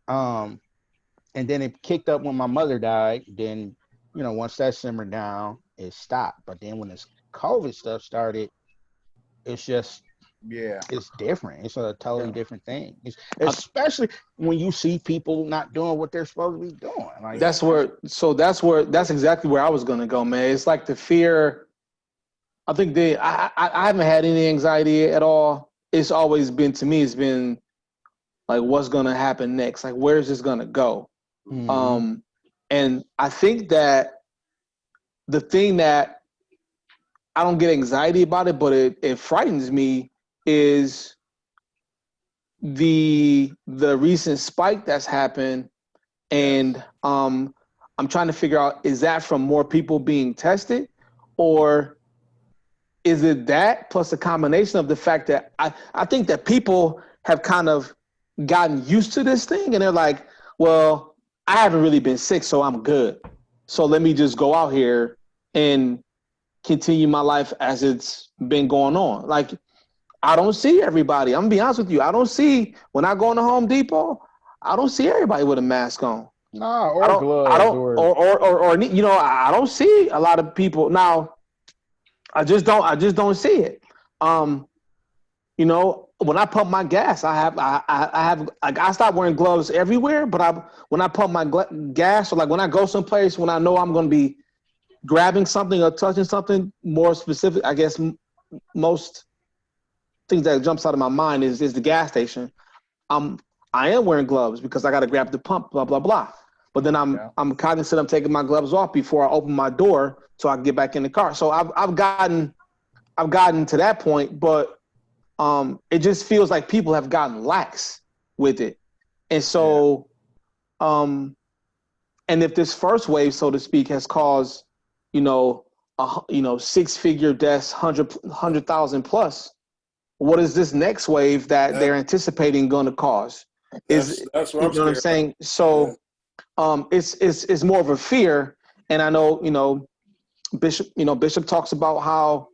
Um, and then it kicked up when my mother died. Then, you know, once that simmered down, it stopped. But then when this COVID stuff started, it's just Yeah. it's different. It's a totally Yeah. different thing. Especially when you see people not doing what they're supposed to be doing. Like That's that's exactly where I was gonna go, man. It's like the fear. I think I haven't had any anxiety at all. It's always been, to me, it's been like, what's gonna happen next? Like, where's this gonna go? mhm. And I think that the thing that I don't get anxiety about it, but it frightens me, is the recent spike that's happened. And I'm trying to figure out, is that from more people being tested, or is it that plus a combination of the fact that I think that people have kind of gotten used to this thing, and they're like, well, I haven't really been sick, so I'm good. So let me just go out here and continue my life as it's been going on. Like, I don't see everybody. I'm gonna be honest with you. I don't see, when I go into Home Depot, I don't see everybody with a mask on. Nah, I or don't, gloves or or you know, I don't see a lot of people now. I just don't see it. You know, when I pump my gas, I have like, I stop wearing gloves everywhere. But when I pump my gas, or like when I go someplace when I know I'm going to be grabbing something or touching something more specific, I guess most things that jumps out of my mind is the gas station. I am wearing gloves because I got to grab the pump, blah blah blah. But then I'm cognizant of taking my gloves off before I open my door so I can get back in the car. So I've gotten to that point, but it just feels like people have gotten lax with it. And so, and if this first wave, so to speak, has caused, you know, 6-figure deaths, 100,000 plus, what is this next wave that they're anticipating going to cause? That's what You I'm know what I'm scared saying? So it's more of a fear. And I know, Bishop talks about how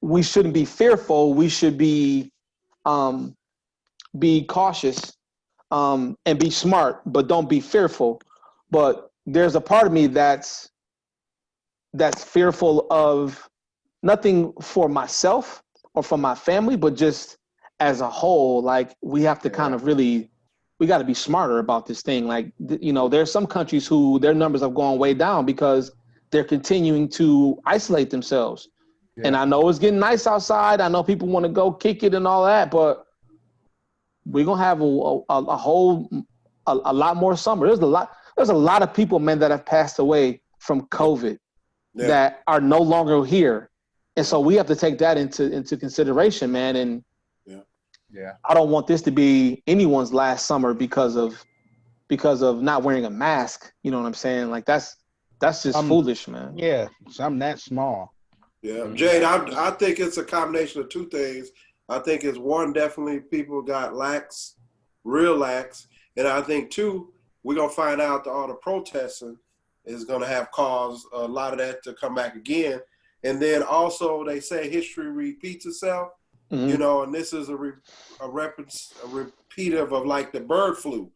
we shouldn't be fearful. We should be cautious, and be smart, but don't be fearful. But there's a part of me that's fearful of nothing for myself or for my family, but just as a whole. Like, we have to kind of really, we got to be smarter about this thing. Like, there's some countries who their numbers have gone way down because they're continuing to isolate themselves. Yeah. And I know it's getting nice outside. I know people want to go kick it and all that, but we're gonna have a lot more summer. There's a lot of people, man, that have passed away from COVID that are no longer here. And so we have to take that into consideration, man. And I don't want this to be anyone's last summer because of not wearing a mask. You know what I'm saying? Like, that's just foolish, man. Yeah, I'm that small. Yeah, Jade, I think it's a combination of two things. I think it's one, definitely people got lax, real lax. And I think two, we're going to find out that all the protesting is going to have caused a lot of that to come back again. And then also they say history repeats itself, you know, and this is a repeative of like the bird flu.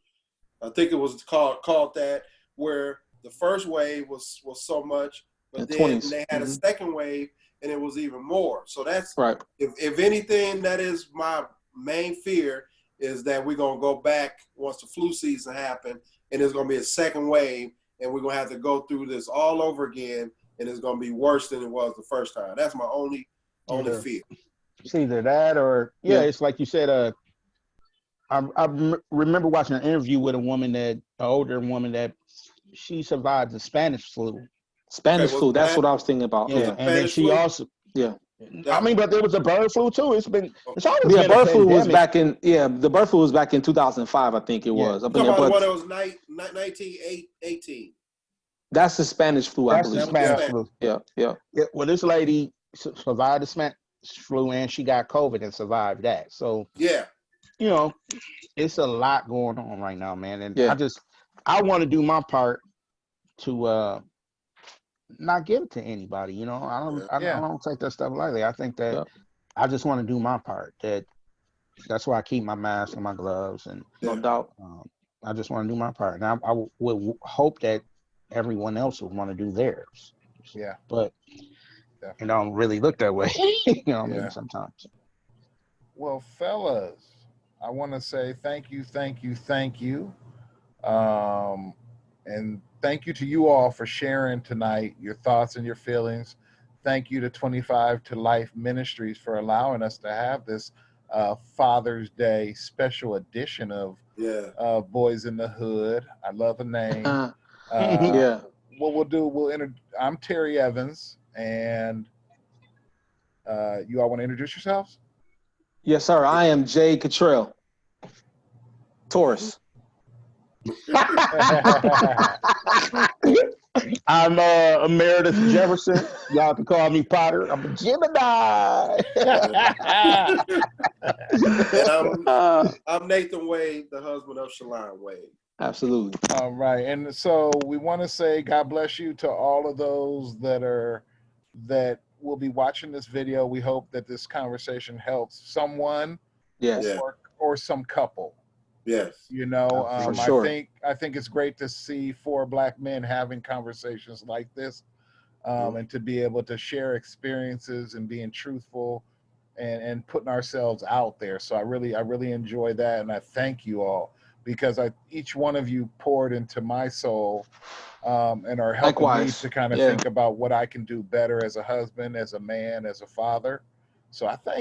I think it was called that, where the first wave was so much, but then 20s. They had a second wave and it was even more. So that's right. If anything, that is my main fear, is that we're going to go back once the flu season happened, and there's going to be a second wave, and we're going to have to go through this all over again, and it's going to be worse than it was the first time. That's my only fear. It's either that or, it's like you said, I remember watching an interview with an older woman that she survived the Spanish flu. Spanish flu, that's what I was thinking about. Yeah, and then she also, I mean, but there was a bird flu too. It's always been bird a flu was pandemic. the bird flu was back in 2005, I think it was. You're talking about the one that was 1918. That's the Spanish flu, I believe. That's the Spanish flu. Yeah. Well, this lady survived the Spanish flu and she got COVID and survived that. So you know, it's a lot going on right now, man. And I want to do my part to not give it to anybody. You know, I Yeah. don't take that stuff lightly. I think that Yep. I just want to do my part. That's why I keep my mask and my gloves, and No doubt. I just want to do my part. And I would hope that everyone else would want to do theirs. Yeah. But Definitely. it don't really look that way. You know what I Yeah. mean? Sometimes. Well, fellas, I want to say thank you, thank you, thank you. And thank you to you all for sharing tonight your thoughts and your feelings. Thank you to 25ToLife Ministries for allowing us to have this Father's Day special edition of Yeah. Boys in the Hood. I love the name. Yeah. What we'll do, I'm Terry Evans, and you all want to introduce yourselves? Yes, sir. I am Jade Cottrell. Taurus. I'm a Meredith Jefferson. Y'all can call me Potter. I'm a Gemini. And Uh, I'm Nathan Wade, the husband of Shalon Wade. absolutely. All right, and so we want to say God bless you to all of those that will be watching this video. We hope that this conversation helps someone Yes. Yeah. or some couple. Yes. You know, For I sure. think it's great to see 4 Black men having conversations like this, and to be able to share experiences and being truthful and putting ourselves out there. So I really enjoy that, and I thank you all because each one of you poured into my soul, and are helping me Likewise. to kind of Yeah. think about what I can do better as a husband, as a man, as a father. So I thank